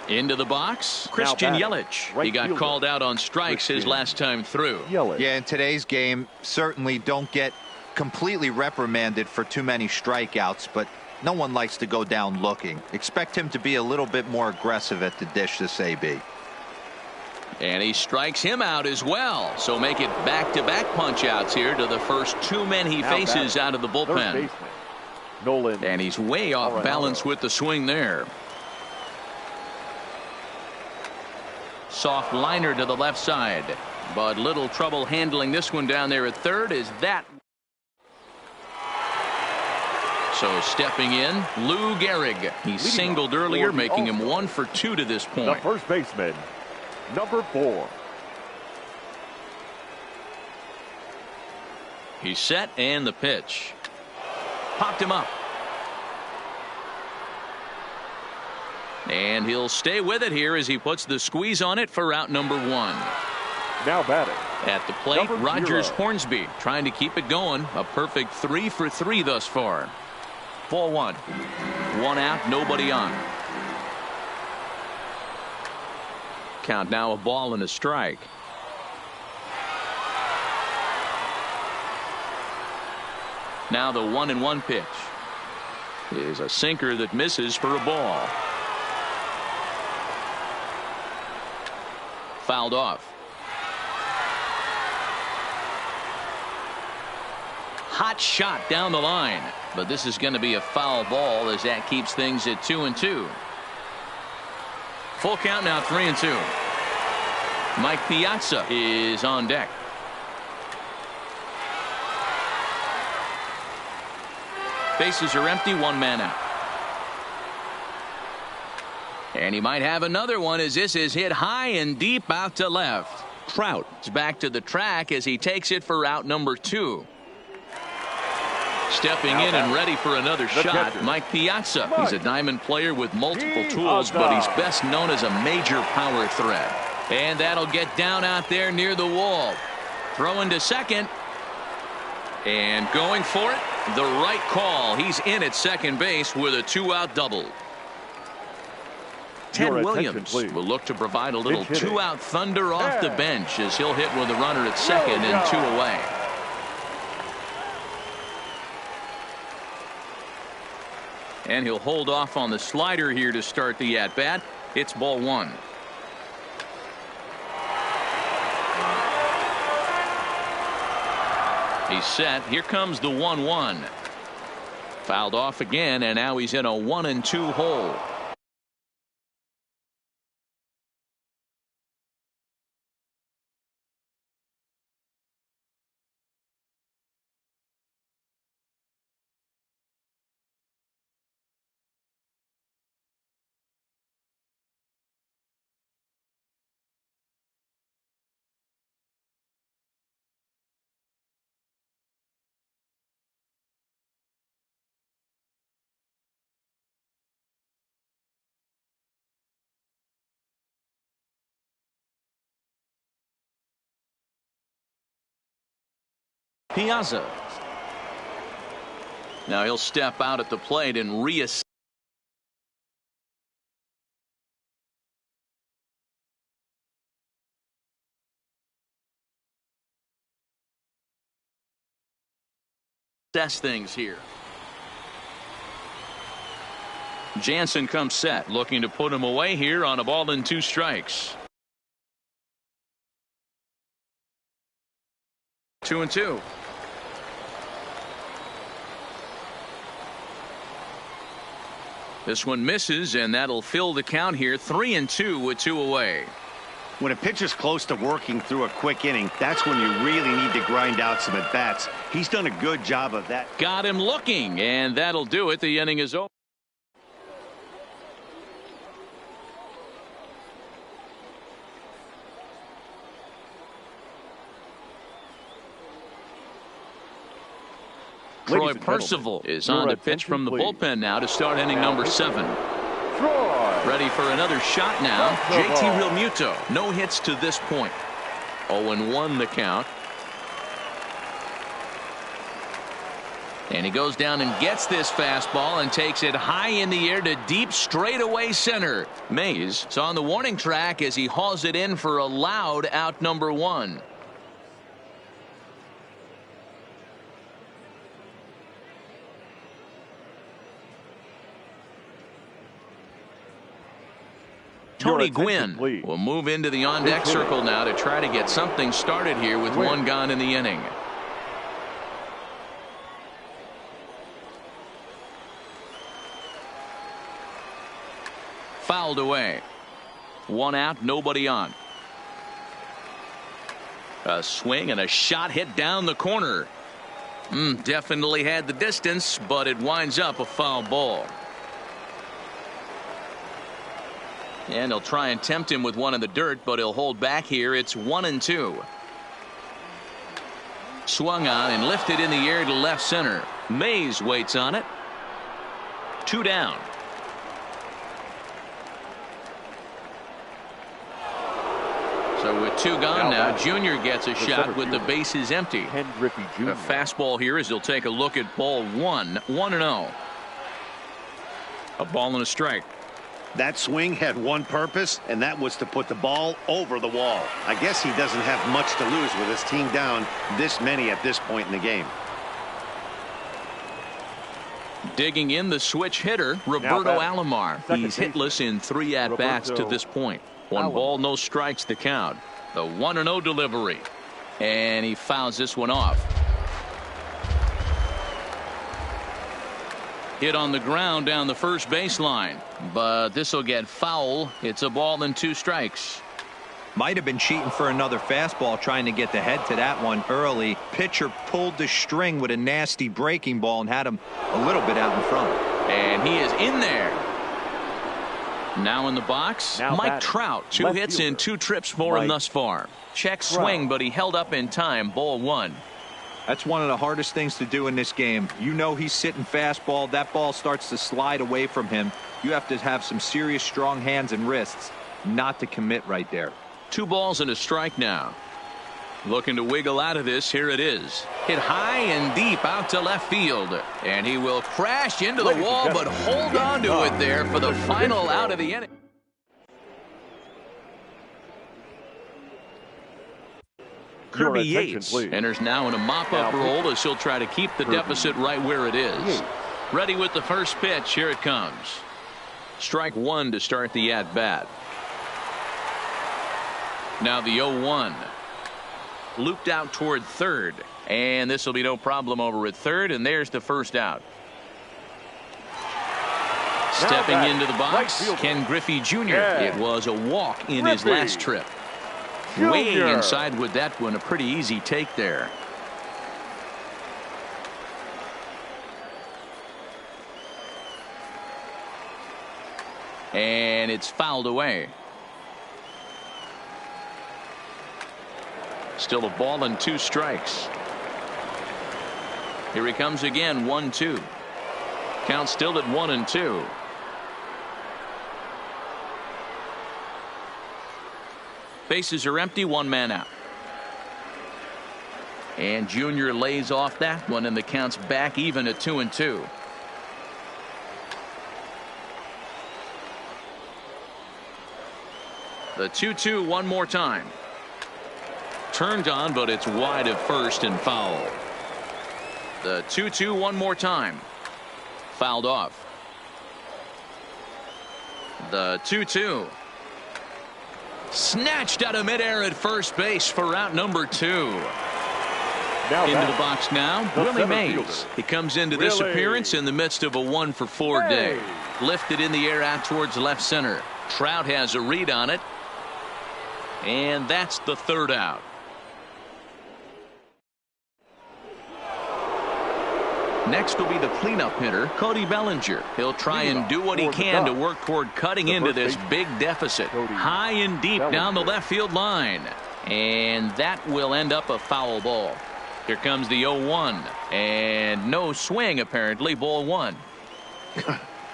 Into the box, Christian batting, Yelich. right He got fielder, called out on strikes his Christian last time through. Yelich. Yeah, in today's game, certainly don't get completely reprimanded for too many strikeouts, but no one likes to go down looking. Expect him to be a little bit more aggressive at the dish this AB. And he strikes him out as well. So make it back-to-back punch-outs here to the first 2 men he Now faces batting, out of the third bullpen. baseman, Nolan. And he's way off Arenado. balance with the swing there. Soft liner to the left side, but little trouble handling this one down there at third. Is that so? Stepping in, Lou Gehrig. He singled off earlier, for the making him All-Star. 1 for 2 to this The point. first baseman, number 4. He's set, and the pitch popped him up. And he'll stay with it here as he puts the squeeze on it for out number 1. Now batting, At the plate, Number Rogers 0. Hornsby trying to keep it going. A perfect 3 for 3 thus far. Ball 1. 1 out, nobody on. Count now a ball and a strike. Now the 1-1 pitch is a sinker that misses for a ball. fouled off. Hot shot down the line, but this is going to be a foul ball as that keeps things at 2-2. Full count now, 3-2. Mike Piazza is on deck. Bases are empty, one man out. And he might have another one as this is hit high and deep out to left. Trout is back to the track as he takes it for out number 2. Stepping in and ready for another shot, Mike Piazza. He's a diamond player with multiple tools, but he's best known as a major power threat. And that'll get down out there near the wall. Throwing to second. And going for it. The right call. He's in at second base with a 2-out double. Ted Williams will look to provide a little 2-out thunder off the bench as he'll hit with a runner at second and 2 away. And he'll hold off on the slider here to start the at-bat. It's ball 1. He's set. Here comes the 1-1. Fouled off again, and now he's in a 1-2 hole. Piazza. Now he'll step out at the plate and reassess. Things here. Jansen comes set, looking to put him away here on a ball and 2 strikes. 2-2. This one misses, and that'll fill the count here. 3-2 with 2 away. When a pitcher's close to working through a quick inning, that's when you really need to grind out some at-bats. He's done a good job of that. Got him looking, and that'll do it. The inning is over. Troy Percival is on to pitch from the bullpen now to start inning number 7. Ready for another shot now. JT Realmuto. No hits to this point. 0-1 the count. And he goes down and gets this fastball and takes it high in the air to deep straightaway center. Mays is on the warning track as he hauls it in for a loud out number 1. Tony Gwynn will move into the on-deck circle now to try to get something started here with 1 gone in the inning. Fouled away. 1 out, nobody on. A swing and a shot hit down the corner. Definitely had the distance, but it winds up a foul ball. And he'll try and tempt him with one in the dirt, but he'll hold back here. It's 1-2. Swung on and lifted in the air to left center. Mays waits on it. 2 down. So with 2 gone now, Junior gets a shot with the bases empty. A fastball here as he'll take a look at ball 1. 1-0. A ball and a strike. That swing had one purpose, and that was to put the ball over the wall. I guess he doesn't have much to lose with his team down this many at this point in the game. Digging in the switch hitter, Roberto Alomar. He's hitless in 3 at-bats to this point. One ball, no strikes to count. The 1-0 delivery. And he fouls this one off. Hit on the ground down the first baseline. But this will get foul. It's a ball and 2 strikes. Might have been cheating for another fastball, trying to get the head to that one early. Pitcher pulled the string with a nasty breaking ball and had him a little bit out in front. And he is in there. Now in the box, Mike Trout. 2 hits in 2 trips for him thus far. Check swing, but he held up in time. Ball 1. That's one of the hardest things to do in this game. You know he's sitting fastball. That ball starts to slide away from him. You have to have some serious strong hands and wrists not to commit right there. 2 balls and a strike now. Looking to wiggle out of this. Here it is. Hit high and deep out to left field. And he will crash into the wall, but hold on to it there for the final out of the inning. Kirby Yates enters now in a mop-up role as he'll try to keep the deficit right where it is. Ready with the first pitch. Here it comes. Strike 1 to start the at-bat. Now the 0-1. Looped out toward third. And this will be no problem over at third. And there's the first out. Stepping into the box, Ken Griffey Jr. It was a walk in his last trip. Way inside with that one. A pretty easy take there. And it's fouled away. Still a ball and 2 strikes. Here he comes again. 1-2. Count still at 1-2. Bases are empty. 1 man out. And Junior lays off that one, and the count's back even at 2-2. The 2-2 one more time. Turned on, but it's wide at first and foul. The 2-2 one more time. Fouled off. The 2-2. Snatched out of midair at first base for out number 2. Into the box now, Willie Mays. He comes into this appearance in the midst of a 1-for-4 day. Lifted in the air out towards left center. Trout has a read on it. And that's the 3rd out. Next will be the cleanup hitter, Cody Bellinger. He'll try and do what he can to work toward cutting into this big deficit. High and deep down the left field line. And that will end up a foul ball. Here comes the 0-1. And no swing, apparently. Ball 1.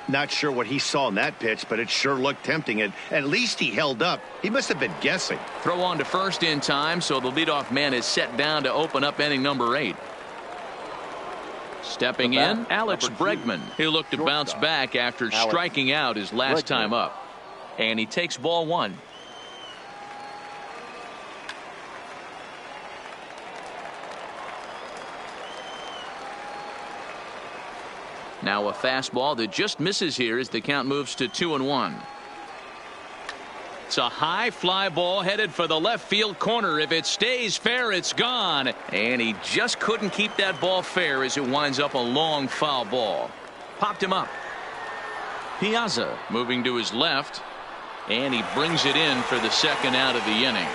Not sure what he saw in that pitch, but it sure looked tempting. At least he held up. He must have been guessing. Throw on to first in time, so the leadoff man is set down to open up inning number 8. Stepping in, Alex Bregman. He'll look to bounce back after striking out his last time up. And he takes ball 1. Now a fastball that just misses here as the count moves to 2-1. It's a high fly ball headed for the left field corner. If it stays fair, it's gone. And he just couldn't keep that ball fair as it winds up a long foul ball. Popped him up. Piazza moving to his left. And he brings it in for the 2nd out of the inning.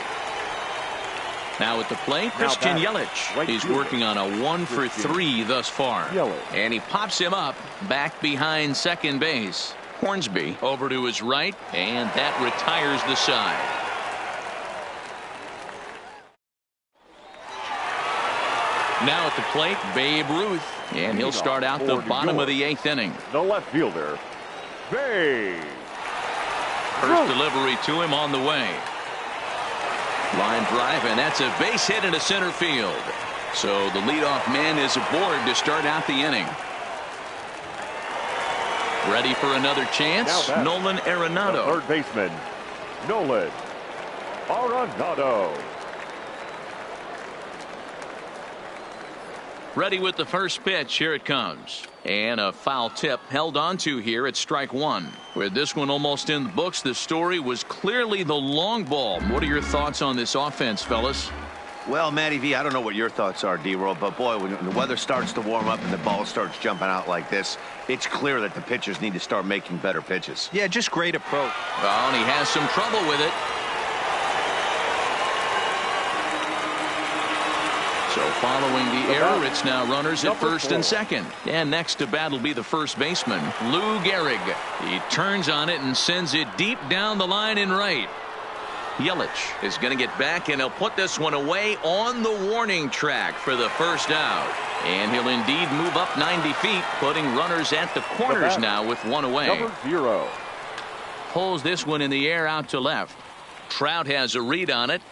Now at the plate, Christian Yelich. He's working on a 1-for-3 thus far. And he pops him up back behind second base. Hornsby over to his right, and that retires the side. Now at the plate, Babe Ruth, and he'll start out the bottom of the 8th inning. The left fielder, Babe. First delivery to him on the way. Line drive, and that's a base hit into center field. So the leadoff man is aboard to start out the inning. Ready for another chance, Nolan Arenado. The 3rd baseman, Nolan Arenado. Ready with the first pitch. Here it comes. And a foul tip held onto here at strike one. With this one almost in the books, the story was clearly the long ball. What are your thoughts on this offense, fellas? Well, Matty V, I don't know what your thoughts are, D-Roll, but boy, when the weather starts to warm up and the ball starts jumping out like this, it's clear that the pitchers need to start making better pitches. Yeah, just great approach. Oh, and he has some trouble with it. So following the error, it's now runners at first and second. And next to bat will be the first baseman, Lou Gehrig. He turns on it and sends it deep down the line in right. Yelich is going to get back, and he'll put this one away on the warning track for the first out. And he'll indeed move up 90 feet, putting runners at the corners now with one away. Number 0. Pulls this one in the air out to left. Trout has a read on it.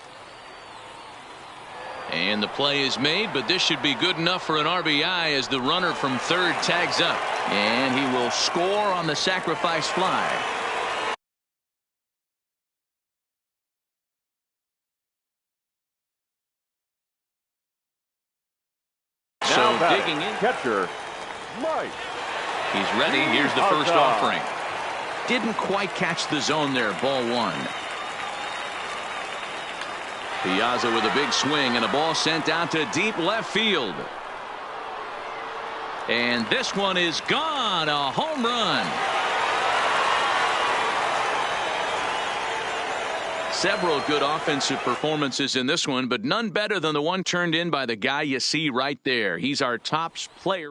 And the play is made, but this should be good enough for an RBI as the runner from third tags up. And he will score on the sacrifice fly. So digging in. Catcher, Mike. He's ready. Here's the first offering. Didn't quite catch the zone there. Ball one. Piazza with a big swing and a ball sent out to deep left field. And this one is gone. A home run. Several good offensive performances in this one, but none better than the one turned in by the guy you see right there. He's our top player.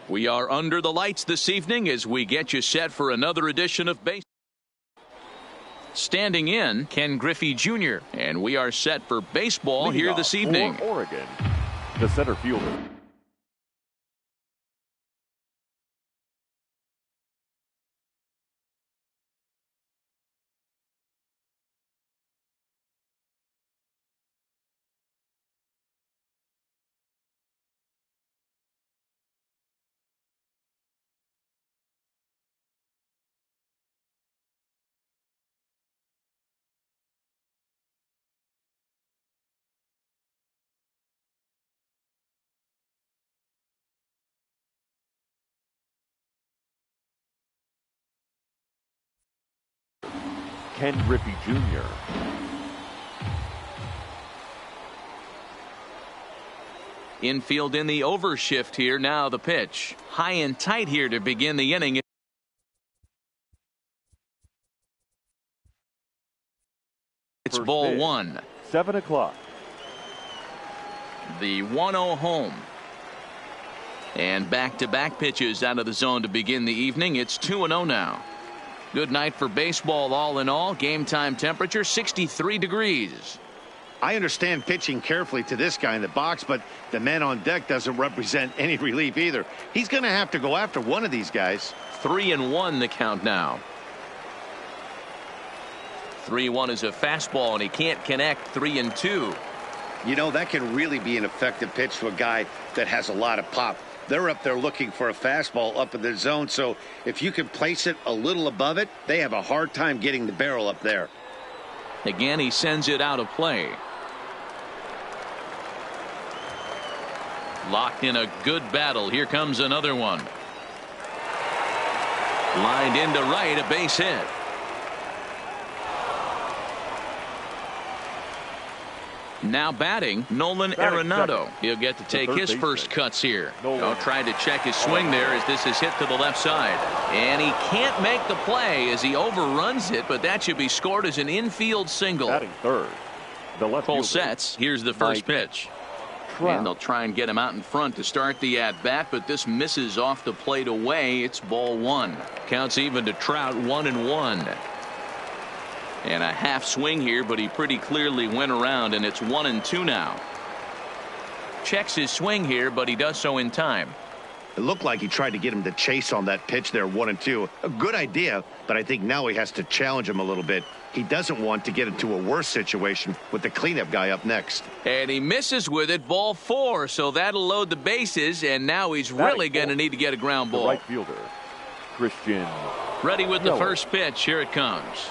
We are under the lights this evening as we get you set for another edition of Base. Standing in, Ken Griffey Jr. And we are set for baseball here this evening. For Oregon, the center fielder. Ken Griffey Jr. Infield in the overshift here. Now the pitch. High and tight here to begin the inning. It's First ball pitch, 1. 7 o'clock. The 1-0 home. And back-to-back pitches out of the zone to begin the evening. It's 2-0 now. Good night for baseball all in all. Game time temperature 63 degrees. I understand pitching carefully to this guy in the box, but the man on deck doesn't represent any relief either. He's going to have to go after one of these guys. 3-1 the count now. 3-1 is a fastball, and he can't connect. 3-2. You know, that can really be an effective pitch to a guy that has a lot of pop. They're up there looking for a fastball up in the zone, so if you can place it a little above it, they have a hard time getting the barrel up there. Again, he sends it out of play. Locked in a good battle. Here comes another one. Lined into right, a base hit. Now batting, Nolan Arenado. He'll get to take his first cuts here. Trying to check his swing there as this is hit to the left side. And he can't make the play as he overruns it, but that should be scored as an infield single. Batting third. The left Full fielder, sets. Here's the first pitch. And they'll try and get him out in front to start the at-bat, but this misses off the plate away. It's ball 1. Counts even to Trout, 1-1. And a half swing here, but he pretty clearly went around, and it's 1-2 now. Checks his swing here, but he does so in time. It looked like he tried to get him to chase on that pitch there, 1-2. A good idea, but I think now he has to challenge him a little bit. He doesn't want to get into a worse situation with the cleanup guy up next. And he misses with it, ball 4, so that'll load the bases, and now he's really going to need to get a ground ball. The right fielder, Christian. Ready with the first pitch. Here it comes.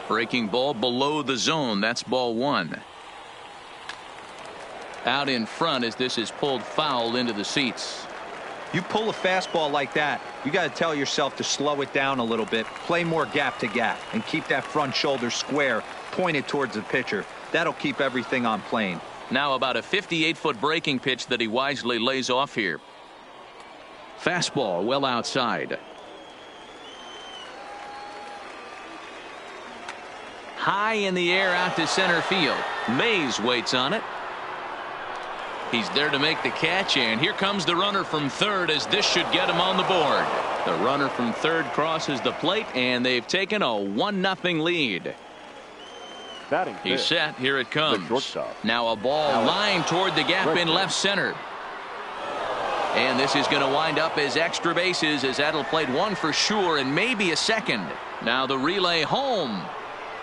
Breaking ball below the zone. That's ball 1. Out in front as this is pulled foul into the seats. You pull a fastball like that, you got to tell yourself to slow it down a little bit, play more gap to gap, and keep that front shoulder square pointed towards the pitcher. That'll keep everything on plane. Now about a 58-foot breaking pitch that he wisely lays off here. Fastball well outside. High in the air out to center field. Mays waits on it. He's there to make the catch, and here comes the runner from third as this should get him on the board. The runner from third crosses the plate, and they've taken a 1-0 lead. He's set. Here it comes. Now a ball lined toward the gap in left center. And this is going to wind up as extra bases as that'll play 1 for sure and maybe a second. Now the relay home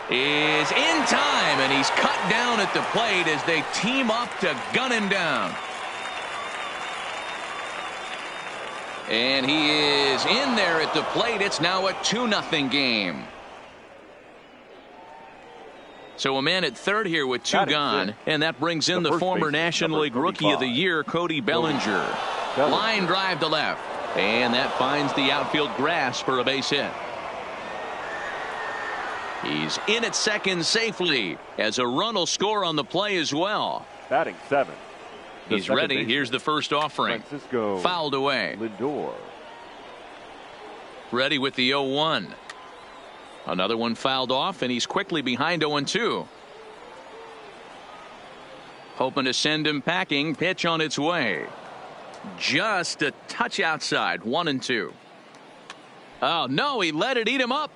is in time, and he's cut down at the plate as they team up to gun him down. And he is in there at the plate. It's now a 2-0 game. So a man at third here with 2 gone, and that brings in the former National League Rookie of the Year, Cody Bellinger. Line drive to left, and that finds the outfield grass for a base hit. He's in at second safely as a run will score on the play as well. Batting 7. He's ready. Here's the first offering. Fouled away. Lindor. Ready with the 0-1. Another one fouled off, and he's quickly behind 0-2. Hoping to send him packing. Pitch on its way. just a touch outside. 1-2. Oh, no, he let it eat him up.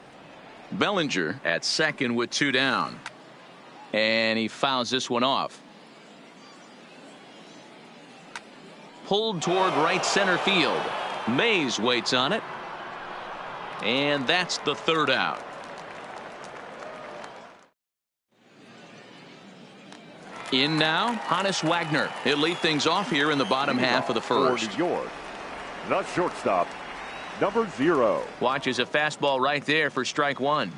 Bellinger at second with 2 down. And he fouls this one off. Pulled toward right center field. Mays waits on it. And that's the 3rd out. In now, Hannes Wagner. He'll lead things off here in the bottom half of the first. The shortstop, number 0. Watches a fastball right there for strike 1.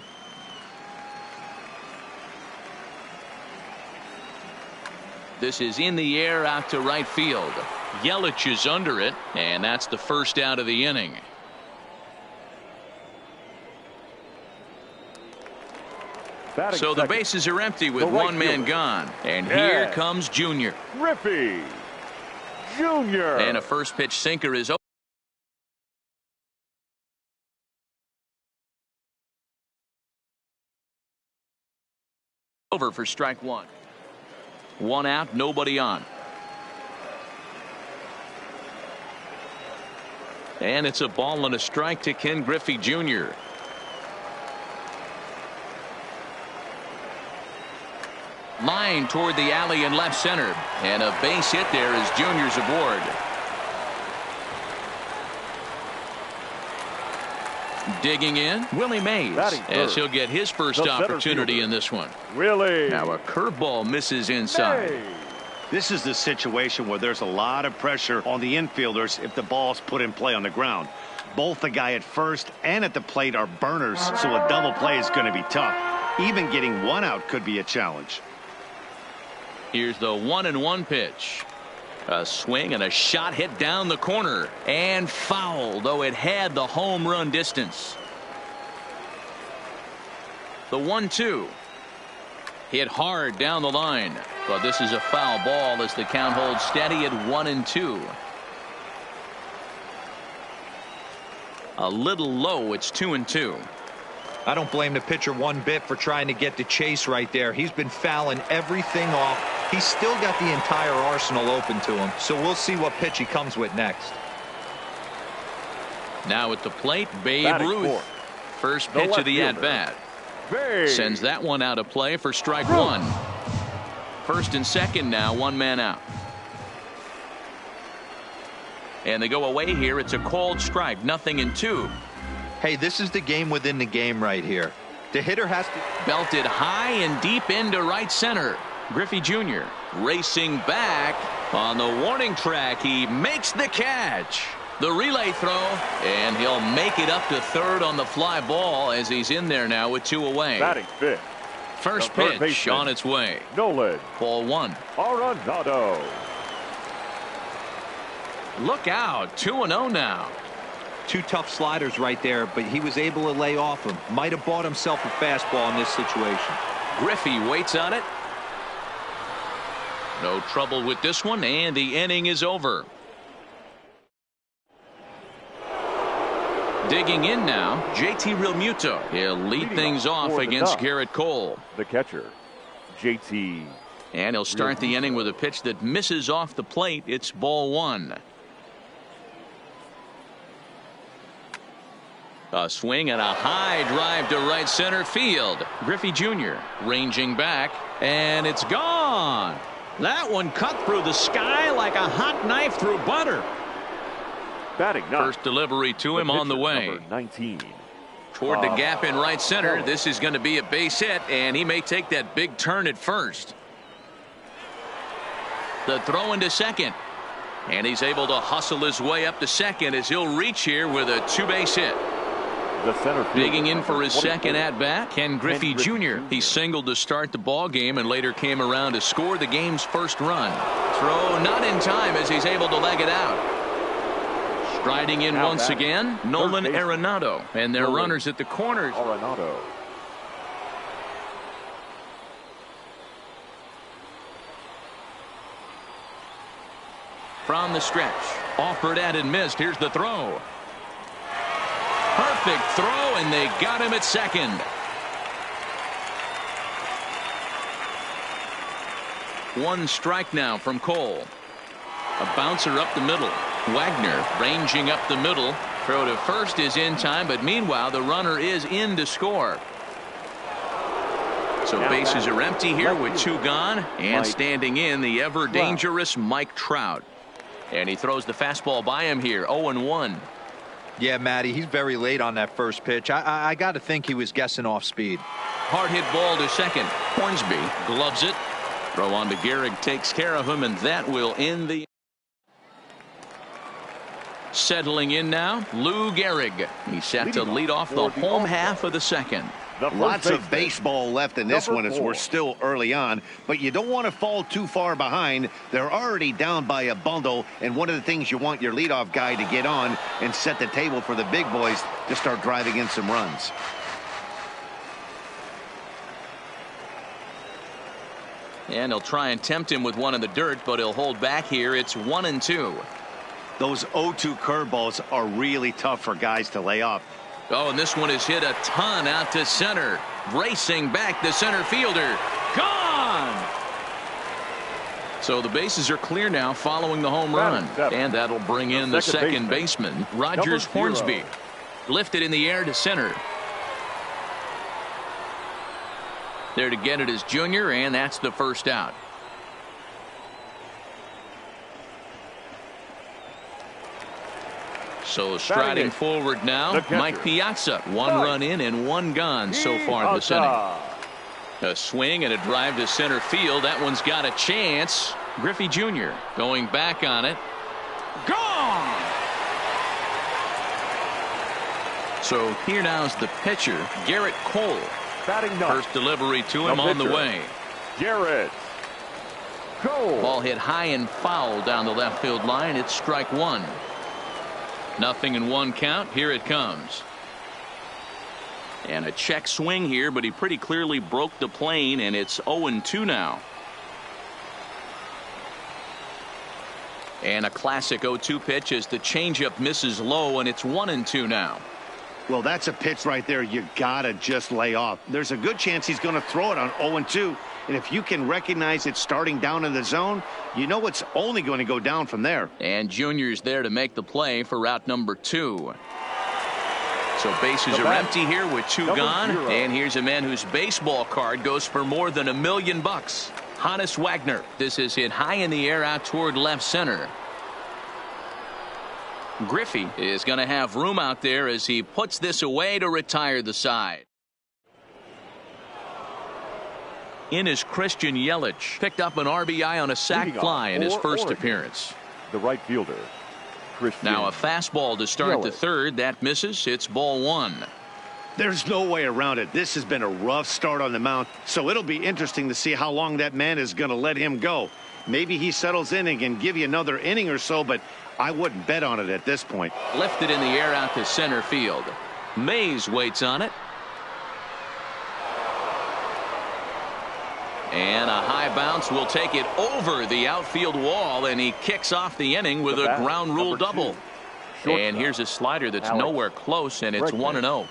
This is in the air out to right field. Yelich is under it, and that's the 1st out of the inning. So the bases are empty with one man gone. And here comes Junior. Griffey Jr. And a first pitch sinker is over for strike 1. 1 out, nobody on. And it's a ball and a strike to Ken Griffey Jr. Line toward the alley in left center. And a base hit there as Junior's aboard. Digging in, Willie Mays, as he'll get his first opportunity in this one. Willie. Now a curveball misses inside. Mays. This is the situation where there's a lot of pressure on the infielders if the ball's put in play on the ground. Both the guy at first and at the plate are burners, so a double play is going to be tough. Even getting 1 out could be a challenge. Here's the 1-1 pitch. A swing and a shot hit down the corner and foul, though it had the home run distance. The 1-2 hit hard down the line, but this is a foul ball as the count holds steady at 1-2. A little low. It's 2-2. I don't blame the pitcher one bit for trying to get the chase right there. He's been fouling everything off. He's still got the entire arsenal open to him, so we'll see what pitch he comes with next. Now at the plate, Babe Ruth. First pitch of the at-bat. Sends that one out of play for strike 1. First and second now, 1 man out. And they go away here. It's a called strike, 0-2. Hey, this is the game within the game right here. The hitter has to belted high and deep into right center. Griffey Jr. racing back on the warning track. He makes the catch. The relay throw, and he'll make it up to third on the fly ball as he's in there now with 2 away. Batting fifth. First pitch on its way. Nolan. Ball 1. Arenado. Look out. 2-0 now. 2 tough sliders right there, but he was able to lay off him. Might have bought himself a fastball in this situation. Griffey waits on it. No trouble with this one, and the inning is over. Digging in now, JT Realmuto. He'll lead things off against Garrett Cole. The catcher, JT. And he'll start the inning with a pitch that misses off the plate. It's ball 1. A swing and a high drive to right center field. Griffey Jr. ranging back, and it's gone. That one cut through the sky like a hot knife through butter. Batting ninth. First delivery to him on the way. Number 19. Toward the gap in right center. This is going to be a base hit, and he may take that big turn at first. The throw into second. And he's able to hustle his way up to second as he'll reach here with a 2-base hit. The center fielder, digging in for his 24. second at bat, Ken Griffey Jr. He singled to start the ball game and later came around to score the game's first run. Throw not in time as he's able to leg it out. Striding in Now once again, Nolan Arenado, and their runners at the corners. Arenado. From the stretch, offered at and missed. Here's the throw. Perfect throw, and they got him at second. One strike now from Cole. A bouncer up the middle. Wagner ranging up the middle. Throw to first is in time, but meanwhile the runner is in to score. So bases are empty here with 2 gone, and standing in the ever dangerous Mike Trout. And he throws the fastball by him here. 0-1. Yeah, Matty, he's very late on that first pitch. I got to think he was guessing off speed. Hard hit ball to second. Hornsby gloves it. Throw on to Gehrig takes care of him, and that will end the. Settling in now, Lou Gehrig. He's set to lead off the home half of the second. Lots of baseball left in this one as we're still early on, but you don't want to fall too far behind. They're already down by a bundle, and one of the things you want your leadoff guy to get on and set the table for the big boys to start driving in some runs. And he'll try and tempt him with one in the dirt, but he'll hold back here. It's 1-2. Those 0-2 curveballs are really tough for guys to lay off. Oh, and this one is hit a ton out to center. Racing back the center fielder. Gone! So the bases are clear now following the home run. And that'll bring in the second baseman, Rogers Hornsby. Lifted in the air to center. There to get it is Junior, and that's the first out. So striding forward now, Mike Piazza. 1 run in and 1 gone so far in this inning. A swing and a drive to center field. That one's got a chance. Griffey Jr. going back on it. Gone! So here now is the pitcher, Garrett Cole. First delivery to him on the way. Garrett Cole. Ball hit high and foul down the left field line. It's strike 1. 0-1 count. Here it comes. And a check swing here, but he pretty clearly broke the plane, and it's 0-2 now. And a classic 0-2 pitch as the changeup misses low, and it's 1-2 now. Well, that's a pitch right there you gotta just lay off. There's a good chance he's going to throw it on 0-2, and if you can recognize it starting down in the zone, you know it's only going to go down from there. And Junior's there to make the play for route number 2. So bases are empty here with 2 gone, and here's a man whose baseball card goes for more than $1 million. Hannes Wagner. This is hit high in the air out toward left center. Griffey is going to have room out there as he puts this away to retire the side. In is Christian Yelich. Picked up an RBI on a sac fly in his first appearance. The right fielder, Christian. Now a fastball to start the third. That misses. It's ball 1. There's no way around it. This has been a rough start on the mound, so it'll be interesting to see how long that man is going to let him go. Maybe he settles in and can give you another inning or so, but I wouldn't bet on it at this point. Lifted in the air out to center field. Mays waits on it. And a high bounce will take it over the outfield wall, and he kicks off the inning with a ground rule double. And here's a slider that's nowhere close, and it's 1-0.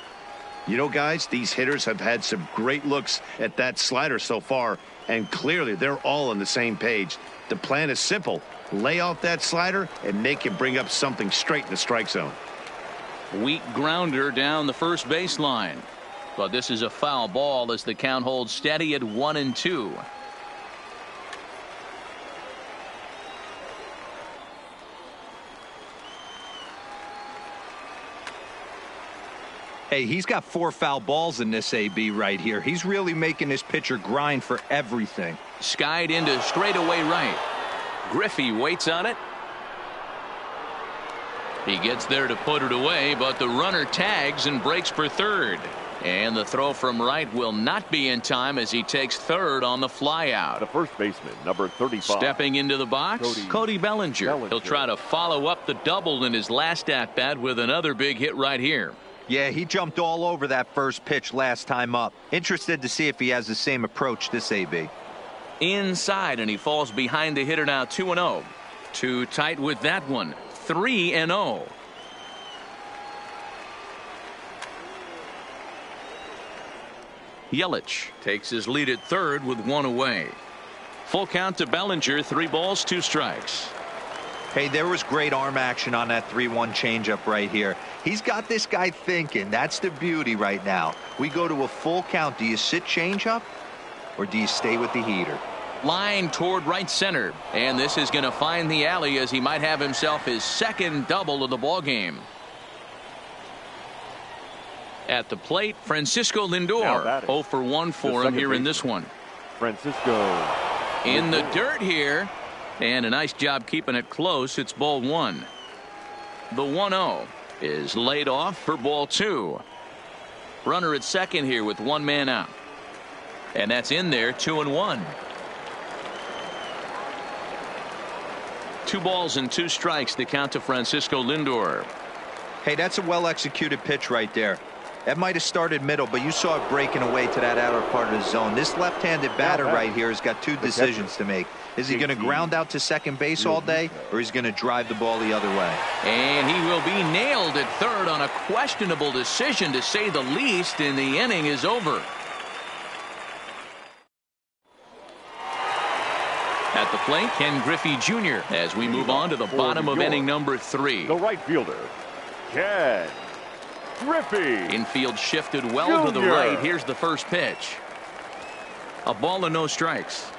You know, guys, these hitters have had some great looks at that slider so far, and clearly they're all on the same page. The plan is simple. Lay off that slider and make it bring up something straight in the strike zone. Weak grounder down the first baseline. But this is a foul ball as the count holds steady at 1-2. Hey, he's got 4 foul balls in this AB right here. He's really making this pitcher grind for everything. Skied into straightaway right. Griffey waits on it. He gets there to put it away, but the runner tags and breaks for third. And the throw from right will not be in time as he takes third on the fly out. The first baseman, number 35. Stepping into the box, Cody Bellinger. He'll try to follow up the double in his last at-bat with another big hit right here. Yeah, he jumped all over that first pitch last time up. Interested to see if he has the same approach this AB. Inside, and he falls behind the hitter now. 2-0. Too tight with that one. 3-0. Yelich takes his lead at third with 1 away. Full count to Bellinger. 3 balls, 2 strikes. Hey, there was great arm action on that 3-1 changeup right here. He's got this guy thinking. That's the beauty right now. We go to a full count. Do you sit changeup or do you stay with the heater? Line toward right center, and this is going to find the alley as he might have himself his second double of the ball game. At the plate, Francisco Lindor. 0 for 1 for him here in this one. Francisco in the dirt here, and a nice job keeping it close. It's ball 1. The 1-0 is laid off for ball 2. Runner at second here with one man out, and that's in there. 2-1. 2 balls and 2 strikes to count to Francisco Lindor. Hey, that's a well executed pitch right there. That might have started middle, but you saw it breaking away to that outer part of the zone. This left-handed batter right here has got 2 decisions to make. Is he going to ground out to second base all day, or is he going to drive the ball the other way? And he will be nailed at third on a questionable decision, to say the least, and the inning is over. At the plate, Ken Griffey Jr. as we move on to the bottom of inning number 3. The right fielder, Ken Griffey. Infield shifted well to the right. Here's the first pitch. A ball and no strikes.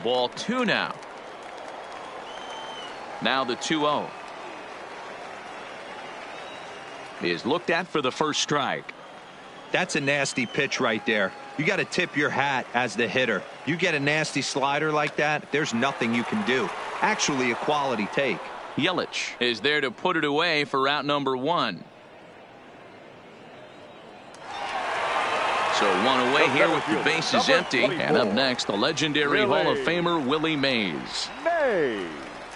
Ball 2 now. Now the 2-0 is looked at for the first strike. That's a nasty pitch right there. You got to tip your hat as the hitter. You get a nasty slider like that, there's nothing you can do. Actually, a quality take. Yelich is there to put it away for out number 1. So 1 away here with the bases empty. And up next, the legendary Hall of Famer Willie Mays.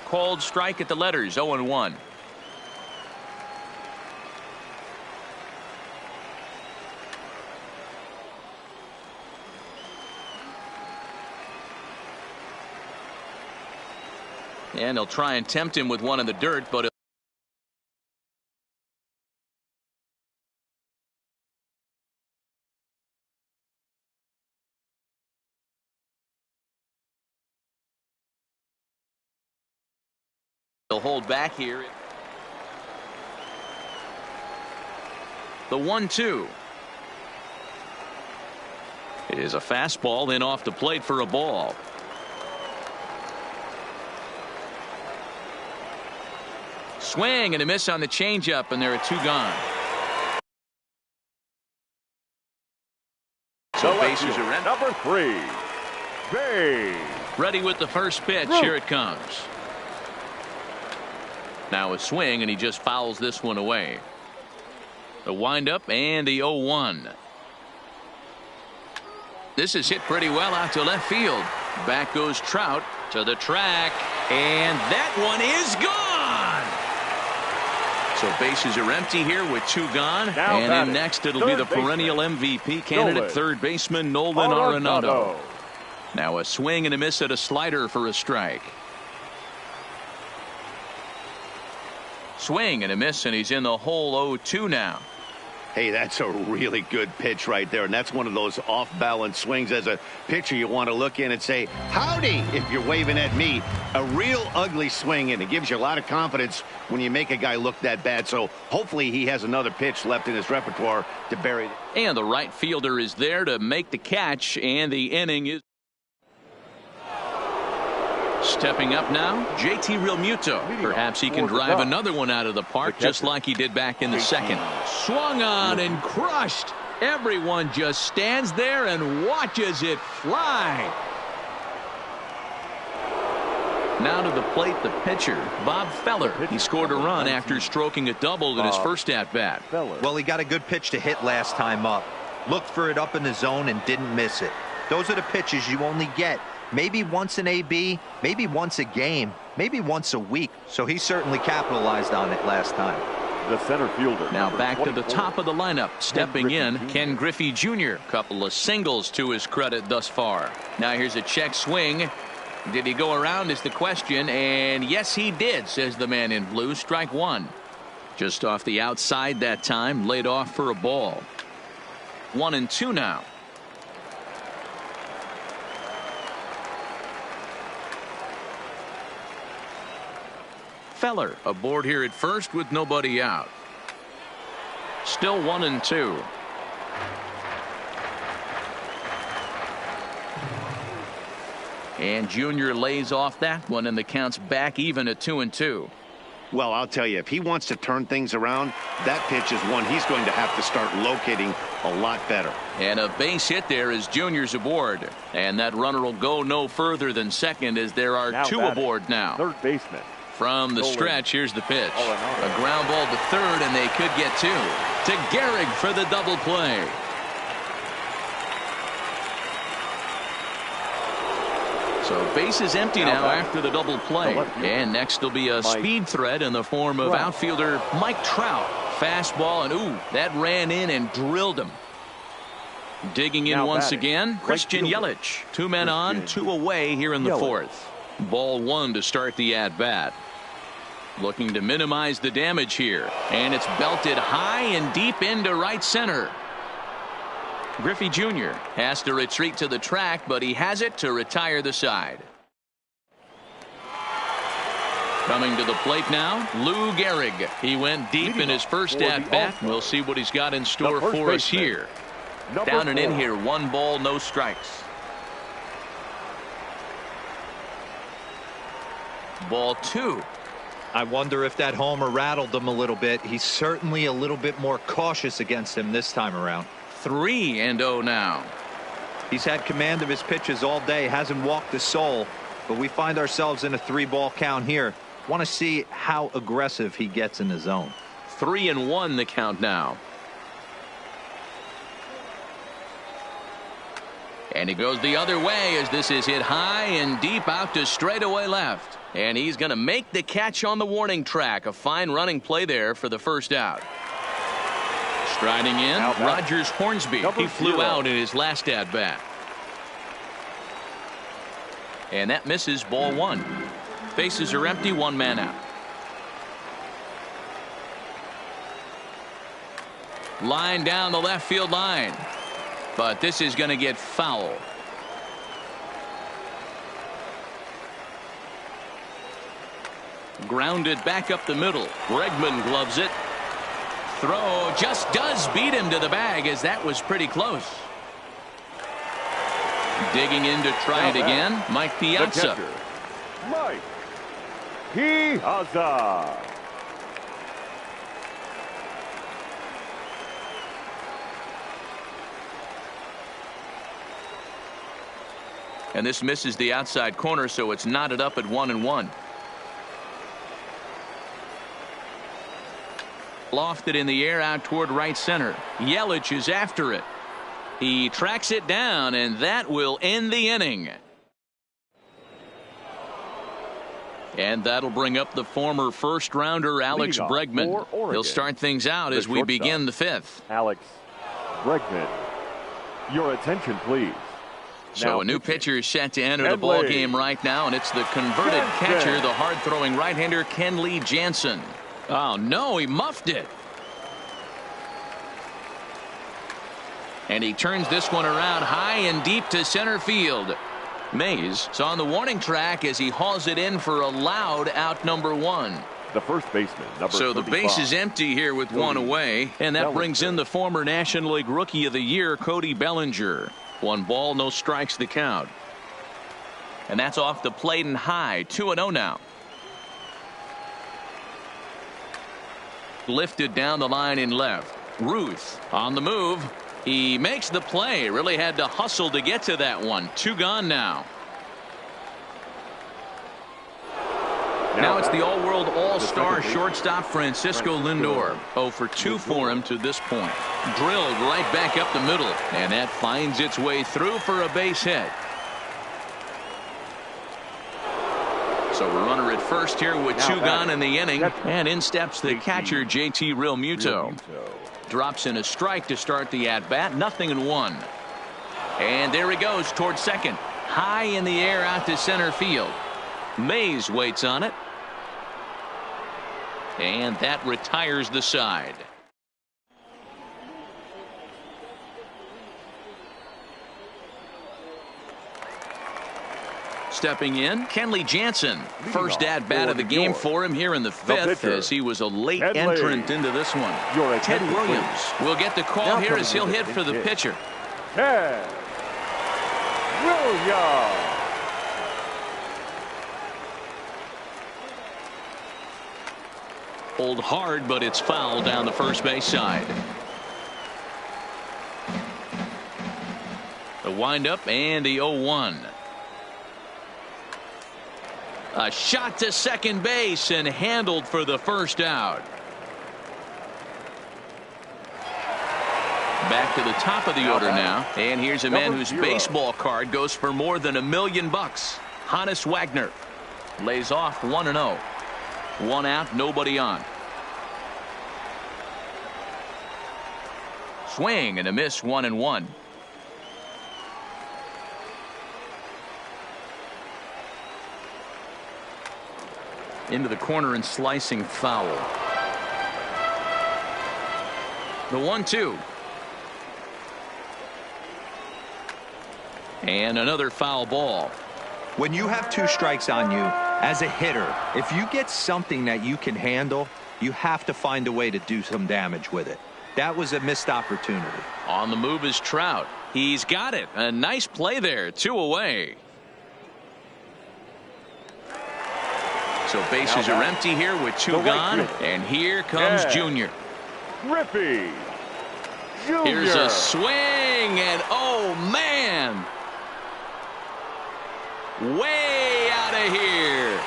Called strike at the letters. 0-1. And they'll try and tempt him with one in the dirt, but he'll hold back here. The 1-2 is a fastball in off the plate for a ball. Swing and a miss on the changeup, and there are 2 gone. So bases are in. Number 3, Bay. Ready with the first pitch. Here it comes. Now a swing, and he just fouls this one away. The windup and the 0-1. This is hit pretty well out to left field. Back goes Trout to the track, and that one is gone. So bases are empty here with 2 gone. And in next, it'll be the perennial MVP candidate, third baseman Nolan Arenado. Now a swing and a miss at a slider for a strike. Swing and a miss, and he's in the hole. 0-2 now. Hey, that's a really good pitch right there, and that's one of those off-balance swings. As a pitcher, you want to look in and say, howdy, if you're waving at me. A real ugly swing, and it gives you a lot of confidence when you make a guy look that bad. So hopefully he has another pitch left in his repertoire to bury it. And the right fielder is there to make the catch, and the inning is stepping up now. JT Realmuto. Perhaps he can drive another one out of the park, just like he did back in the second. Swung on and crushed. Everyone just stands there and watches it fly. Now to the plate, the pitcher, Bob Feller. He scored a run after stroking a double in his first at-bat. Well, he got a good pitch to hit last time up. Looked for it up in the zone and didn't miss it. Those are the pitches you only get maybe once in AB, maybe once a game, maybe once a week. So he certainly capitalized on it last time. The center fielder. Now back to the top of the lineup. Stepping in, Ken Griffey Jr. Couple of singles to his credit thus far. Now here's a check swing. Did he go around is the question, and yes he did, says the man in blue. Strike 1. Just off the outside that time, laid off for a ball. 1-2 now. Feller aboard here at first with nobody out. Still 1-2. And Junior lays off that one, and the count's back even at 2-2. Well, I'll tell you, if he wants to turn things around, that pitch is one he's going to have to start locating a lot better. And a base hit there as Junior's aboard. And that runner will go no further than second as there are now two aboard now. Third baseman. From the stretch, here's the pitch. A ground ball to third, and they could get two. To Gehrig for the double play. So base is empty now after the double play. And next will be a speed threat in the form of outfielder Mike Trout. Fastball, and ooh, that ran in and drilled him. Digging in once again, Christian Yelich. 2 men on, 2 away here in the fourth. Ball 1 to start the at-bat. Looking to minimize the damage here. And it's belted high and deep into right center. Griffey Jr. has to retreat to the track, but he has it to retire the side. Coming to the plate now, Lou Gehrig. He went deep in his first at-bat. We'll see what he's got in store for us here. Down and in here, 1 ball, no strikes. Ball 2. I wonder if that homer rattled him a little bit. He's certainly a little bit more cautious against him this time around. 3-0 now. He's had command of his pitches all day, hasn't walked a soul, but we find ourselves in a 3-ball count here. Want to see how aggressive he gets in the zone. 3-1 the count now. And he goes the other way as this is hit high and deep out to straightaway left. And he's going to make the catch on the warning track. A fine running play there for the first out. Striding in, Rogers Hornsby. He flew out in his last at bat. And that misses, ball 1. Bases are empty, 1 man out. Line down the left field line. But this is going to get foul. Grounded back up the middle. Bregman gloves it. Throw just does beat him to the bag, as that was pretty close. Digging in to try it again, Mike Piazza. Mike Piazza. And this misses the outside corner, so it's knotted up at 1-1. Lofted in the air out toward right center. Yelich is after it. He tracks it down, and that will end the inning. And that'll bring up the former first-rounder Alex Bregman. He'll start things out as we begin the 5th. Alex Bregman, your attention, please. So a new pitcher is set to enter the ball game right now, and it's the converted catcher, the hard-throwing right-hander Kenley Jansen. Oh, no, he muffed it. And he turns this one around high and deep to center field. Mays is on the warning track as he hauls it in for a loud out number 1. The first baseman, number 35. So the base is empty here with 1 away, and that brings in the former National League Rookie of the Year, Cody Bellinger. 1 ball, no strikes the count. And that's off the plate and high. 2-0 now. Lifted down the line in left. Ruth on the move. He makes the play. Really had to hustle to get to that one. 2 gone now. Now it's the all-world all-star shortstop Francisco Lindor. 0 for 2 for him to this point. Drilled right back up the middle, and that finds its way through for a base hit. So a runner at first here with 2 gone in the inning, and in steps the catcher JT Realmuto. Drops in a strike to start the at-bat. 0-1. And there he goes towards second. High in the air out to center field. Mays waits on it. And that retires the side. Stepping in, Kenley Jansen. First off at-bat of the for New game York. for him here in the fifth, pitcher, as he was a late Kenley. entrant into this one. Your Ted attention, Williams please. will get the call Now here as he'll coming hit in for the pitch. pitcher. Ted Williams. Pulled hard, but it's foul down the first base side. The windup and the 0-1. A shot to second base and handled for the first out. Back to the top of the order now, and here's a man whose baseball card goes for more than $1 million. Hannes Wagner lays off 1-0. One out, nobody on. Swing and a miss, 1-1. Into the corner and slicing foul. The 1-2. And another foul ball. When you have 2 strikes on you, as a hitter, if you get something that you can handle, you have to find a way to do some damage with it. That was a missed opportunity. On the move is Trout. He's got it. A nice play there. 2 away. So bases are empty here with 2 gone. And here comes Junior. Griffey Jr. Here's a swing, and oh man, way out of here.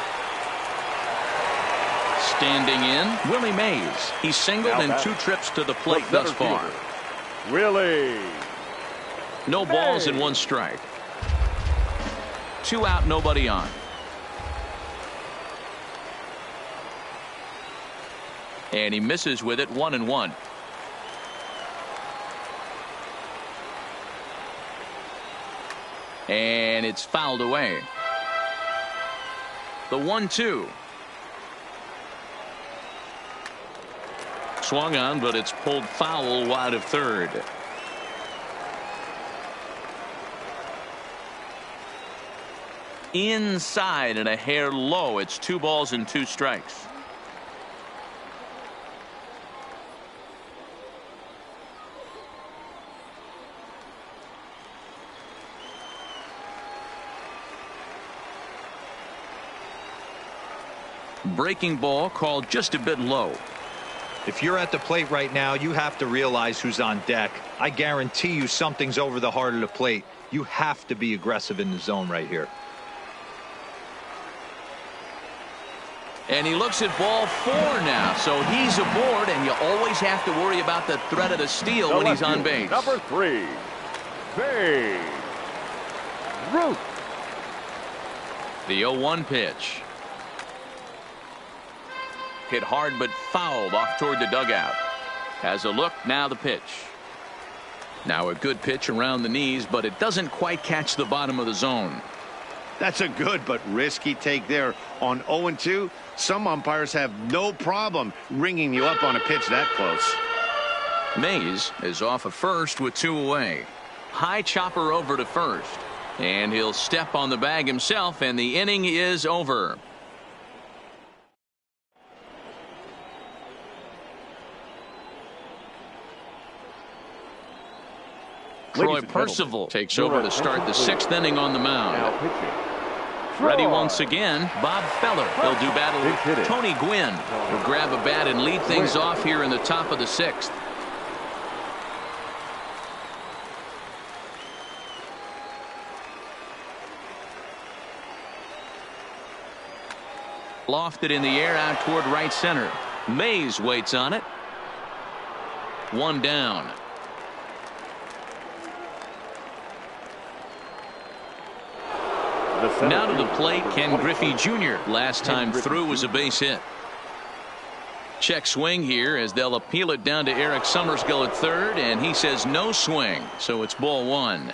Standing in, Willie Mays. He's singled in 2 trips to the plate thus far. Willie. No balls and 1 strike. 2 out, nobody on. And he misses with it, 1-1. And it's fouled away. The 1-2. Swung on, but it's pulled foul wide of third. Inside and a hair low. It's 2 balls and 2 strikes. Breaking ball called just a bit low. If you're at the plate right now, you have to realize who's on deck. I guarantee you something's over the heart of the plate. You have to be aggressive in the zone right here. And he looks at ball 4 now, so he's aboard, and you always have to worry about the threat of the steal when he's on base. Number 3, Babe Ruth. The 0-1 pitch. Hit hard but fouled off toward the dugout. Has a look, now the pitch. Now a good pitch around the knees, but it doesn't quite catch the bottom of the zone. That's a good but risky take there. On 0-2, some umpires have no problem ringing you up on a pitch that close. Mays is off of first with 2 away. High chopper over to first. And he'll step on the bag himself, and the inning is over. Troy Percival takes over to start the 6th inning on the mound. Ready once again, Bob Feller. He'll do battle with Tony Gwynn. Will grab a bat and lead things off here in the top of the 6th. Lofted in the air out toward right center. Mays waits on it. 1 down. Now to the plate, Ken Griffey Jr. Last time through was a base hit. Check swing here as they'll appeal it down to Eric Summersgill at third, and he says no swing, so it's ball 1.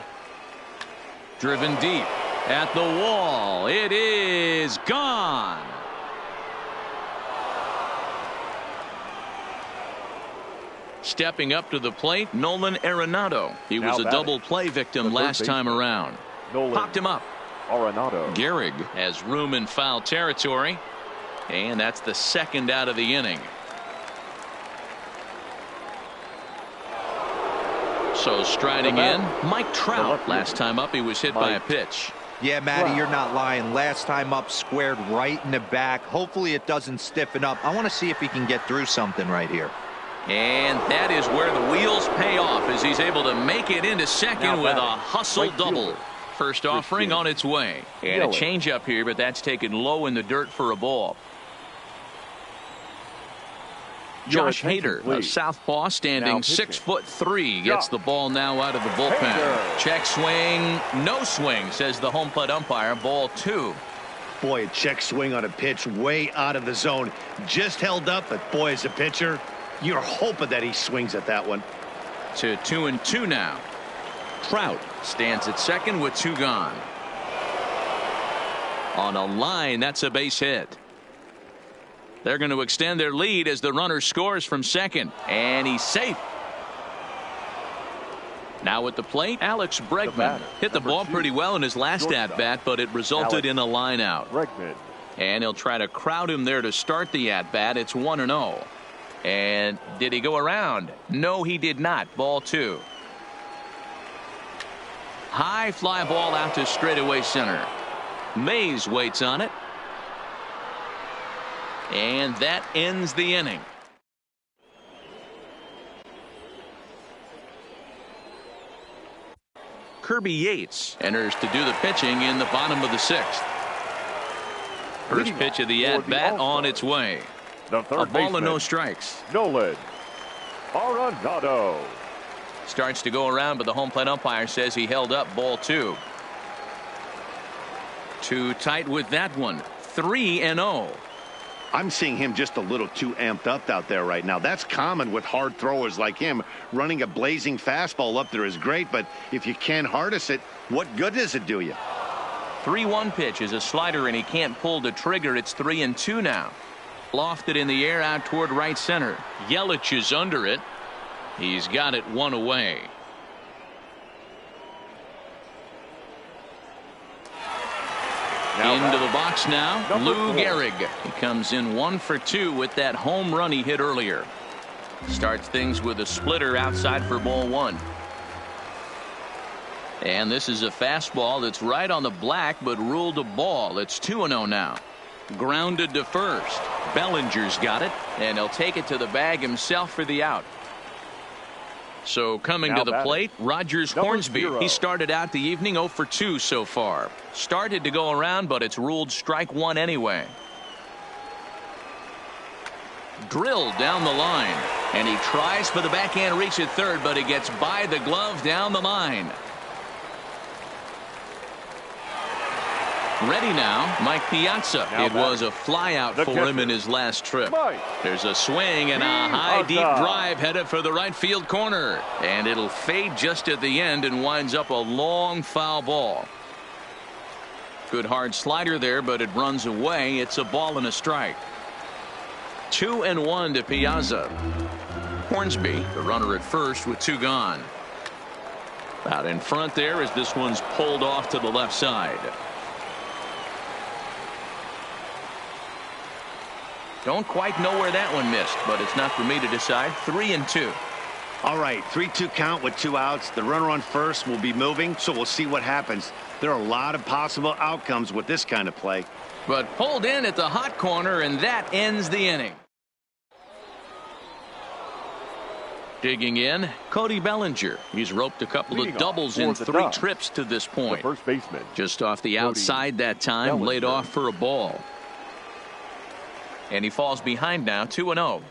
Driven deep at the wall. It is gone. Stepping up to the plate, Nolan Arenado. He was a double play victim last time around. Popped him up. Arenado. Gehrig has room in foul territory, and that's the second out of the inning. So striding in, Mike Trout. Last time up, he was hit by a pitch. Yeah, Matty, you're not lying. Last time up, squared right in the back. Hopefully it doesn't stiffen up. I want to see if he can get through something right here. And that is where the wheels pay off, as he's able to make it into second with a hustle double. First offering on its way. And a changeup here, but that's taken low in the dirt for a ball. Josh Hader, a southpaw, standing 6'3", gets the ball now out of the bullpen. Check swing, no swing, says the home plate umpire. Ball 2. Boy, a check swing on a pitch way out of the zone. Just held up, but boy, as a pitcher, you're hoping that he swings at that one. To 2-2 now. Trout stands at second with 2 gone. On a line, that's a base hit. They're going to extend their lead as the runner scores from second, and he's safe. Now at the plate, Alex Bregman hit the ball pretty well in his last at-bat, but it resulted in a line out. And he'll try to crowd him there to start the at-bat. It's 1-0. And did he go around? No, he did not. Ball 2. High fly ball out to straightaway center. Mays waits on it. And that ends the inning. Kirby Yates enters to do the pitching in the bottom of the 6th. First pitch of the at-bat on its way. A ball and no strikes. Nolan Arenado starts to go around, but the home plate umpire says he held up. Ball 2. Too tight with that one. 3-0. I'm seeing him just a little too amped up out there right now. That's common with hard throwers like him. Running a blazing fastball up there is great, but if you can't harness it, what good does it do you? 3-1 pitch is a slider, and he can't pull the trigger. It's 3-2 now. Lofted in the air out toward right center. Yelich is under it. He's got it 1 away. Into the box now, Lou Gehrig. He comes in 1 for 2 with that home run he hit earlier. Starts things with a splitter outside for ball 1. And this is a fastball that's right on the black, but ruled a ball. It's 2-0 now. Grounded to first. Bellinger's got it, and he'll take it to the bag himself for the out. So coming to the plate, Rogers Hornsby. He started out the evening 0 for 2 so far. Started to go around, but it's ruled strike 1 anyway. Drilled down the line, and he tries for the backhand reach at third, but he gets by the glove down the line. Ready now, Mike Piazza. It was a flyout for him in his last trip. There's a swing and a high deep drive headed for the right field corner, and it'll fade just at the end and winds up a long foul ball. Good hard slider there, but it runs away. It's a ball and a strike. 2-1 to Piazza. Hornsby, the runner at first with 2 gone. Out in front there as this one's pulled off to the left side. Don't quite know where that one missed, but it's not for me to decide. 3-2. All right, 3-2 count with 2 outs. The runner on first will be moving, so we'll see what happens. There are a lot of possible outcomes with this kind of play. But pulled in at the hot corner, and that ends the inning. Digging in, Cody Bellinger. He's roped a couple of doubles in 3 trips to this point. First baseman. Just off the outside that time, laid off for a ball. And he falls behind now, 2-0.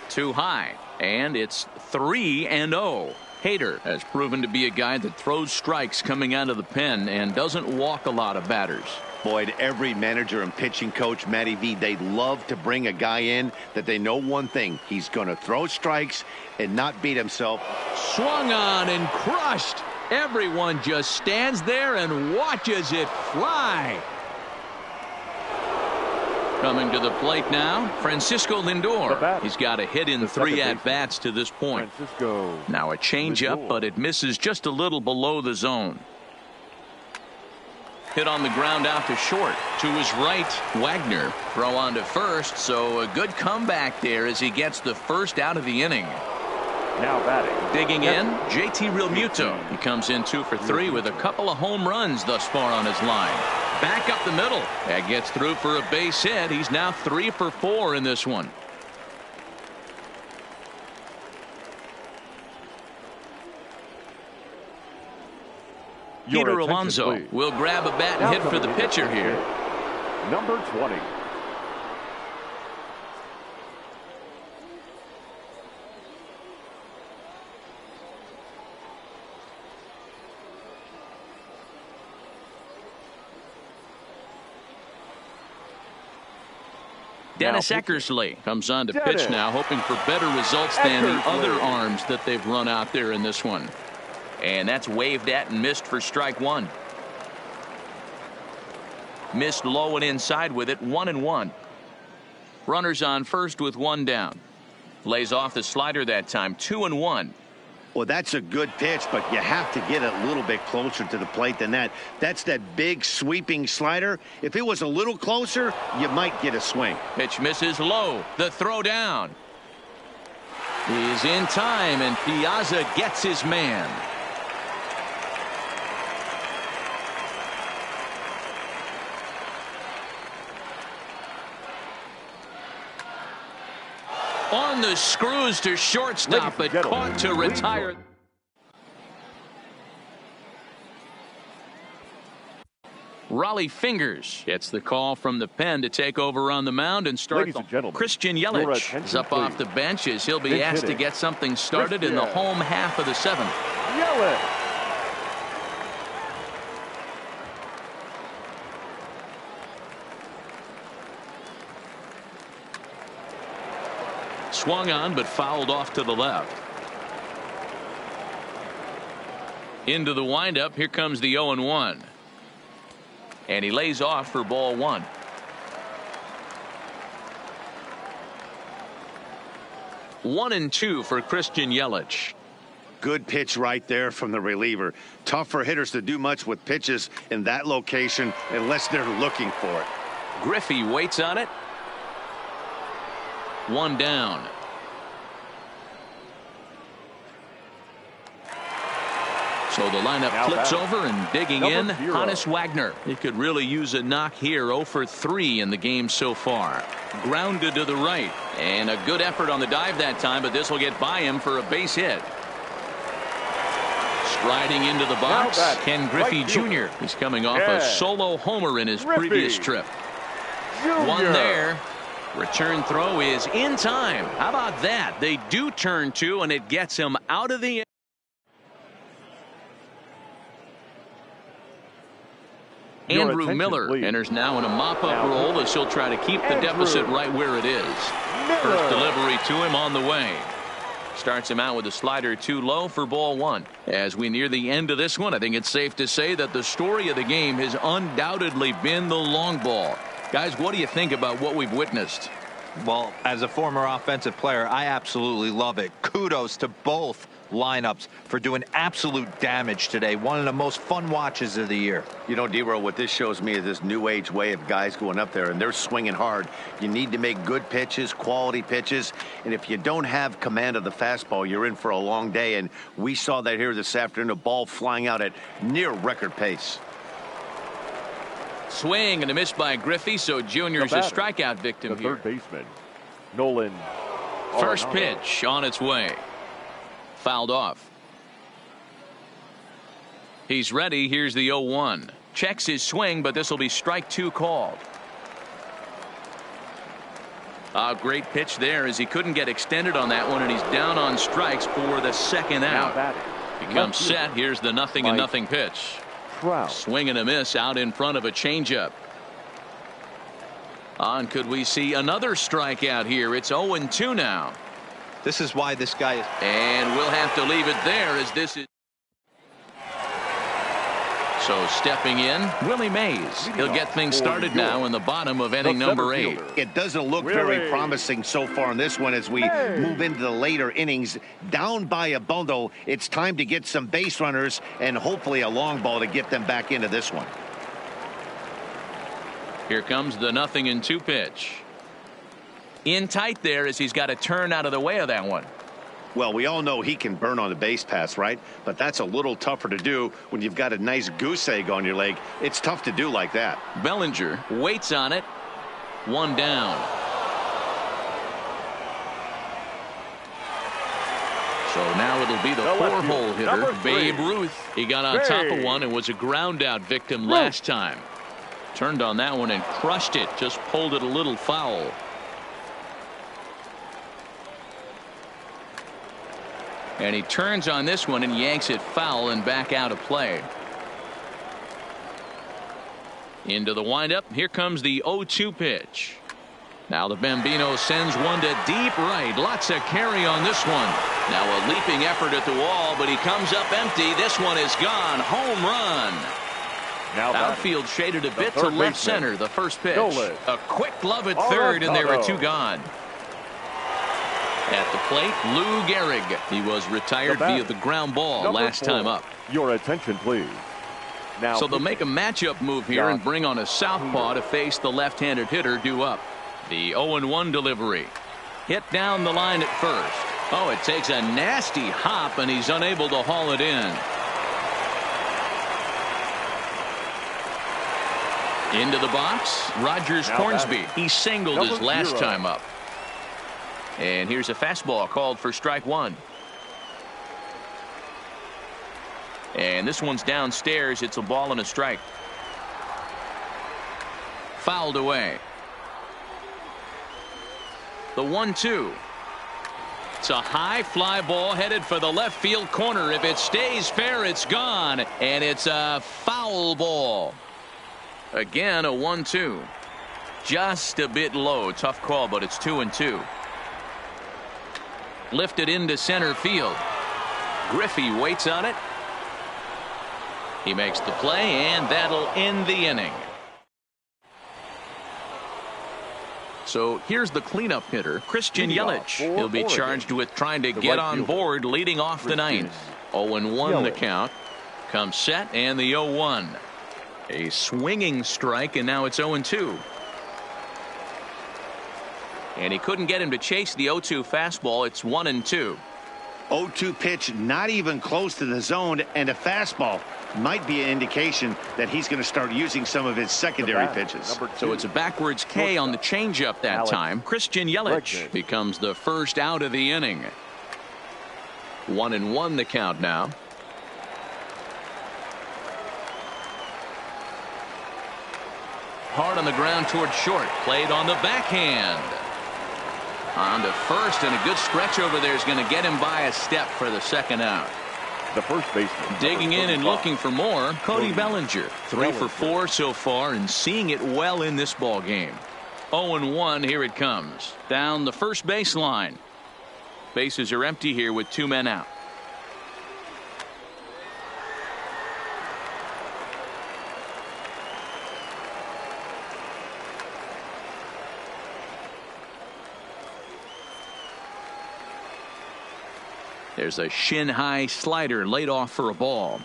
Too high, and it's 3-0. Hader has proven to be a guy that throws strikes coming out of the pen and doesn't walk a lot of batters. Boyd, every manager and pitching coach, Matty V, they love to bring a guy in that they know one thing. He's going to throw strikes and not beat himself. Swung on and crushed. Everyone just stands there and watches it fly. Coming to the plate now, Francisco Lindor. He's got a hit in 3 at-bats to this point. Now a changeup, but it misses just a little below the zone. Hit on the ground out to short. To his right, Wagner. Throw on to first, so a good comeback there as he gets the first out of the inning. Now batting. Digging in, JT Realmuto. He comes in 2 for 3 with a couple of home runs thus far on his line. Back up the middle. That gets through for a base hit. He's now 3 for 4 in this one. Peter Alonso will grab a bat and hit for the pitcher here. Number 20. Dennis Eckersley comes on to pitch now, hoping for better results than the other arms that they've run out there in this one. And that's waved at and missed for strike 1. Missed low and inside with it, 1-1. Runners on first with 1 down. Lays off the slider that time, 2-1. Well, that's a good pitch, but you have to get a little bit closer to the plate than that. That's that big sweeping slider. If it was a little closer, you might get a swing. Pitch misses low. The throw down. He's in time, and Piazza gets his man. On the screws to shortstop, but caught to retire. Raleigh Fingers gets the call from the pen to take over on the mound and start. Christian Yelich is up off the bench as he'll be asked to get something started in the home half of the 7th. Yelich. Swung on but fouled off to the left. Into the windup. Here comes the 0-1. And he lays off for ball 1. One and 2 for Christian Yelich. Good pitch right there from the reliever. Tough for hitters to do much with pitches in that location unless they're looking for it. Griffey waits on it. 1 down. So the lineup flips over and digging in, Honus Wagner. He could really use a knock here. 0 for 3 in the game so far. Grounded to the right. And a good effort on the dive that time, but this will get by him for a base hit. Striding into the box, Ken Griffey Jr. He's coming off a solo homer in his previous trip. 1 there. Return throw is in time. How about that? They do turn 2, and it gets him out of the. Andrew Miller enters now in a mop-up role as he'll try to keep the deficit right where it is. First delivery to him on the way. Starts him out with a slider too low for ball 1. As we near the end of this one, I think it's safe to say that the story of the game has undoubtedly been the long ball. Guys, what do you think about what we've witnessed? Well, as a former offensive player, I absolutely love it. Kudos to both lineups for doing absolute damage today. One of the most fun watches of the year. You know, D-Row, what this shows me is this new age way of guys going up there and they're swinging hard. You need to make good pitches, quality pitches, and if you don't have command of the fastball, you're in for a long day, and we saw that here this afternoon, a ball flying out at near record pace. Swing and a miss by Griffey, so Junior's a strikeout victim here. Third baseman, Nolan. First pitch on its way. Fouled off. He's ready. Here's the 0-1. Checks his swing, but this will be strike 2 called. A great pitch there as he couldn't get extended on that one, and he's down on strikes for the second out. He comes set. Here's the 0-0 pitch. Swing and a miss out in front of a changeup. On, could we see another strikeout here? It's 0-2 now. This is why this guy is. And we'll have to leave it there as this is. So stepping in, Willie Mays. He'll get things started now in the bottom of inning number 8. It doesn't look very promising so far in this one as we move into the later innings. Down by a bundle, it's time to get some base runners and hopefully a long ball to get them back into this one. Here comes the 0-2 pitch. In tight there as he's got to turn out of the way of that one. Well, we all know he can burn on the base pass, right? But that's a little tougher to do when you've got a nice goose egg on your leg. It's tough to do like that. Bellinger waits on it. 1 down. So now it'll be the 4-hole hitter, Babe Ruth. He got on top of one and was a ground out victim last time. Turned on that one and crushed it. Just pulled it a little foul. And he turns on this one and yanks it foul and back out of play. Into the windup. Here comes the 0-2 pitch. Now the Bambino sends one to deep right. Lots of carry on this one. Now a leaping effort at the wall, but he comes up empty. This one is gone. Home run. Now outfield shaded a bit to left center. The first pitch. A quick glove at third, and there are 2 gone. At the plate, Lou Gehrig. He was retired via the ground ball last time up. Your attention, please. Now, so they'll make a matchup move here and bring on a southpaw to face the left-handed hitter due up. The 0-1 delivery. Hit down the line at first. Oh, it takes a nasty hop, and he's unable to haul it in. Into the box, Rogers Hornsby. He singled his last time up. And here's a fastball called for strike 1. And this one's downstairs. It's a ball and a strike. Fouled away. The 1-2. It's a high fly ball headed for the left field corner. If it stays fair, it's gone. And it's a foul ball. Again, a 1-2. Just a bit low. Tough call, but it's 2-2. Lifted into center field. Griffey waits on it. He makes the play, and that'll end the inning. So here's the cleanup hitter, Christian Yelich. He'll be charged with trying to get on board leading off the 9th. 0-1 the count. Comes set, and the 0-1. A swinging strike, and now it's 0-2. And he couldn't get him to chase the 0-2 fastball. It's 1-2. 0-2 pitch, not even close to the zone, and a fastball might be an indication that he's going to start using some of his secondary pitches. So it's a backwards K on the changeup that time. Christian Yelich becomes the first out of the inning. 1-1 the count now. Hard on the ground toward short. Played on the backhand. On to first, and a good stretch over there is going to get him by a step for the second out. The first baseman. Digging in and looking for more, Cody Bellinger. 3 for 4 so far and seeing it well in this ball game. 0-1, here it comes. Down the first baseline. Bases are empty here with 2 men out. There's a shin-high slider laid off for a ball.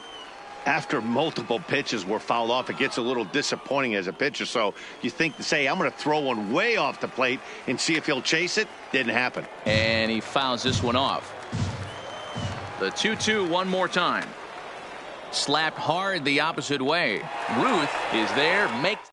After multiple pitches were fouled off, it gets a little disappointing as a pitcher. So you think to say, I'm going to throw one way off the plate and see if he'll chase it. Didn't happen. And he fouls this one off. The 2-2 one more time. Slapped hard the opposite way. Ruth is there. Makes.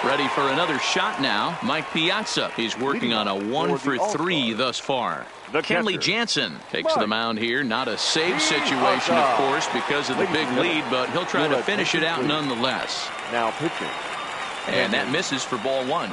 Ready for another shot now. Mike Piazza. He's working on a 1 for 3 thus far. Kenley Jansen takes the mound here. Not a save situation, of course, because of the big lead, but he'll try to finish it out nonetheless. Now pitching. And that misses for ball 1.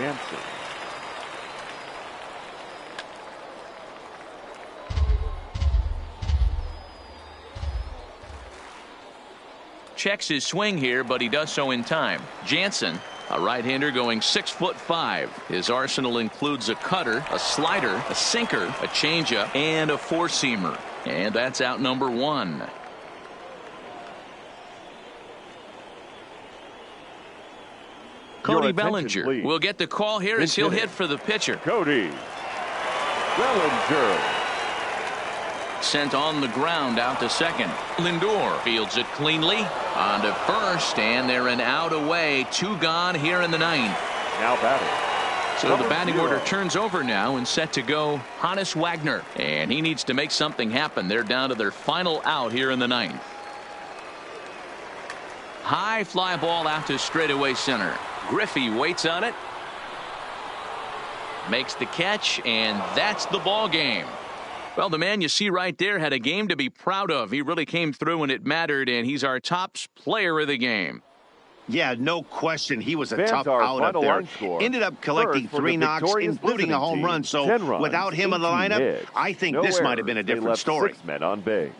Checks his swing here, but he does so in time. Jansen, a right-hander going 6'5". His arsenal includes a cutter, a slider, a sinker, a changeup, and a four-seamer. And that's out number 1. Cody Bellinger will get the call here as he'll hit for the pitcher. Cody Bellinger. Sent on the ground out to second. Lindor fields it cleanly on to first, and they're an out away. 2 gone here in the 9th. Now batting. So the batting order turns over now and set to go Honus Wagner. And he needs to make something happen. They're down to their final out here in the 9th. High fly ball out to straightaway center. Griffey waits on it. Makes the catch, and that's the ball game. Well, the man you see right there had a game to be proud of. He really came through when it mattered, and he's our top player of the game. Yeah, no question. He was a Fans tough are out up final there. line score. Ended up collecting First, 3 the knocks, victorious including a home visiting run. team, So 10 runs, without him in the 18 lineup, hits, I think no this might have errors. been a They different left story. 6 men on base.